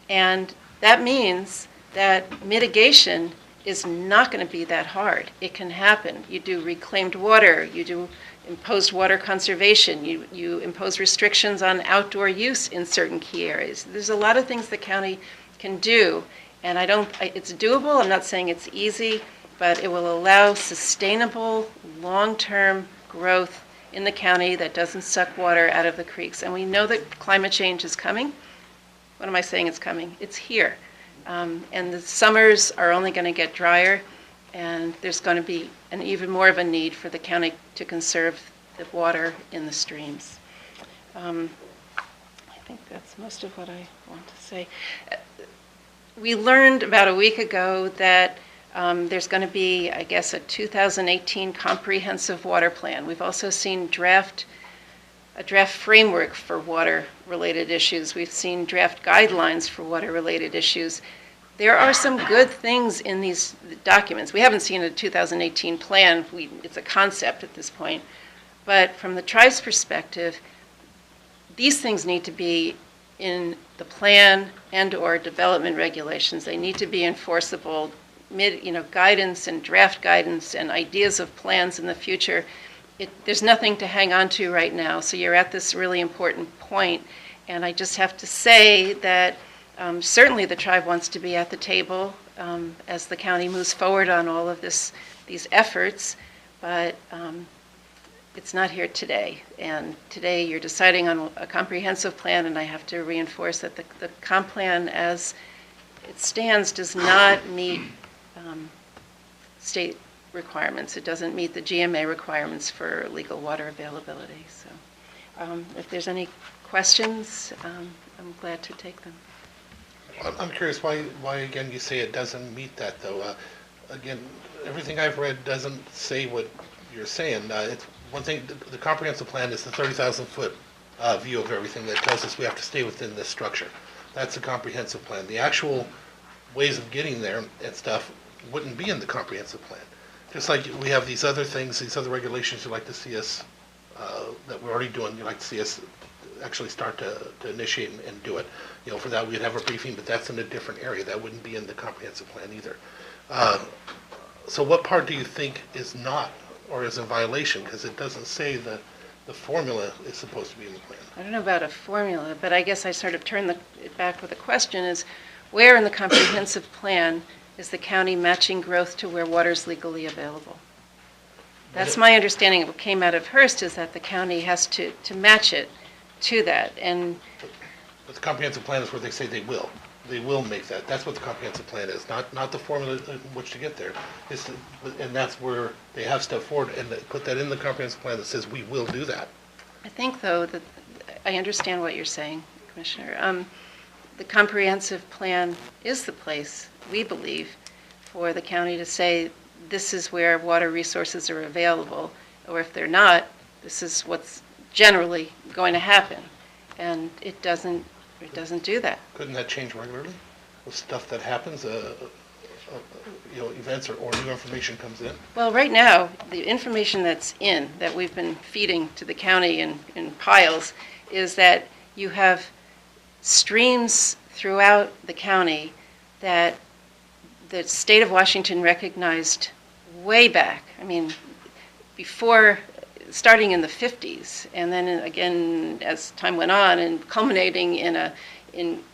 And that means that mitigation is not going to be that hard. It can happen. You do reclaimed water, you do imposed water conservation, you impose restrictions on outdoor use in certain key areas. There's a lot of things the county can do, and it's doable. I'm not saying it's easy, but it will allow sustainable, long-term growth in the county that doesn't suck water out of the creeks. And we know that climate change is coming. What am I saying it's coming? It's here. And the summers are only going to get drier, and there's going to be an even more of a need for the county to conserve the water in the streams. I think that's most of what I want to say. We learned about a week ago that there's going to be, I guess, a 2018 comprehensive water plan. We've also seen a draft framework for water-related issues. We've seen draft guidelines for water-related issues. There are some good things in these documents. We haven't seen a 2018 plan. It's a concept at this point. But from the tribe's perspective, these things need to be in the plan and/or development regulations. They need to be enforceable. Guidance and draft guidance and ideas of plans in the future. There's nothing to hang on to right now. So you're at this really important point. And I just have to say that certainly the tribe wants to be at the table as the county moves forward on all of these efforts, but it's not here today. And today you're deciding on a comprehensive plan, and I have to reinforce that the comp plan as it stands does not meet state requirements. It doesn't meet the GMA requirements for legal water availability. So if there's any questions, I'm glad to take them. I'm curious why again you say it doesn't meet that though. Again, everything I've read doesn't say what you're saying. It's one thing. The comprehensive plan is the 30,000-foot view of everything that tells us we have to stay within this structure. That's the comprehensive plan. The actual ways of getting there and stuff wouldn't be in the comprehensive plan. Just like we have these other things, these other regulations you'd like to see us, that we're already doing, you'd like to see us actually start to initiate and do it. For that we'd have a briefing, but that's in a different area. That wouldn't be in the comprehensive plan either. So what part do you think is not or is in violation? Because it doesn't say that the formula is supposed to be in the plan. I don't know about a formula, but I guess I sort of turn it back with a question is, where in the comprehensive plan is the county matching growth to where water is legally available? That's my understanding of what came out of Hearst, is that the county has to match it to that. But the comprehensive plan is where they say they will. They will make that. That's what the comprehensive plan is, not the formula in which to get there. And that's where they have stepped forward and put that in the comprehensive plan that says we will do that. I think, though, that I understand what you're saying, Commissioner. The comprehensive plan is the place, we believe, for the county to say this is where water resources are available, or if they're not, this is what's generally going to happen. And it doesn't do that. Couldn't that change regularly with stuff that happens, events or new information comes in? Well, right now, the information that we've been feeding to the county in piles, is that you have streams throughout the county that the state of Washington recognized way back. I mean, before, starting in the 50s, and then again as time went on, and culminating in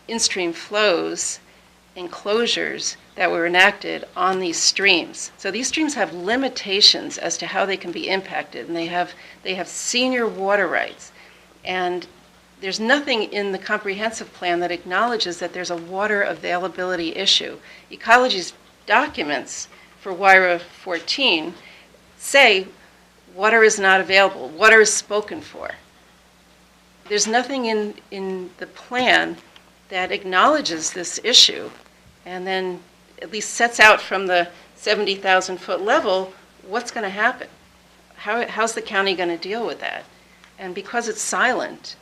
in-stream flows and closures that were enacted on these streams. So these streams have limitations as to how they can be impacted, and they have senior water rights. And there's nothing in the comprehensive plan that acknowledges that there's a water availability issue. Ecology is documents for WIRA 14 say water is not available, water is spoken for. There's nothing in the plan that acknowledges this issue and then at least sets out from the 70,000 foot level what's going to happen. How's the county going to deal with that? And because it's silent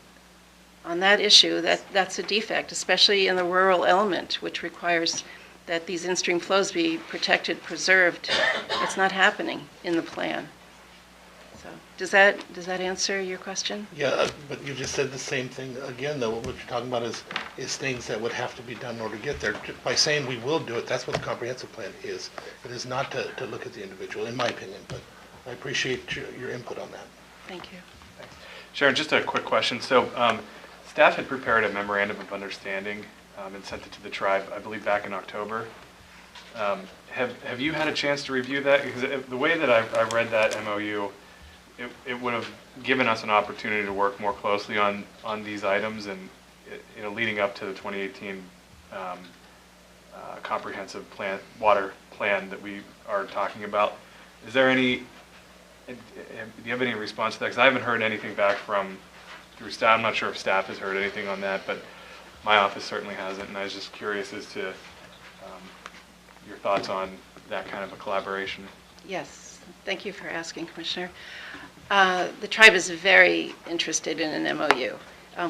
on that issue, that's a defect, especially in the rural element, which requires that these in-stream flows be protected, preserved. It's not happening in the plan. So does that answer your question? Yeah, but you just said the same thing again, though. What you're talking about is things that would have to be done in order to get there. By saying we will do it, that's what the comprehensive plan is. It is not to look at the individual, in my opinion, but I appreciate your input on that. Thank you. Sharon, just a quick question. So staff had prepared a memorandum of understanding and sent it to the tribe, I believe, back in October. Have you had a chance to review that? Because the way that I read that MOU, it would have given us an opportunity to work more closely on these items and leading up to the 2018 comprehensive water plan that we are talking about. Is there any? Do you have any response to that? Because I haven't heard anything back through staff. I'm not sure if staff has heard anything on that, but my office certainly hasn't, and I was just curious as to your thoughts on that kind of a collaboration. Yes, thank you for asking, Commissioner. The tribe is very interested in an MOU.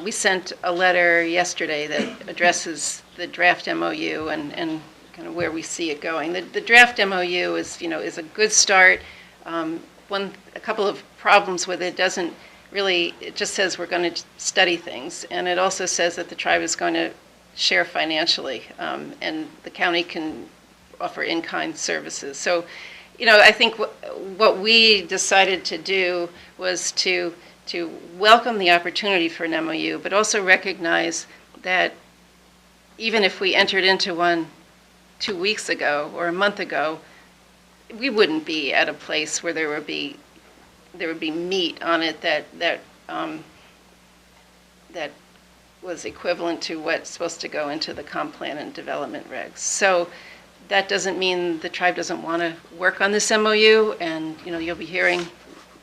We sent a letter yesterday that addresses the draft MOU and kind of where we see it going. The draft MOU is a good start. A couple of problems with it doesn't really, it just says we're going to study things, and it also says that the tribe is going to share financially, and the county can offer in-kind services. So, I think what we decided to do was to welcome the opportunity for an MOU, but also recognize that even if we entered into one 2 weeks ago or a month ago, we wouldn't be at a place where there would be meat on it that was equivalent to what's supposed to go into the comp plan and development regs. So that doesn't mean the tribe doesn't want to work on this MOU, and you'll be hearing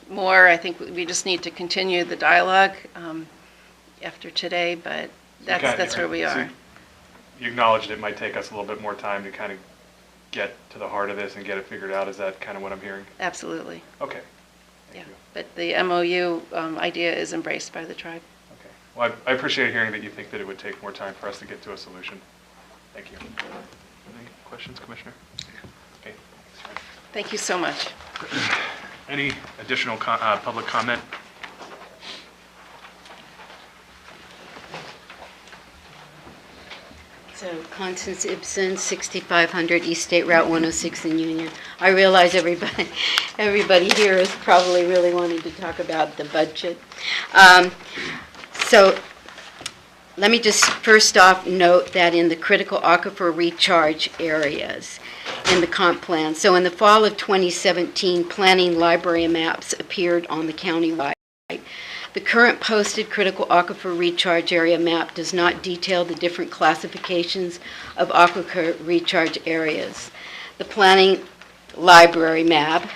more. I think we just need to continue the dialogue after today, but that's where we are. So you acknowledged it might take us a little bit more time to kind of get to the heart of this and get it figured out. Is that kind of what I'm hearing? Absolutely. Okay. Yeah, but the MOU idea is embraced by the tribe. Okay. Well, I appreciate hearing that you think that it would take more time for us to get to a solution. Thank you. Any questions, Commissioner? Okay. Thank you so much. Any additional public comment? So Constance Ibsen, 6500 East State Route 106 in Union. I realize everybody here is probably really wanting to talk about the budget. So let me just first off note that in the critical aquifer recharge areas in the comp plan, so in the fall of 2017, planning library maps appeared on the county website. The current posted critical aquifer recharge area map does not detail the different classifications of aquifer recharge areas. The planning library map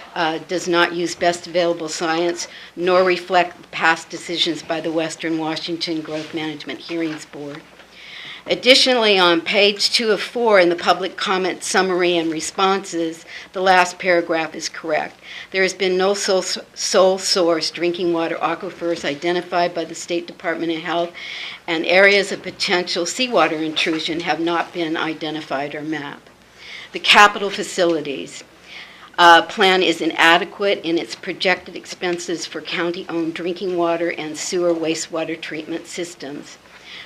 does not use best available science nor reflect past decisions by the Western Washington Growth Management Hearings Board. Additionally, on page 2 of 4 in the public comment summary and responses, the last paragraph is correct. There has been no sole source drinking water aquifers identified by the State Department of Health, and areas of potential seawater intrusion have not been identified or mapped. The capital facilities plan is inadequate in its projected expenses for county-owned drinking water and sewer wastewater treatment systems.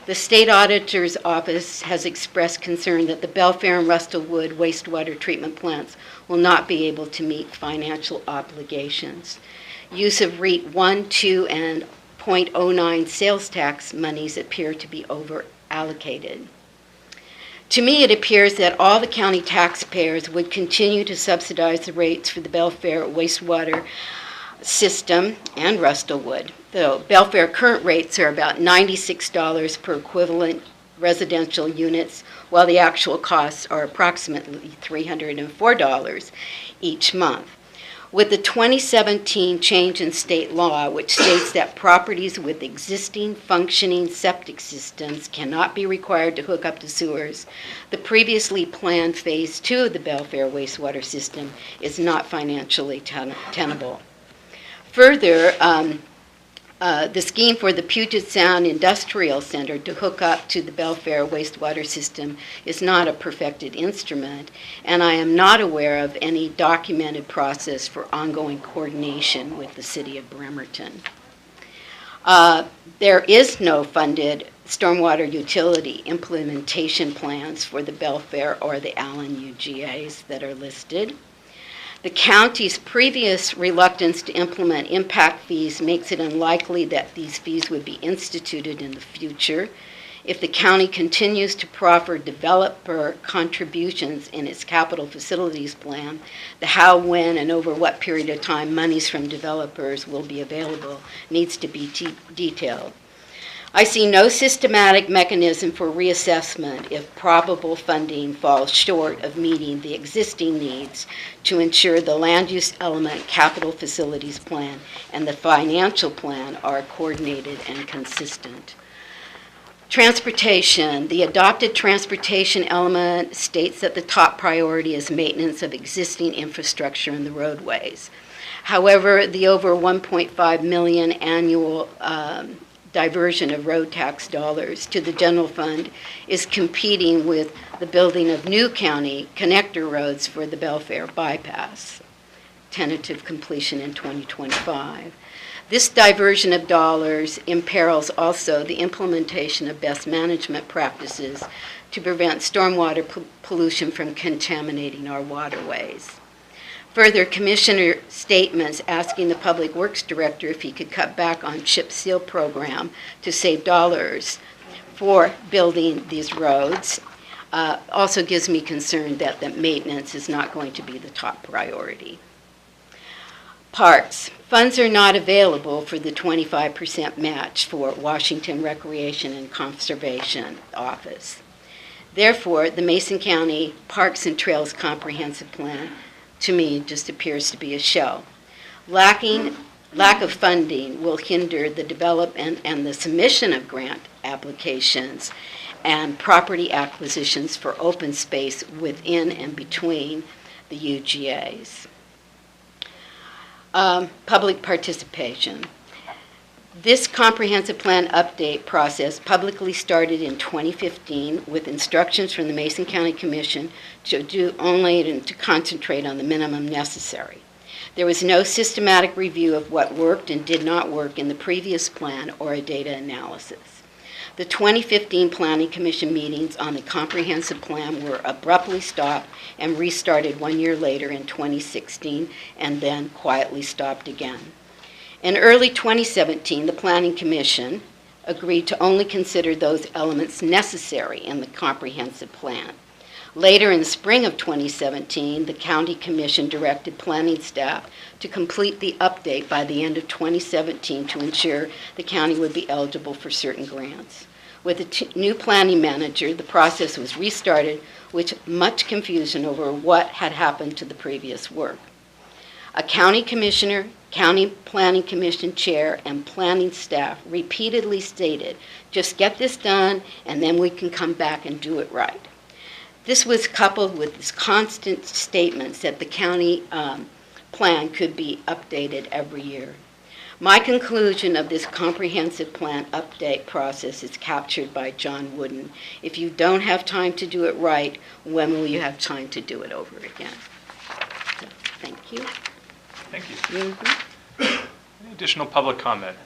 The State Auditor's Office has expressed concern that the Belfair and Rustlewood wastewater treatment plants will not be able to meet financial obligations. Use of REIT 1, 2, and .09 sales tax monies appear to be over-allocated. To me, it appears that all the county taxpayers would continue to subsidize the rates for the Belfair wastewater system and Rustlewood. The Belfair current rates are about $96 per equivalent residential units, while the actual costs are approximately $304 each month. With the 2017 change in state law, which states that properties with existing functioning septic systems cannot be required to hook up to sewers, the previously planned Phase 2 of the Belfair wastewater system is not financially tenable. Further, the scheme for the Puget Sound Industrial Center to hook up to the Belfair wastewater system is not a perfected instrument, and I am not aware of any documented process for ongoing coordination with the city of Bremerton. There is no funded stormwater utility implementation plans for the Belfair or the Allen UGAs that are listed. The county's previous reluctance to implement impact fees makes it unlikely that these fees would be instituted in the future. If the county continues to proffer developer contributions in its capital facilities plan, the how, when, and over what period of time monies from developers will be available needs to be detailed. I see no systematic mechanism for reassessment if probable funding falls short of meeting the existing needs to ensure the land use element capital facilities plan and the financial plan are coordinated and consistent. Transportation. The adopted transportation element states that the top priority is maintenance of existing infrastructure in the roadways. However, the over $1.5 million annual diversion of road tax dollars to the general fund is competing with the building of new county connector roads for the Belfair bypass, tentative completion in 2025. This diversion of dollars imperils also the implementation of best management practices to prevent stormwater pollution from contaminating our waterways. Further, Commissioner statements asking the Public Works Director if he could cut back on chip seal program to save dollars for building these roads also gives me concern that the maintenance is not going to be the top priority. Parks. Funds are not available for the 25% match for Washington Recreation and Conservation Office. Therefore, the Mason County Parks and Trails Comprehensive Plan to me just appears to be a show. Lack of funding will hinder the development and the submission of grant applications and property acquisitions for open space within and between the UGAs. Public participation. This comprehensive plan update process publicly started in 2015 with instructions from the Mason County Commission to do only and to concentrate on the minimum necessary. There was no systematic review of what worked and did not work in the previous plan or a data analysis. The 2015 Planning Commission meetings on the comprehensive plan were abruptly stopped and restarted 1 year later in 2016 and then quietly stopped again. In early 2017, the Planning Commission agreed to only consider those elements necessary in the comprehensive plan. Later in the spring of 2017, the County Commission directed planning staff to complete the update by the end of 2017 to ensure the county would be eligible for certain grants. With the new planning manager, the process was restarted with much confusion over what had happened to the previous work. A county commissioner, county planning commission chair, and planning staff repeatedly stated, just get this done and then we can come back and do it right. This was coupled with this constant statements that the county plan could be updated every year. My conclusion of this comprehensive plan update process is captured by John Wooden. If you don't have time to do it right, when will you have time to do it over again? So, thank you. Thank you. Any additional public comment?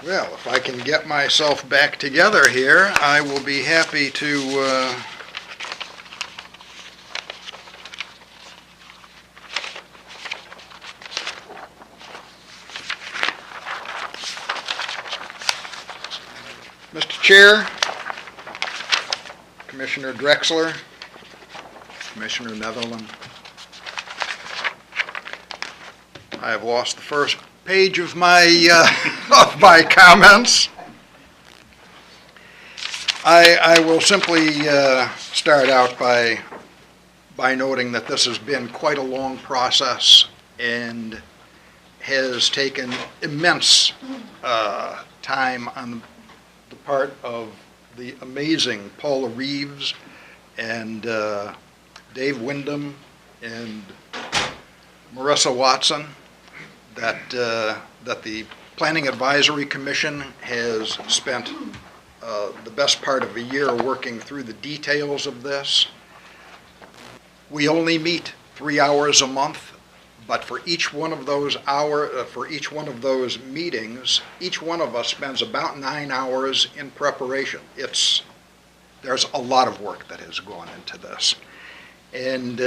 Well, if I can get myself back together here, I will be happy to Chair, Commissioner Drexler, Commissioner Netherland. I have lost the first page of my comments. I will simply start out by noting that this has been quite a long process and has taken immense time on the part of the amazing Paula Reeves and Dave Wyndham and Marissa Watson, that the Planning Advisory Commission has spent the best part of a year working through the details of this. We only meet 3 hours a month, but for each one of those meetings, each one of us spends about 9 hours in preparation. There's a lot of work that has gone into this. And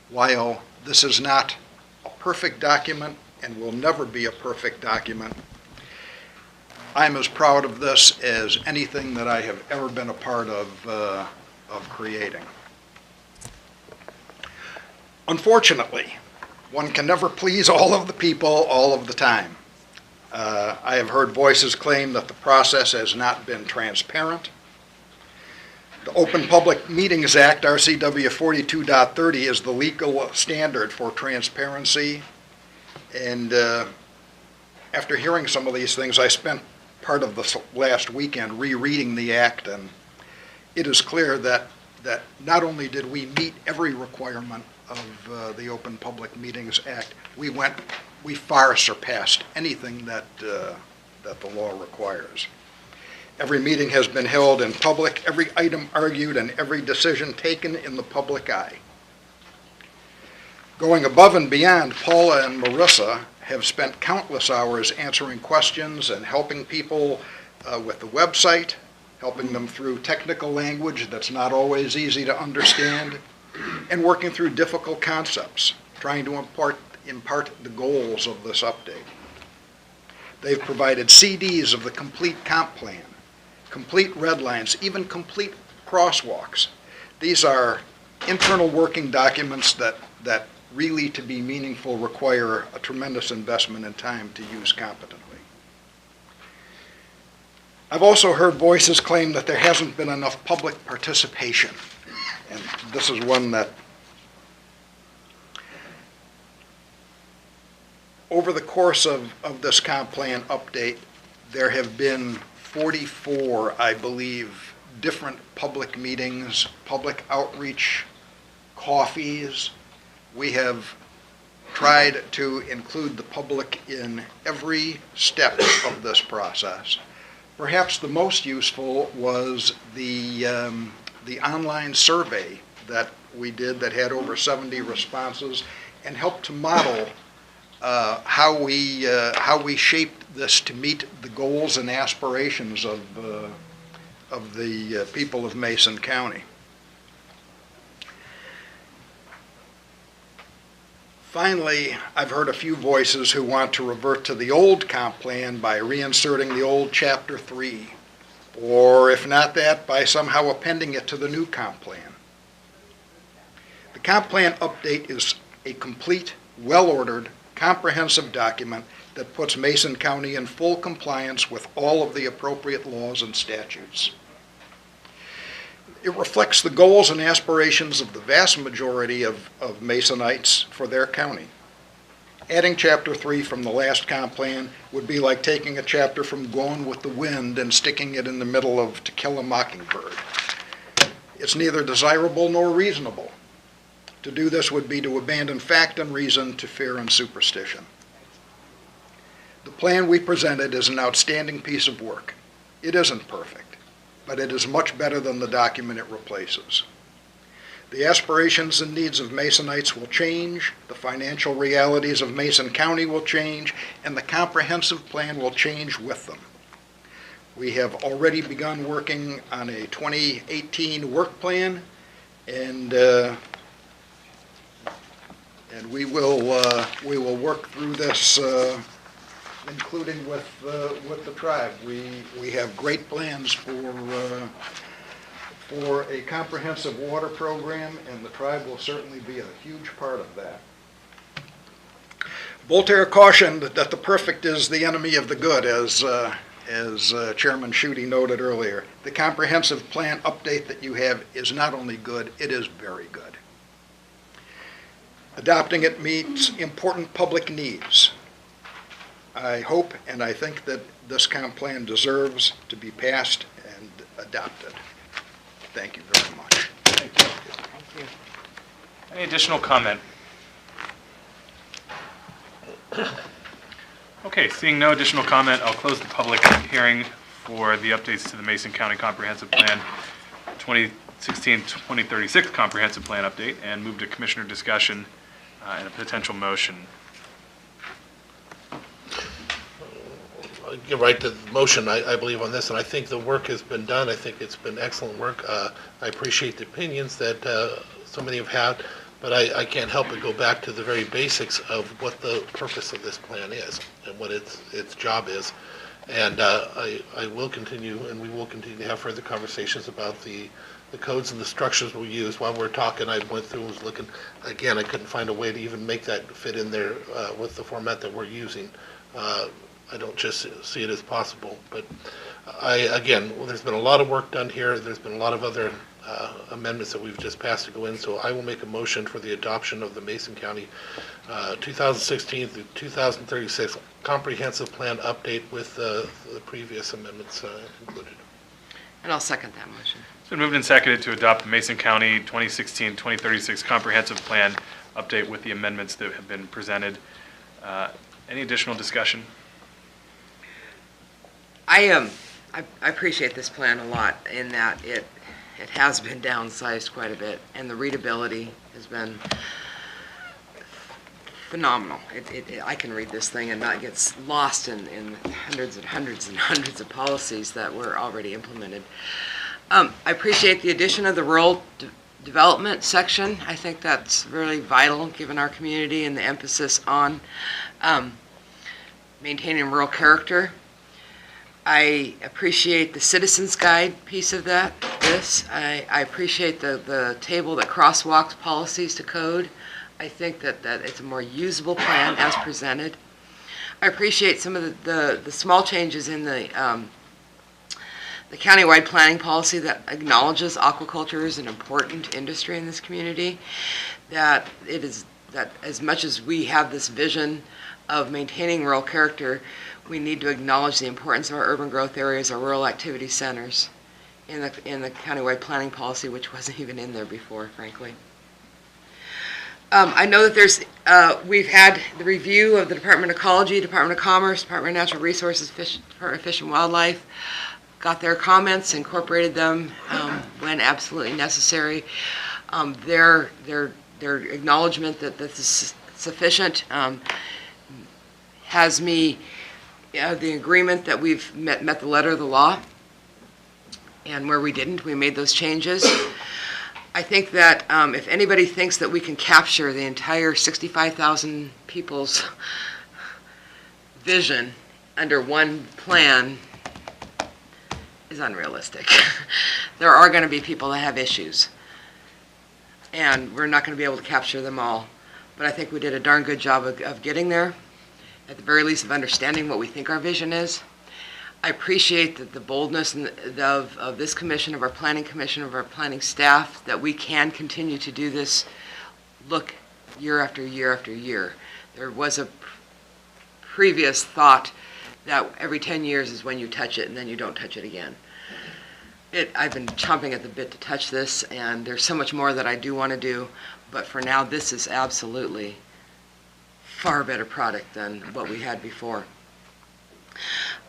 while this is not a perfect document and will never be a perfect document, I'm as proud of this as anything that I have ever been a part of creating. Unfortunately, one can never please all of the people all of the time. I have heard voices claim that the process has not been transparent. The Open Public Meetings Act, RCW 42.30, is the legal standard for transparency. And after hearing some of these things, I spent part of the last weekend rereading the act, and it is clear that not only did we meet every requirement of the Open Public Meetings Act, we far surpassed anything that the law requires. Every meeting has been held in public, every item argued, and every decision taken in the public eye. Going above and beyond, Paula and Marissa have spent countless hours answering questions and helping people with the website, helping them through technical language that's not always easy to understand, and working through difficult concepts, trying to impart the goals of this update. They've provided CDs of the complete comp plan, complete red lines, even complete crosswalks. These are internal working documents that really, to be meaningful, require a tremendous investment in time to use competently. I've also heard voices claim that there hasn't been enough public participation, and this is one that over the course of this comp plan update, there have been 44, I believe, different public meetings, public outreach, coffees. We have tried to include the public in every step of this process. Perhaps the most useful was the online survey that we did that had over 70 responses and helped to model how we shaped this to meet the goals and aspirations of the people of Mason County. Finally, I've heard a few voices who want to revert to the old comp plan by reinserting the old Chapter 3, or if not that, by somehow appending it to the new comp plan. The comp plan update is a complete, well-ordered, comprehensive document that puts Mason County in full compliance with all of the appropriate laws and statutes. It reflects the goals and aspirations of the vast majority of Masonites for their county. Adding Chapter 3 from the last comp plan would be like taking a chapter from Gone with the Wind and sticking it in the middle of To Kill a Mockingbird. It's neither desirable nor reasonable. To do this would be to abandon fact and reason to fear and superstition. The plan we presented is an outstanding piece of work. It isn't perfect, but it is much better than the document it replaces. The aspirations and needs of Masonites will change, the financial realities of Mason County will change, and the comprehensive plan will change with them. We have already begun working on a 2018 work plan, and we will work through this including with the tribe. We have great plans for a comprehensive water program, and the tribe will certainly be a huge part of that. Voltaire cautioned that the perfect is the enemy of the good, as Chairman Schuette noted earlier. The comprehensive plan update that you have is not only good, it is very good. Adopting it meets important public needs. I hope and I think that this comp plan deserves to be passed and adopted. Thank you very much. Thank you. Any additional comment? Okay, seeing no additional comment, I'll close the public hearing for the updates to the Mason County Comprehensive Plan 2016-2036 Comprehensive Plan Update and move to Commissioner discussion and a potential motion. I'll get right to the motion, I believe, on this, and I think the work has been done. I think it's been excellent work. I appreciate the opinions that so many have had, but I can't help but go back to the very basics of what the purpose of this plan is and what its job is. And I will continue, and we will continue to have further conversations about the codes and the structures we use. While we're talking, I went through and was looking. Again, I couldn't find a way to even make that fit in there with the format that we're using. I don't just see it as possible. But again, there's been a lot of work done here. There's been a lot of other amendments that we've just passed to go in. So I will make a motion for the adoption of the Mason County 2016 through 2036 Comprehensive Plan Update with the previous amendments included. And I'll second that motion. It's been moved and seconded to adopt the Mason County 2016-2036 Comprehensive Plan Update with the amendments that have been presented. Any additional discussion? I appreciate this plan a lot in that it has been downsized quite a bit, and the readability has been phenomenal. I can read this thing and not get lost in hundreds and hundreds and hundreds of policies that were already implemented. I appreciate the addition of the rural development section. I think that's really vital given our community and the emphasis on maintaining rural character. I appreciate the citizens guide piece of this. I appreciate the table that crosswalks policies to code. I think that it's a more usable plan as presented. I appreciate some of the small changes in the countywide planning policy that acknowledges aquaculture is an important industry in this community. That as much as we have this vision of maintaining rural character, we need to acknowledge the importance of our urban growth areas, our rural activity centers in the countywide planning policy, which wasn't even in there before, frankly. I know that we've had the review of the Department of Ecology, Department of Commerce, Department of Natural Resources, Department of Fish and Wildlife, got their comments, incorporated them when absolutely necessary. Their acknowledgement that this is sufficient has me the agreement that we've met the letter of the law, and where we didn't, we made those changes. I think that if anybody thinks that we can capture the entire 65,000 people's vision under one plan is unrealistic. There are going to be people that have issues, and we're not going to be able to capture them all. But I think we did a darn good job of getting there, at the very least of understanding what we think our vision is. I appreciate the boldness of this commission, of our planning commission, of our planning staff, that we can continue to do this look year after year after year. There was a previous thought that every 10 years is when you touch it and then you don't touch it again. I've been chomping at the bit to touch this, and there's so much more that I do want to do, but for now this is absolutely far better product than what we had before.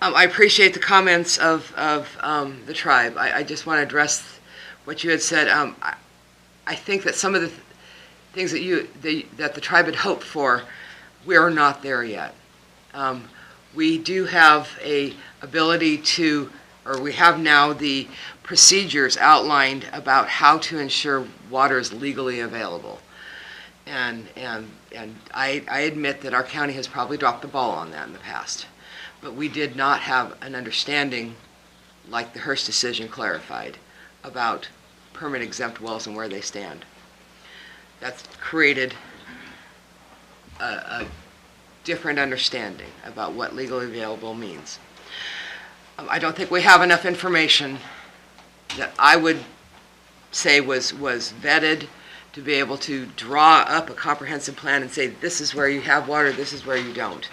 I appreciate the comments of the tribe. I just want to address what you had said. I think that some of the things that the tribe had hoped for, we are not there yet. We do have a ability to, or we have now the procedures outlined about how to ensure water is legally available. And I admit that our county has probably dropped the ball on that in the past. but we did not have an understanding, like the Hearst decision clarified, about permit exempt wells and where they stand. That's created a different understanding about what legally available means. I don't think we have enough information that I would say was vetted to be able to draw up a comprehensive plan and say, this is where you have water, this is where you don't.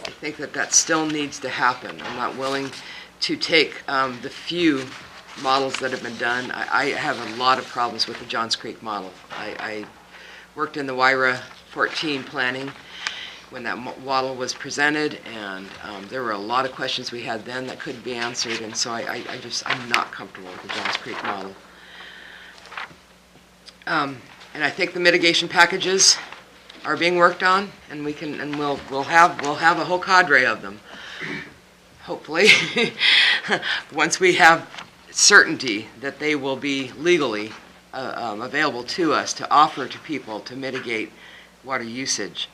I think that still needs to happen. I'm not willing to take the few models that have been done. I have a lot of problems with the Johns Creek model. I worked in the WIRA 14 planning when that model was presented, and there were a lot of questions we had then that couldn't be answered, and so I'm not comfortable with the Johns Creek model. And I think the mitigation packages are being worked on, and we'll have a whole cadre of them, hopefully, once we have certainty that they will be legally available to us to offer to people to mitigate water usage.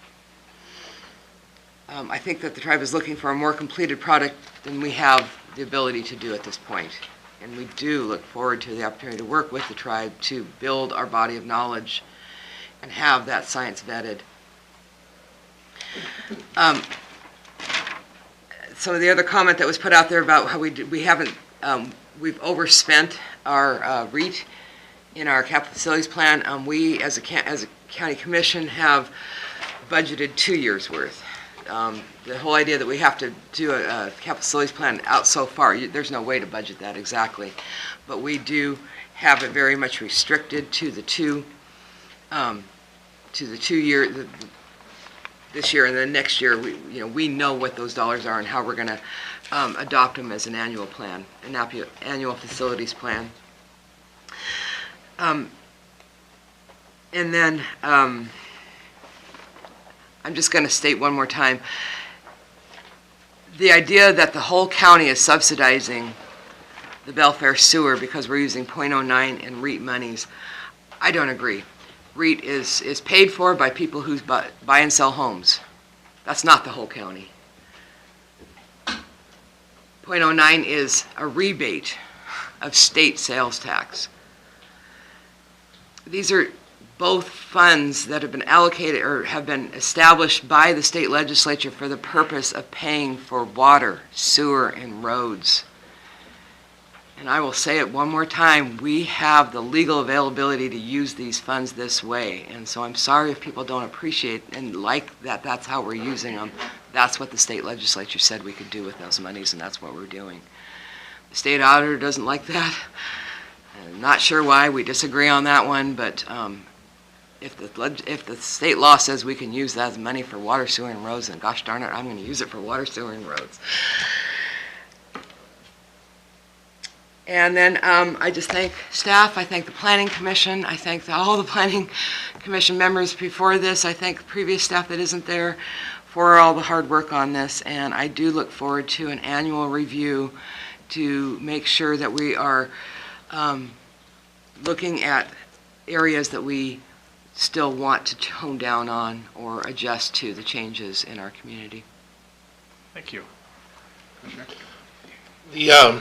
I think that the tribe is looking for a more completed product than we have the ability to do at this point. And we do look forward to the opportunity to work with the tribe to build our body of knowledge and have that science vetted. Some of the other comment that was put out there about how we've overspent our REIT in our capital facilities plan. We, as a county commission, have budgeted 2 years' worth. The whole idea that we have to do a capital facilities plan out so far, there's no way to budget that exactly. But we do have it very much restricted to the 2 year, this year and then next year. We know what those dollars are and how we're going to adopt them as an annual plan, an annual facilities plan. And then I'm just going to state one more time, the idea that the whole county is subsidizing the Belfair sewer because we're using .09 and REIT monies, I don't agree. REIT is paid for by people who buy and sell homes. That's not the whole county. .09 is a rebate of state sales tax. These are both funds that have been allocated or have been established by the state legislature for the purpose of paying for water, sewer, and roads. And I will say it one more time, we have the legal availability to use these funds this way. And so I'm sorry if people don't appreciate and like that that's how we're using them. That's what the state legislature said we could do with those monies, and that's what we're doing. The state auditor doesn't like that. I'm not sure why, we disagree on that one, but if the state law says we can use that as money for water, sewer, and roads, then gosh darn it, I'm going to use it for water, sewer, and roads. And then I just thank staff, I thank the Planning Commission, I thank all the Planning Commission members before this, I thank previous staff that isn't there for all the hard work on this, and I do look forward to an annual review to make sure that we are looking at areas that we still want to tone down on or adjust to the changes in our community. Thank you. The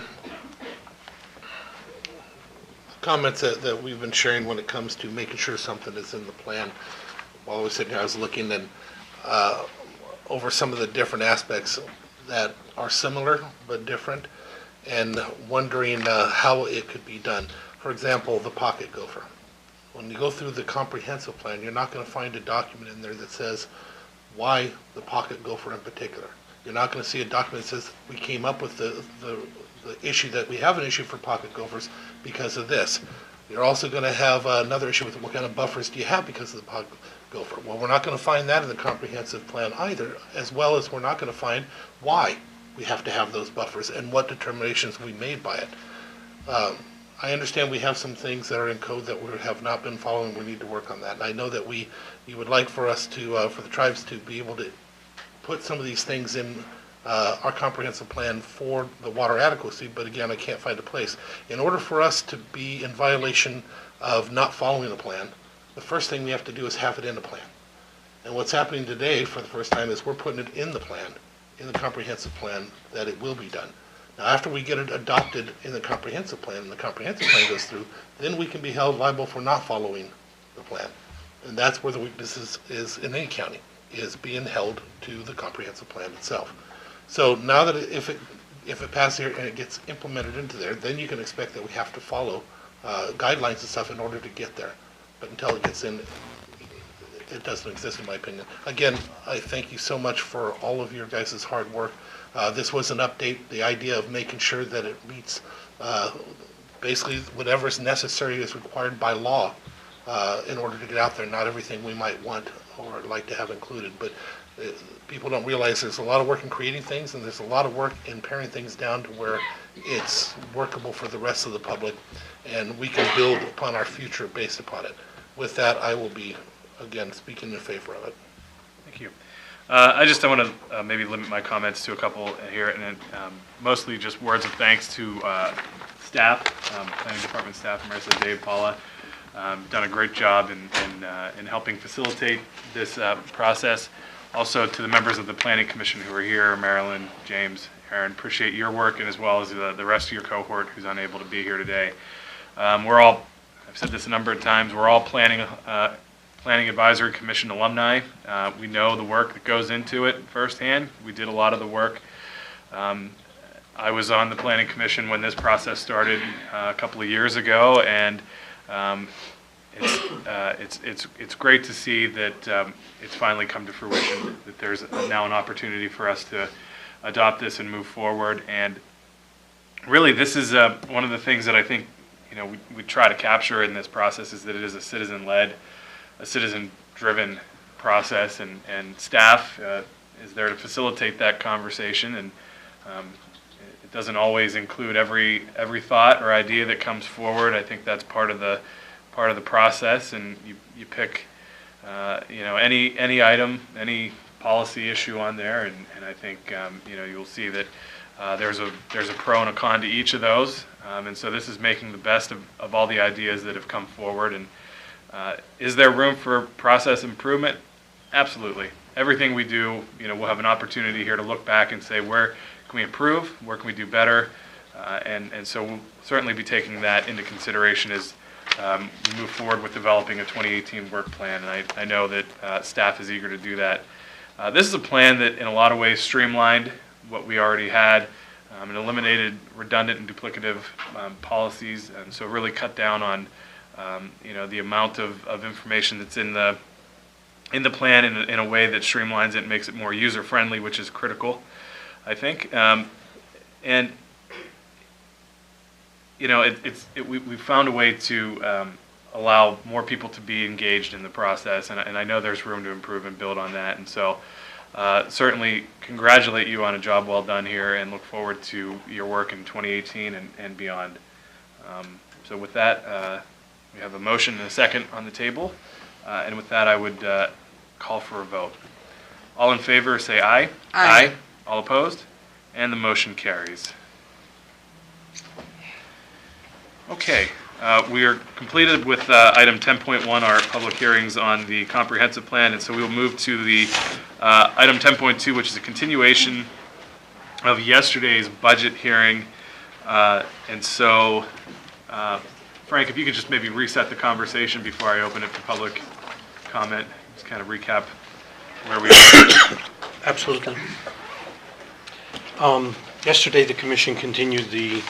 comments that we've been sharing when it comes to making sure something is in the plan. While I was sitting here, I was looking and over some of the different aspects that are similar but different, and wondering how it could be done. For example, the pocket gopher. When you go through the comprehensive plan, you're not going to find a document in there that says why the pocket gopher in particular. You're not going to see a document that says we came up with the issue that we have an issue for pocket gophers because of this. You're also going to have another issue with what kind of buffers do you have because of the pocket gopher. Well, we're not going to find that in the comprehensive plan either, as well as we're not going to find why we have to have those buffers and what determinations we made by it. I understand we have some things that are in code that we have not been following. We need to work on that. And I know that you would like for us to, for the tribes to be able to put some of these things in our comprehensive plan for the water adequacy, but again, I can't find a place. In order for us to be in violation of not following the plan, the first thing we have to do is have it in the plan. And what's happening today for the first time is we're putting it in the plan in the comprehensive plan, that it will be done. Now, after we get it adopted in the comprehensive plan, and the comprehensive plan goes through, then we can be held liable for not following the plan. And that's where the weakness is in any county, is being held to the comprehensive plan itself. So now that if it passes here and it gets implemented into there, then you can expect that we have to follow guidelines and stuff in order to get there. But until it gets in, it doesn't exist in my opinion. Again, I thank you so much for all of your guys' hard work. This was an update, the idea of making sure that it meets basically whatever is necessary is required by law in order to get out there. Not everything we might want or like to have included, but people don't realize there's a lot of work in creating things, and there's a lot of work in paring things down to where it's workable for the rest of the public, and we can build upon our future based upon it. With that, I will be, again, speaking in favor of it. Thank you. I want to maybe limit my comments to a couple here, and mostly just words of thanks to staff, planning department staff, Marissa, Dave, Paula. Done a great job in helping facilitate this process. Also to the members of the Planning Commission who are here, Marilyn, James, Aaron, appreciate your work, and as well as the rest of your cohort who's unable to be here today. We're all, I've said this a number of times, we're all Planning Advisory Commission alumni. We know the work that goes into it firsthand. We did a lot of the work. I was on the Planning Commission when this process started a couple of years ago, and it's great to see that it's finally come to fruition, that there's now an opportunity for us to adopt this and move forward. And really, this is one of the things that I think we try to capture in this process, is that it is a citizen-led, a citizen-driven process, and staff is there to facilitate that conversation. And it doesn't always include every thought or idea that comes forward. I think that's part of the process, and you pick any item, any policy issue on there, and I think you'll see that there's a pro and a con to each of those, and so this is making the best of all the ideas that have come forward. And is there room for process improvement? Absolutely. Everything we do, we'll have an opportunity here to look back and say, where can we improve? Where can we do better? And so we'll certainly be taking that into consideration as we move forward with developing a 2018 work plan. And I know that staff is eager to do that. This is a plan that in a lot of ways streamlined what we already had, and eliminated redundant and duplicative policies, and so really cut down on the amount of information that's in the plan in a way that streamlines it and makes it more user-friendly, which is critical, I think. We found a way to allow more people to be engaged in the process, and I know there's room to improve and build on that. And so certainly congratulate you on a job well done here, and look forward to your work in 2018 and beyond. So with that, we have a motion and a second on the table, and with that I would call for a vote. All in favor say aye. Aye. All opposed? And the motion carries. Okay, we are completed with item 10.1, our public hearings on the comprehensive plan, and so we will move to the item 10.2, which is a continuation of yesterday's budget hearing. And so, Frank, if you could just maybe reset the conversation before I open it for public comment, just kind of recap where we are. Absolutely. Yesterday, the commission continued to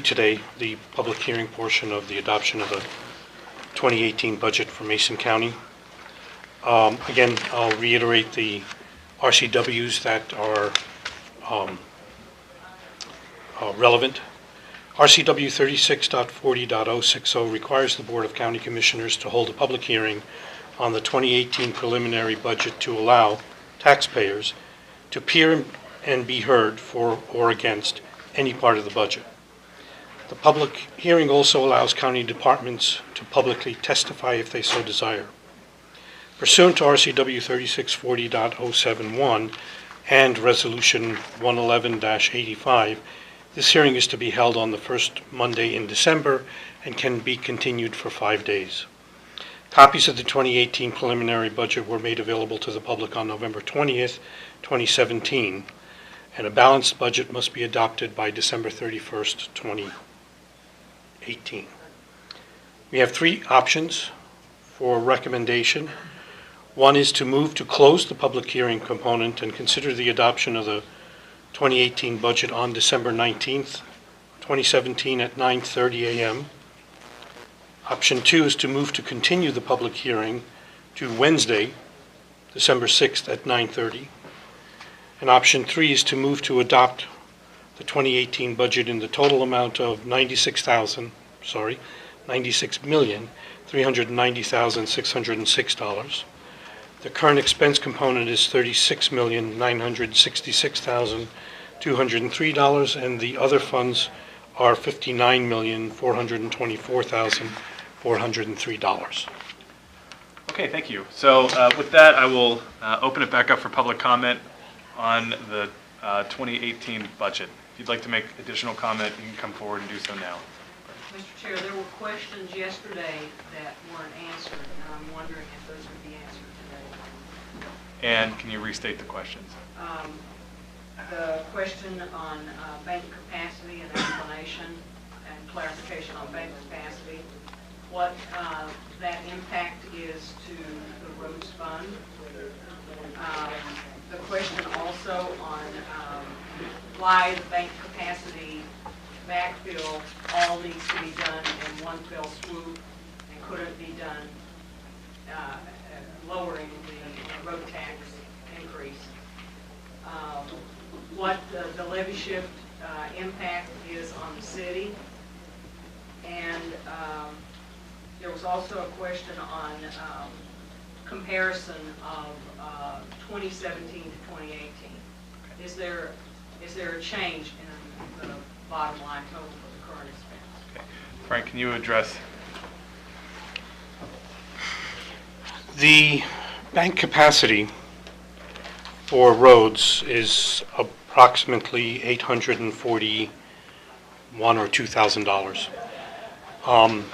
today, the public hearing portion of the adoption of the 2018 budget for Mason County. Again, I'll reiterate the RCWs that are relevant. RCW 36.40.060 requires the Board of County Commissioners to hold a public hearing on the 2018 preliminary budget to allow taxpayers to appear and be heard for or against any part of the budget. The public hearing also allows county departments to publicly testify if they so desire. Pursuant to RCW 3640.071 and Resolution 111-85, this hearing is to be held on the first Monday in December and can be continued for 5 days. Copies of the 2018 preliminary budget were made available to the public on November 20th, 2017, and a balanced budget must be adopted by December 31st, 2018. We have three options for recommendation. One is to move to close the public hearing component and consider the adoption of the 2018 budget on December 19th, 2017 at 9:30 a.m. Option 2 is to move to continue the public hearing to Wednesday, December 6th at 9:30. And option 3 is to move to adopt the 2018 budget in the total amount of $96,390,606. The current expense component is $36,966,203, and the other funds are $59,424,403. Okay, thank you. So with that, I will open it back up for public comment on the 2018 budget. If you'd like to make additional comment, you can come forward and do so now. Mr. Chair, there were questions yesterday that weren't answered, and I'm wondering if those would be answered today. And can you restate the questions? The question on bank capacity and explanation and clarification on bank capacity, what that impact is to the roads fund. The question also on why the bank capacity backfill all needs to be done in one fell swoop and couldn't be done lowering the road tax increase. What the levy shift impact is on the city. And there was also a question on comparison of 2017 to 2018. Is there a change in the bottom line total for the current expense? Okay. Frank, can you address? The bank capacity for roads is approximately $841 or $2,000.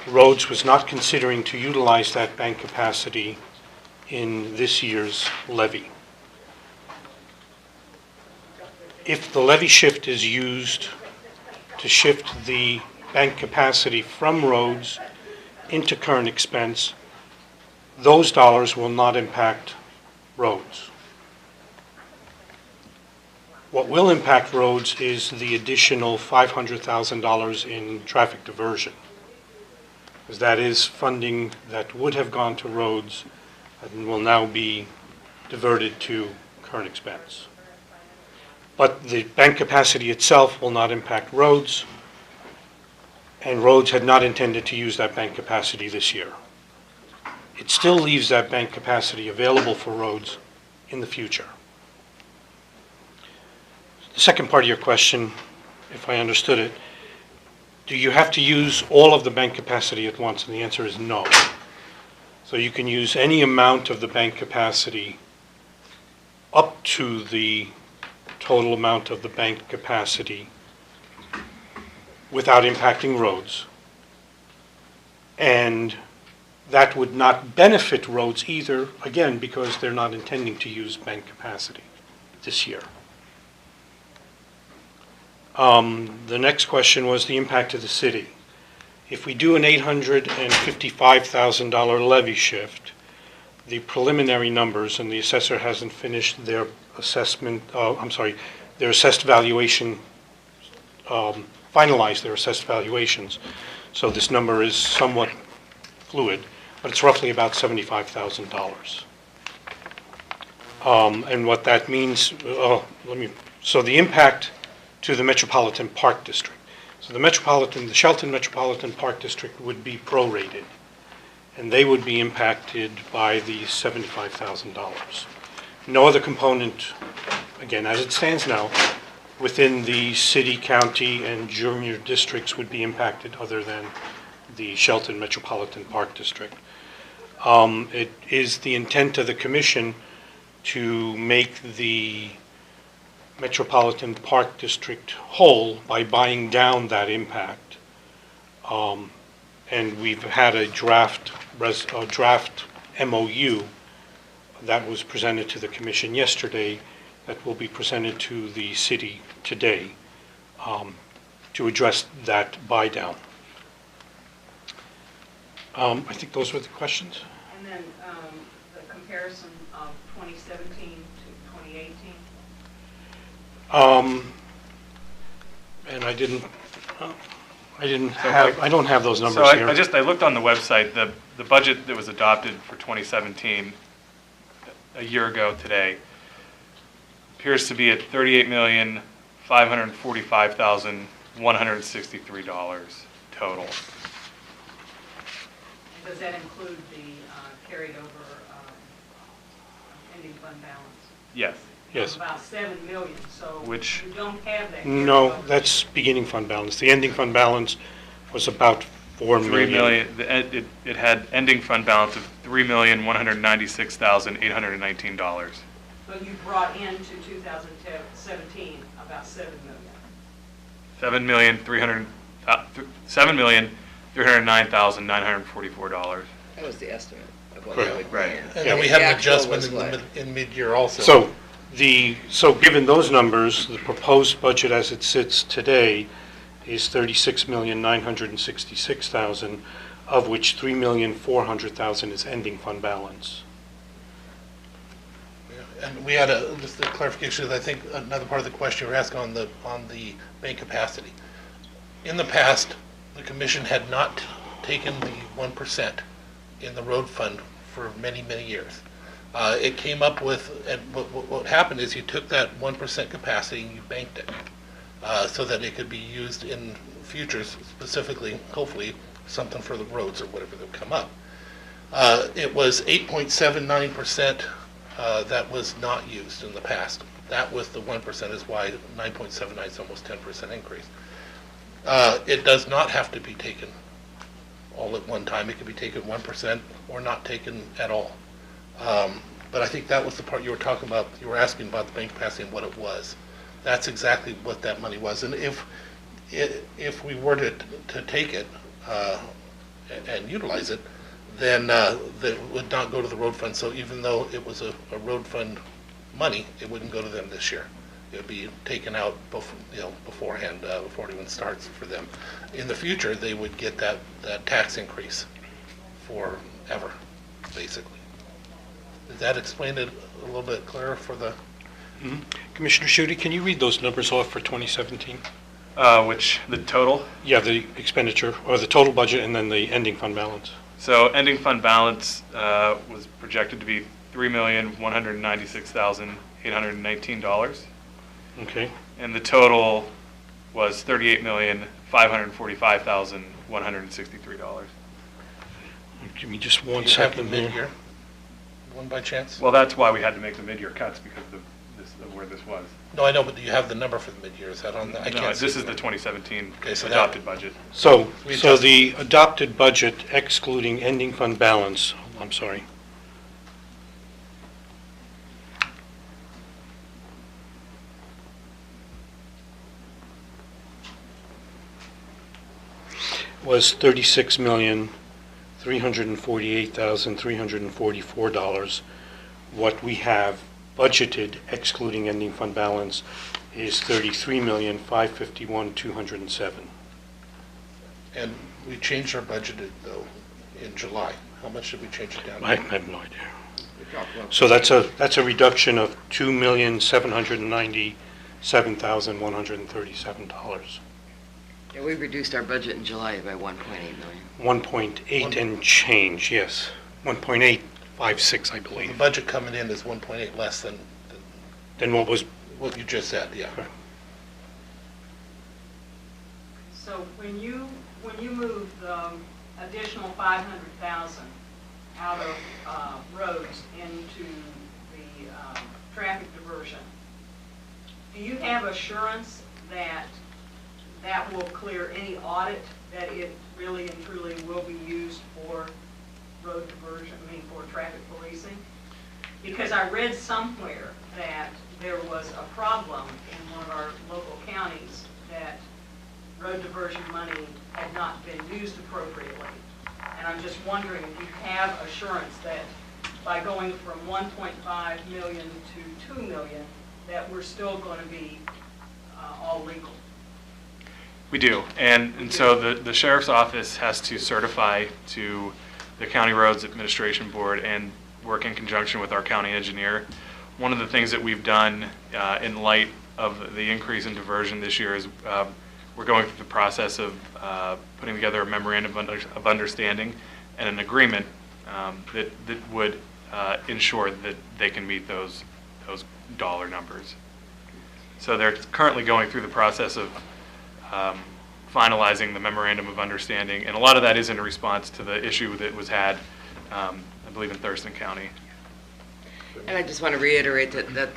Roads was not considering to utilize that bank capacity in this year's levy. If the levy shift is used to shift the bank capacity from roads into current expense, those dollars will not impact roads. What will impact roads is the additional $500,000 in traffic diversion, because that is funding that would have gone to roads and will now be diverted to current expense. But the bank capacity itself will not impact roads, and roads had not intended to use that bank capacity this year. It still leaves that bank capacity available for roads in the future. The second part of your question, if I understood it, do you have to use all of the bank capacity at once? And the answer is no. So you can use any amount of the bank capacity up to the total amount of the bank capacity without impacting roads. And that would not benefit roads either, again, because they're not intending to use bank capacity this year. The next question was the impact to the city. If we do an $855,000 levy shift, the preliminary numbers, and the assessor hasn't finished their assessment, their assessed valuation, finalized their assessed valuations. So this number is somewhat fluid, but it's roughly about $75,000. And what that means, so the impact to the Metropolitan Park District. So the Shelton Metropolitan Park District would be prorated, and they would be impacted by the $75,000. No other component, again, as it stands now, within the city, county, and junior districts would be impacted other than the Shelton Metropolitan Park District. It is the intent of the commission to make the Metropolitan Park District whole by buying down that impact and we've had a draft MOU that was presented to the commission yesterday that will be presented to the city today to address that buy-down. I think those were the questions. And then the comparison of 2017 to 2018? And I don't have those numbers So here. I looked on the website, the budget that was adopted for 2017 a year ago today appears to be at $38,545,163 total. Does that include the carried over ending fund balance? Yes. Yes. About 7 million, so Which- you don't have that. No, that's beginning fund balance. The ending fund balance was about 4 million. It had ending fund balance of $3,196,819. But you brought into 2017 about 7 million. $7,309,944. That was the estimate of what Correct. that would be. Right. And then we had The an actual adjustment was what? in mid-year also. So given those numbers, the proposed budget as it sits today is $36,966,000, of which $3,400,000 is ending fund balance. And we had just a clarification, I think another part of the question you were asking on the bank capacity. In the past, the commission had not taken the 1% in the road fund for many, many years. It came up with, and what happened is you took that 1% capacity and you banked it so that it could be used in futures, specifically, hopefully, something for the roads or whatever that come up. It was 8.79% that was not used in the past. That with the 1% is why 9.79 is almost 10% increase. It does not have to be taken all at one time. It can be taken 1% or not taken at all. But I think that was the part you were talking about. You were asking about the bank capacity and what it was. That's exactly what that money was. And if we were to take it and utilize it, then that would not go to the road fund. So even though it was a road fund money, it wouldn't go to them this year. It would be taken out beforehand, before it even starts for them. In the future, they would get that tax increase forever, basically. Does that explain it a little bit clearer for the? Mm-hmm. Commissioner Schutte, can you read those numbers off for 2017? Which, the total? Yeah, the expenditure, or the total budget, and then the ending fund balance. So ending fund balance was projected to be $3,196,819. Okay. And the total was $38,545,163. Give me just one Do you have the second here. mid-year one by chance? Well, that's why we had to make the mid-year cuts because of where this was. No, I know, but do you have the number for the mid-year? Is that on the? I No, can't see this is it. the 2017 Okay, so adopted budget. So We adjusted- the adopted budget excluding ending fund balance, I'm sorry. Was $36,348,344. What we have budgeted, excluding ending fund balance, is $33,551,207. And we changed our budget, though, in July. How much did we change it down to? I have no idea. So that's a reduction of $2,797,137. Yeah, we reduced our budget in July by 1.8 million. 1.8 and change, yes. 1.856, I The believe. budget coming in is 1.8 less than Then what was, what you just said, yeah. So when you move the additional 500,000 out of roads into the traffic diversion, do you have assurance that that will clear any audit, that it really and truly will be used for road diversion, for traffic policing? Because I read somewhere that there was a problem in one of our local counties that road diversion money had not been used appropriately. And I'm just wondering if you have assurance that by going from 1.5 million to 2 million, that we're still going to be all legal. We do, and so the sheriff's office has to certify to the County Roads Administration Board and work in conjunction with our county engineer. One of the things that we've done in light of the increase in diversion this year is we're going through the process of putting together a memorandum of understanding and an agreement that would ensure that they can meet those dollar numbers. So they're currently going through the process of finalizing the memorandum of understanding, and a lot of that is in response to the issue that was had, I believe, in Thurston County. And I just want to reiterate that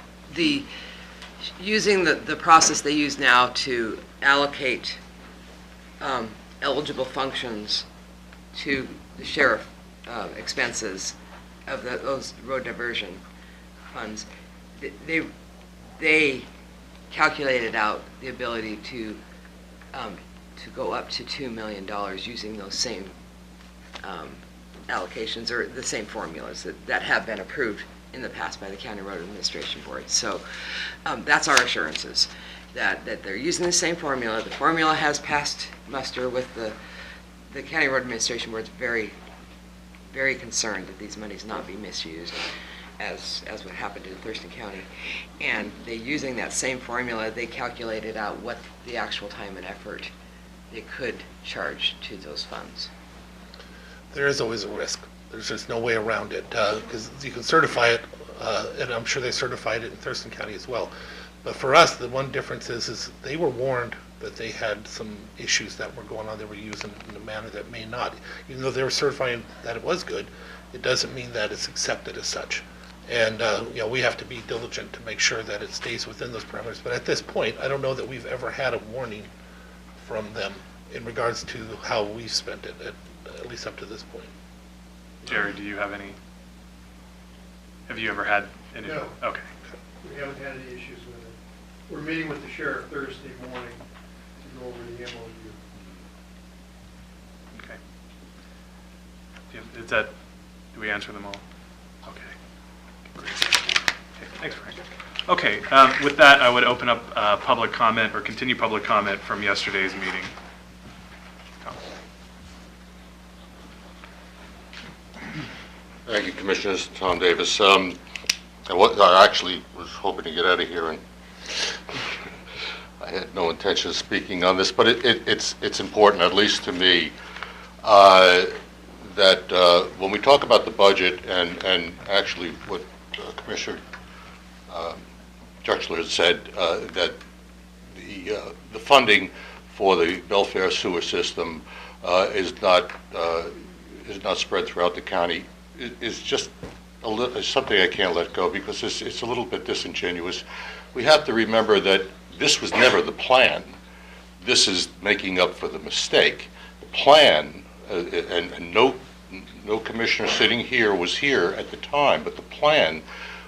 using the process they use now to allocate eligible functions to the sheriff expenses of those road diversion funds, they calculated out the ability to go up to $2 million using those same allocations or the same formulas that have been approved in the past by the County Road Administration Board. So that's our assurances, that they're using the same formula. The formula has passed muster with the County Road Administration Board's very, very concerned that these monies not be misused as what happened in Thurston County. And they, using that same formula, they calculated out what the actual time and effort they could charge to those funds. There is always a risk. There's just no way around it, because you can certify it, and I'm sure they certified it in Thurston County as well. But for us, the one difference is they were warned that they had some issues that were going on. They were using it in a manner that may not. Even though they were certifying that it was good, it doesn't mean that it's accepted as such. And we have to be diligent to make sure that it stays within those parameters. But at this point, I don't know that we've ever had a warning from them in regards to how we've spent it, at least up to this point. Jerry, do you have any? Have you ever had any? No. Okay. We haven't had any issues with it. We're meeting with the sheriff Thursday morning to go over the MOU. Okay. Is that, do we answer them all? Okay. Great. Okay, thanks, Frank. Okay, with that, I would open up public comment or continue public comment from yesterday's meeting. Thank you, Commissioners. Tom Davis. I actually was hoping to get out of here, and I had no intention of speaking on this, but it's important, at least to me, that when we talk about the budget and actually what Commissioner Drexler has said, that the funding for the Belfair sewer system is not spread throughout the county is just something I can't let go, because it's a little bit disingenuous. We have to remember that this was never the plan. This is making up for the mistake. The plan, and no commissioner sitting here was here at the time, but the plan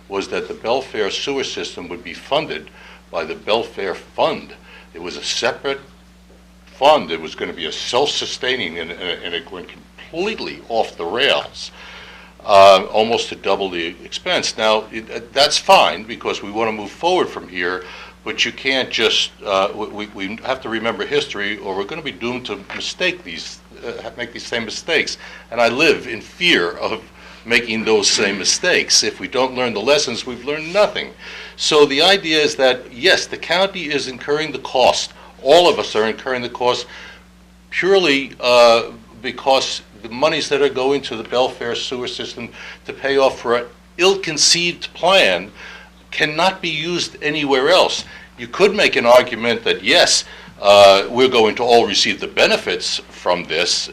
was that the Belfair sewer system would be funded by the Belfair Fund. It was a separate fund. It was going to be a self-sustaining, and it went completely off the rails. Almost to double the expense. Now, that's fine, because we want to move forward from here, but you can't just, we have to remember history, or we're going to be doomed to make these same mistakes. And I live in fear of making those same mistakes. If we don't learn the lessons, we've learned nothing. So the idea is that, yes, the county is incurring the cost. All of us are incurring the cost purely because the monies that are going to the Belfair sewer system to pay off for an ill-conceived plan cannot be used anywhere else. You could make an argument that, yes, we're going to all receive the benefits from this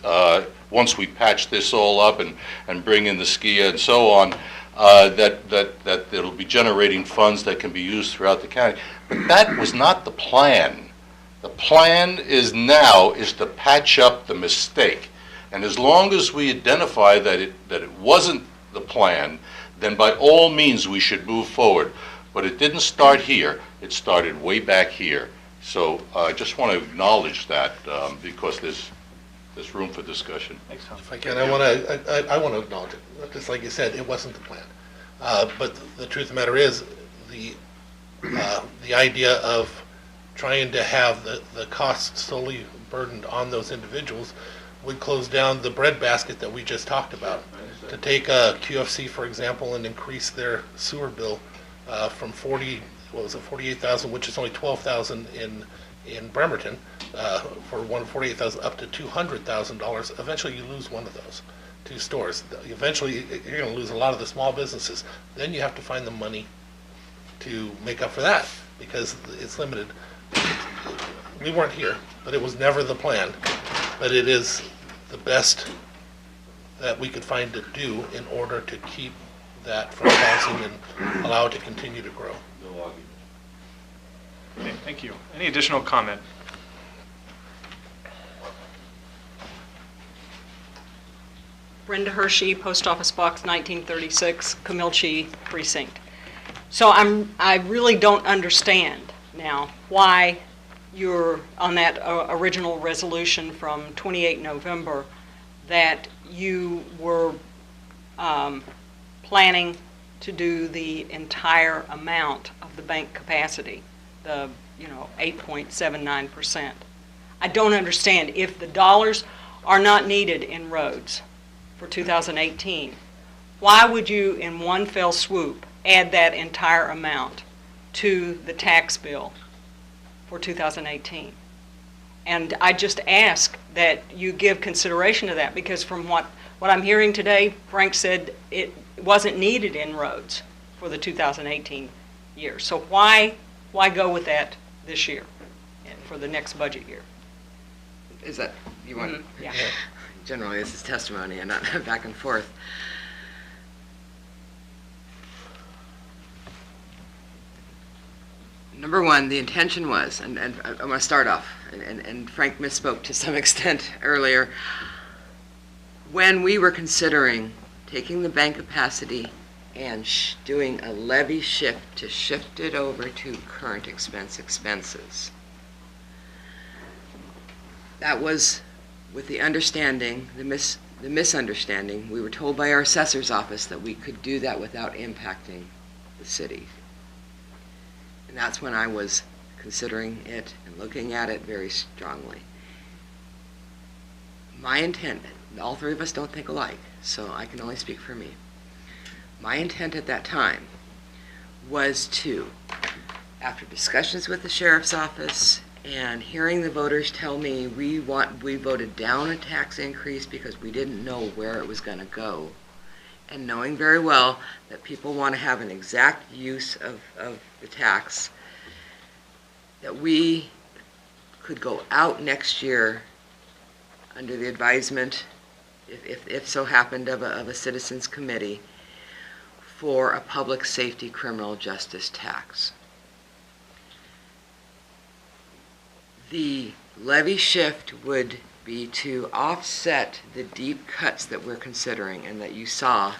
once we patch this all up and bring in the SKIA and so on, that it'll be generating funds that can be used throughout the county. But that was not the plan. The plan is to patch up the mistake. And as long as we identify that it wasn't the plan, then by all means we should move forward. But it didn't start here. It started way back here. So I just want to acknowledge that, because there's there's room for discussion. Thanks, Tom. If I can, I want to acknowledge it. Just like you said, it wasn't the plan. But the truth of the matter is, the idea of trying to have the costs solely burdened on those individuals would close down the breadbasket that we just talked about. To take QFC, for example, and increase their sewer bill from 48,000, which is only 12,000 in Bremerton, for 48,000 up to $200,000. Eventually, you lose one of those two stores. Eventually, you're going to lose a lot of the small businesses. Then you have to find the money to make up for that because it's limited. We weren't here, but it was never the plan. But it is the best that we could find to do in order to keep that from passing and allow it to continue to grow. Okay, thank you. Any additional comment? Brenda Hershey, Post Office Box 1936, Camilchi Precinct. So I really don't understand now why you're on that original resolution from 28 November that you were planning to do the entire amount of the bank capacity, the 8.79%. I don't understand. If the dollars are not needed in roads for 2018, why would you in one fell swoop add that entire amount to the tax bill for 2018? And I just ask that you give consideration to that, because from what I'm hearing today, Frank said it wasn't needed in roads for the 2018 year. So why go with that this year and for the next budget year? Is that, you want? Yeah. Generally, this is testimony and not back and forth. Number one, the intention was, and I'm going to start off, and Frank misspoke to some extent earlier, when we were considering taking the bank capacity and doing a levy shift to shift it over to current expenses. That was with the understanding, the misunderstanding, we were told by our assessor's office that we could do that without impacting the city. And that's when I was considering it and looking at it very strongly. My intent, all three of us don't think alike, so I can only speak for me. My intent at that time was to, after discussions with the sheriff's office and hearing the voters tell me we voted down a tax increase because we didn't know where it was going to go, and knowing very well that people want to have an exact use of the tax, that we could go out next year under the advisement, if so happened, of a citizens committee for a public safety criminal justice tax. The levy shift would be to offset the deep cuts that we're considering and that you saw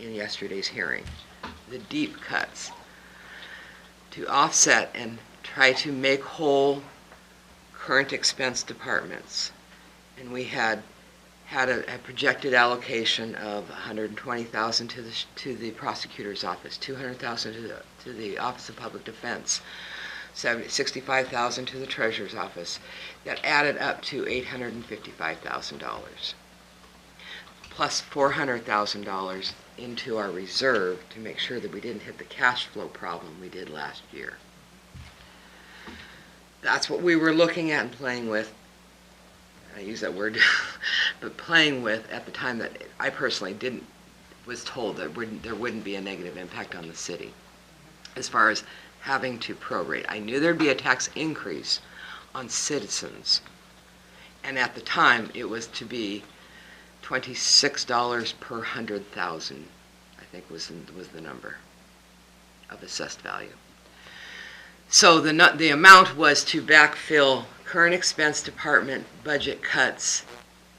in yesterday's hearing. The deep cuts. To offset and try to make whole current expense departments. And we had a projected allocation of $120,000 to the prosecutor's office, $200,000 to the Office of Public Defense, $65,000 to the treasurer's office. That added up to $855,000, plus $400,000 into our reserve to make sure that we didn't hit the cash flow problem we did last year. That's what we were looking at and playing with. I use that word, but playing with at the time that I personally was told that there wouldn't be a negative impact on the city as far as having to prorate. I knew there'd be a tax increase on citizens, and at the time it was to be $26 per 100,000, I think was the number of assessed value. So the amount was to backfill current expense department budget cuts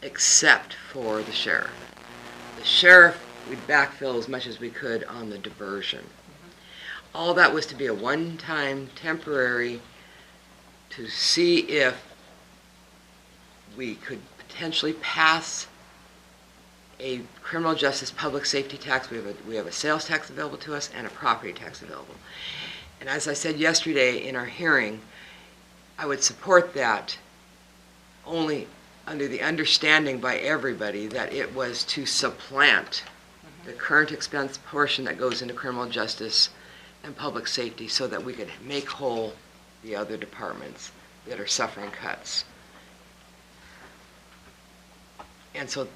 except for the sheriff. The sheriff, we'd backfill as much as we could on the diversion. All that was to be a one-time temporary to see if we could potentially pass a criminal justice public safety tax. We have a sales tax available to us and a property tax available. And as I said yesterday in our hearing, I would support that only under the understanding by everybody that it was to supplant the current expense portion that goes into criminal justice and public safety so that we could make whole the other departments that are suffering cuts. And so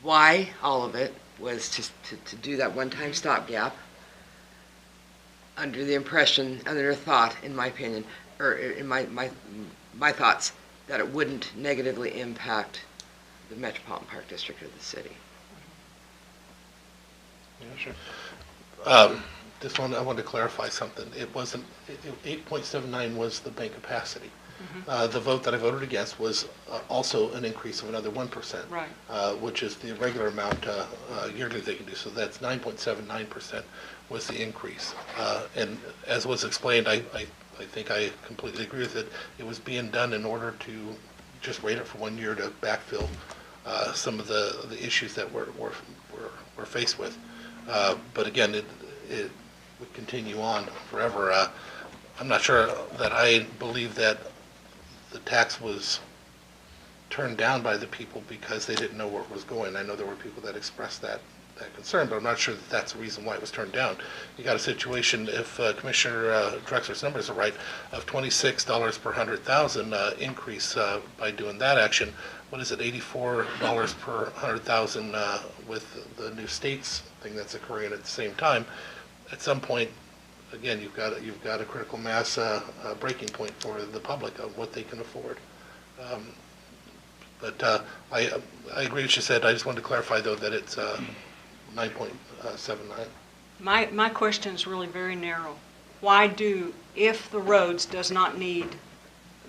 why all of it was to do that one-time stopgap under the impression, under the thought, in my opinion, or in my thoughts, that it wouldn't negatively impact the Metropolitan Park District of the city. Yeah, sure. This one, I want to clarify something. It wasn't, 8.79 was the bank capacity. The vote that I voted against was also an increase of another 1%. Right. Which is the regular amount yearly they can do. So that's 9.79% was the increase. And as was explained, I think I completely agree with it. It was being done in order to just wait it for 1 year to backfill some of the issues that we're faced with. But again, it would continue on forever. I'm not sure that I believe that the tax was turned down by the people because they didn't know where it was going. I know there were people that expressed that concern, but I'm not sure that that's the reason why it was turned down. You got a situation, if Commissioner Drexler's numbers are right, of $26 per 100,000 increase by doing that action. What is it, $84 per 100,000 with the new states thing that's occurring at the same time? At some point, again, you've got a critical mass breaking point for the public of what they can afford. But I agree with what you said. I just wanted to clarify, though, that it's 9.79. My question is really very narrow. Why if the roads does not need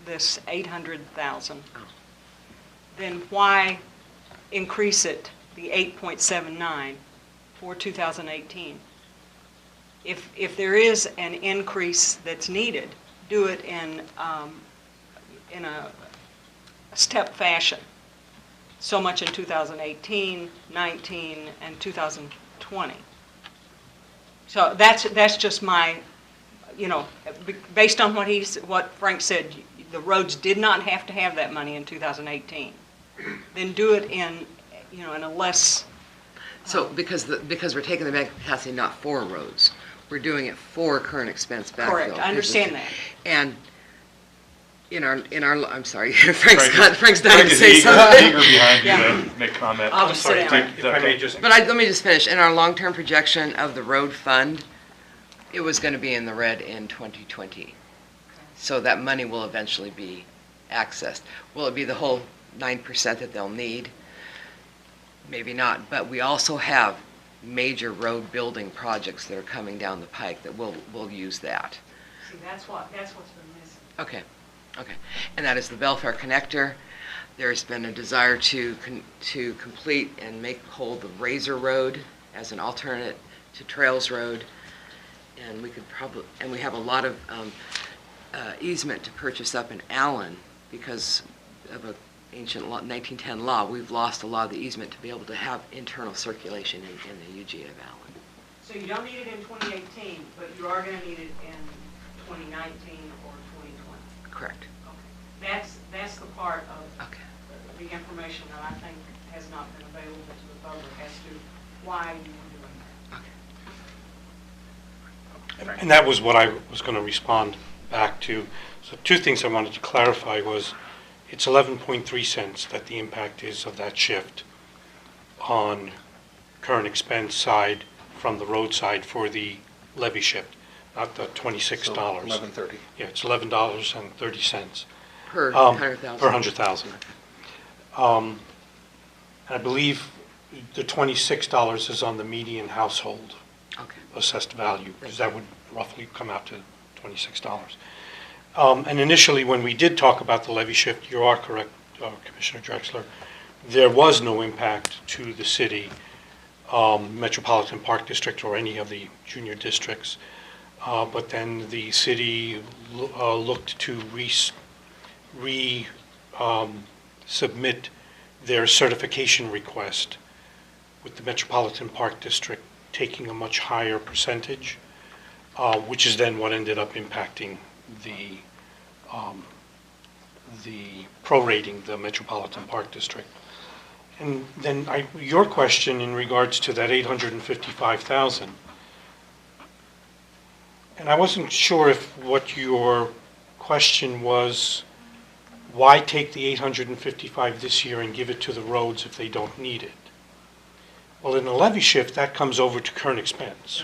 this 800,000, then why increase it, the 8.79, for 2018? If there is an increase that's needed, do it in a step fashion. So much in 2018, 19, and 2020. So that's just my, based on what Frank said, the roads did not have to have that money in 2018. Then do it in a less. So because we're taking the bank capacity not for roads, we're doing it for current expense backfill. Correct, I understand that. And in our, I'm sorry, Frank's dying to say something. Eager behind you to make comment. I'll just sit down. If I may just. But let me just finish. In our long-term projection of the road fund, it was going to be in the red in 2020. So that money will eventually be accessed. Will it be the whole 9% that they'll need? Maybe not, but we also have major road building projects that are coming down the pike that will use that. See, that's what's been missing. Okay. And that is the Belfair Connector. There's been a desire to complete and make whole the Razor Road as an alternate to Trails Road. And we have a lot of easement to purchase up in Allen because of an ancient 1910 law. We've lost a lot of the easement to be able to have internal circulation in the UGA of Allen. So you don't need it in 2018, but you are going to need it in 2019 or 2020. Correct. Okay. That's the part of the information that I think has not been available to the public as to why you were doing that. And that was what I was going to respond back to. So two things I wanted to clarify was it's 11.3 cents that the impact is of that shift on current expense side from the road side for the levy shift, not the $26. So $11.30. Yeah, it's $11.30. Per 100,000. Per 100,000. I believe the $26 is on the median household assessed value, because that would roughly come out to $26. And initially, when we did talk about the levy shift, you are correct, Commissioner Drexler, there was no impact to the city, Metropolitan Park District, or any of the junior districts. But then the city looked to submit their certification request, with the Metropolitan Park District taking a much higher percentage, which is then what ended up impacting the prorating the Metropolitan Park District. And then your question in regards to that 855,000, and I wasn't sure if what your question was, why take the 855 this year and give it to the roads if they don't need it? Well, in a levy shift, that comes over to current expense.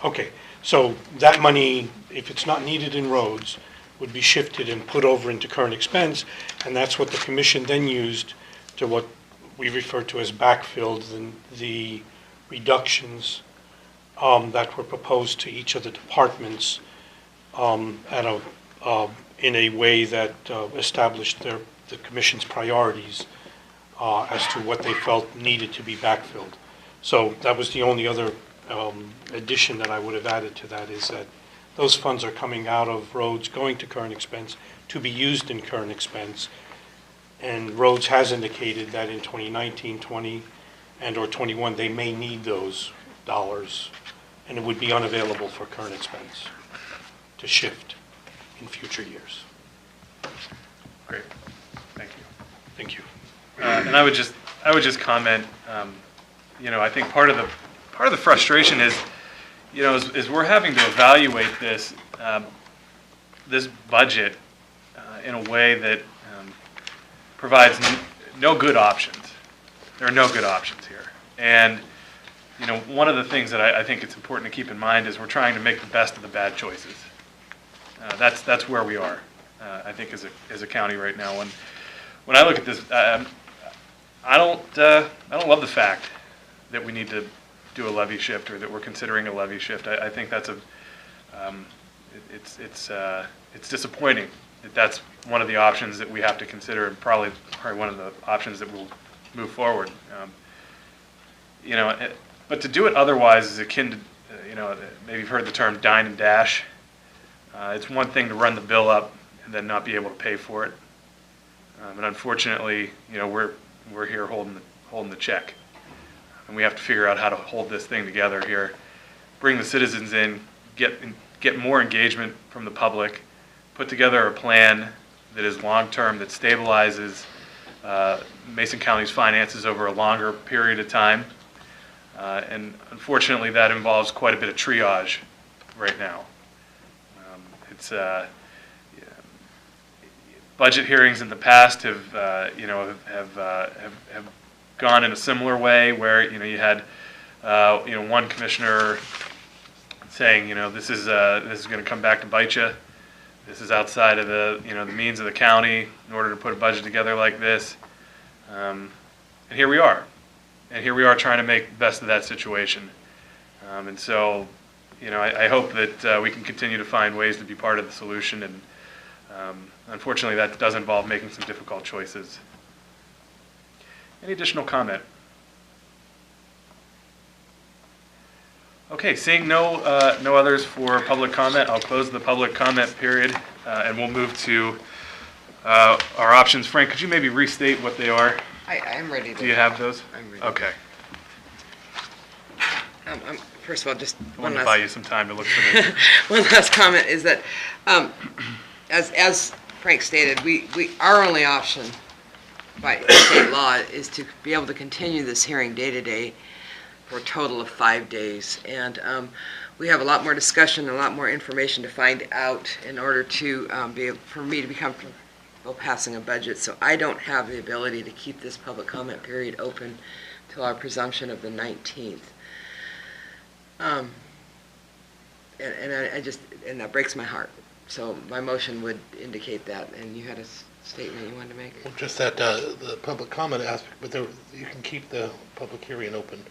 Okay, so that money, if it's not needed in roads, would be shifted and put over into current expense, and that's what the commission then used to what we refer to as backfilled the reductions that were proposed to each of the departments in a way that established the commission's priorities as to what they felt needed to be backfilled. So that was the only other addition that I would have added to that, is that those funds are coming out of roads, going to current expense, to be used in current expense. And roads has indicated that in 2019, 20, and or 21, they may need those dollars, and it would be unavailable for current expense to shift in future years. Great, thank you. Thank you. And I would just comment, I think part of the frustration is, is we're having to evaluate this budget in a way that provides no good options. There are no good options here. And, one of the things that I think it's important to keep in mind is we're trying to make the best of the bad choices. That's where we are, I think, as a county right now. When I look at this, I don't love the fact that we need to do a levy shift, or that we're considering a levy shift. I think that's it's disappointing that that's one of the options that we have to consider, and probably one of the options that will move forward. But to do it otherwise is akin to, maybe you've heard the term dine and dash. It's one thing to run the bill up and then not be able to pay for it. And unfortunately, we're here holding the check, and we have to figure out how to hold this thing together here, bring the citizens in, get more engagement from the public, put together a plan that is long-term, that stabilizes Mason County's finances over a longer period of time. And unfortunately, that involves quite a bit of triage right now. Budget hearings in the past have gone in a similar way, where you had one commissioner saying, this is going to come back to bite you. This is outside of the the means of the county in order to put a budget together like this. And here we are. And here we are trying to make the best of that situation. And so, I hope that we can continue to find ways to be part of the solution. And unfortunately, that does involve making some difficult choices. Any additional comment? Okay, seeing no others for public comment, I'll close the public comment period, and we'll move to our options. Frank, could you maybe restate what they are? I'm ready to. Do you have those? I'm ready. Okay. First of all, just I want to buy you some time to look for this. one last comment is that, as Frank stated, our only option by state law is to be able to continue this hearing day to day for a total of 5 days. And we have a lot more discussion, a lot more information to find out in order to for me to be comfortable passing a budget. So I don't have the ability to keep this public comment period open till our presumption of the 19th. And that breaks my heart. So my motion would indicate that. And you had a statement you wanted to make? Well, just that the public comment aspect, but you can keep the public hearing open.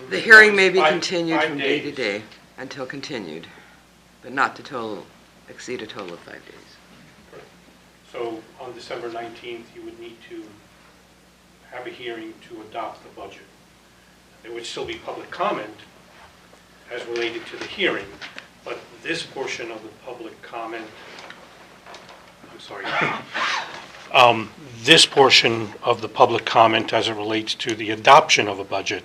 The hearing may be continued from day to day until continued, but not to exceed a total of 5 days. So on December 19th, you would need to have a hearing to adopt the budget. There would still be public comment as related to the hearing, but this portion of the public comment, I'm sorry, This portion of the public comment as it relates to the adoption of a budget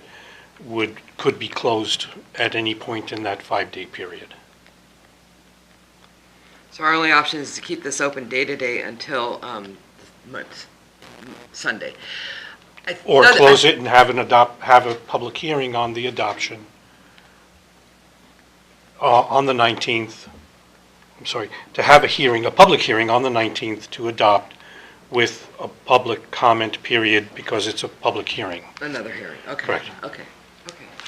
could be closed at any point in that 5-day period. So our only option is to keep this open day to day until Sunday. Or close it and have a public hearing on the adoption on the 19th. I'm sorry, to have a public hearing on the 19th to adopt with a public comment period because it's a public hearing. Another hearing, okay. Correct.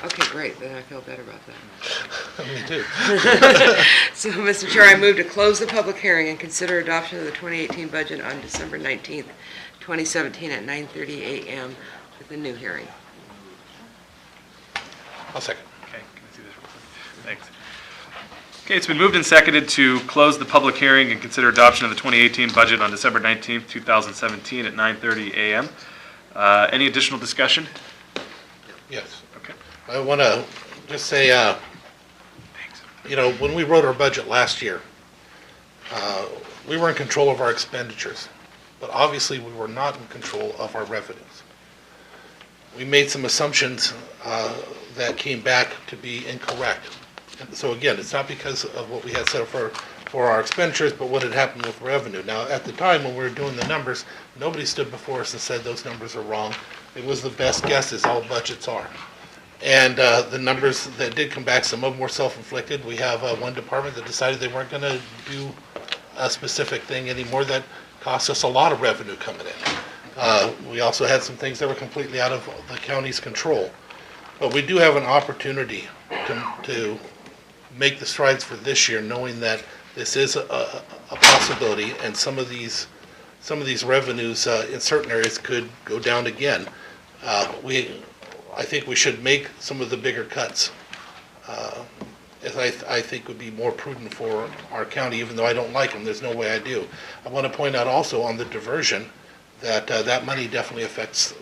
Okay, great, then I feel better about that. Me too. So, Mr. Chair, I move to close the public hearing and consider adoption of the 2018 budget on December 19th, 2017 at 9:30 a.m. with a new hearing. I'll second. Okay, can I see this real quick? Thanks. Okay, it's been moved and seconded to close the public hearing and consider adoption of the 2018 budget on December 19th, 2017 at 9:30 a.m. Any additional discussion? Yes. Okay. I want to just say, when we wrote our budget last year, we were in control of our expenditures, but obviously we were not in control of our revenues. We made some assumptions that came back to be incorrect. And so again, it's not because of what we had set up for our expenditures, but what had happened with revenue. Now, at the time when we were doing the numbers, nobody stood before us and said those numbers are wrong. It was the best guess, as all budgets are. And the numbers that did come back, some of them were self-inflicted. We have one department that decided they weren't going to do a specific thing anymore that cost us a lot of revenue coming in. We also had some things that were completely out of the county's control. But we do have an opportunity to make the strides for this year, knowing that this is a possibility, and some of these revenues in certain areas could go down again. I think we should make some of the bigger cuts, as I think would be more prudent for our county, even though I don't like them. There's no way I do. I want to point out also on the diversion that that money definitely affects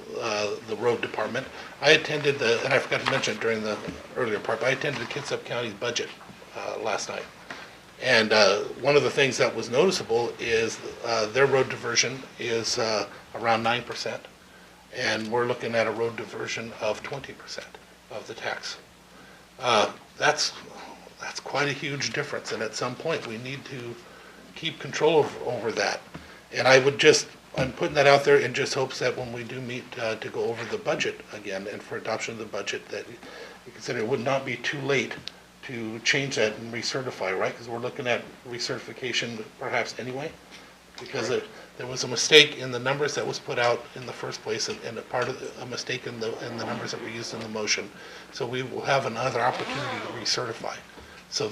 the road department. I attended and I forgot to mention it during the earlier part, but I attended the Kitsap County's budget last night. And one of the things that was noticeable is their road diversion is around 9%. And we're looking at a road diversion of 20% of the tax. That's quite a huge difference, and at some point we need to keep control over that. And I'm putting that out there in just hopes that when we do meet to go over the budget again and for adoption of the budget, that you consider it would not be too late to change that and recertify, right? Because we're looking at recertification perhaps anyway, because there was a mistake in the numbers that was put out in the first place, and a mistake in the numbers that were used in the motion. So we will have another opportunity to recertify. So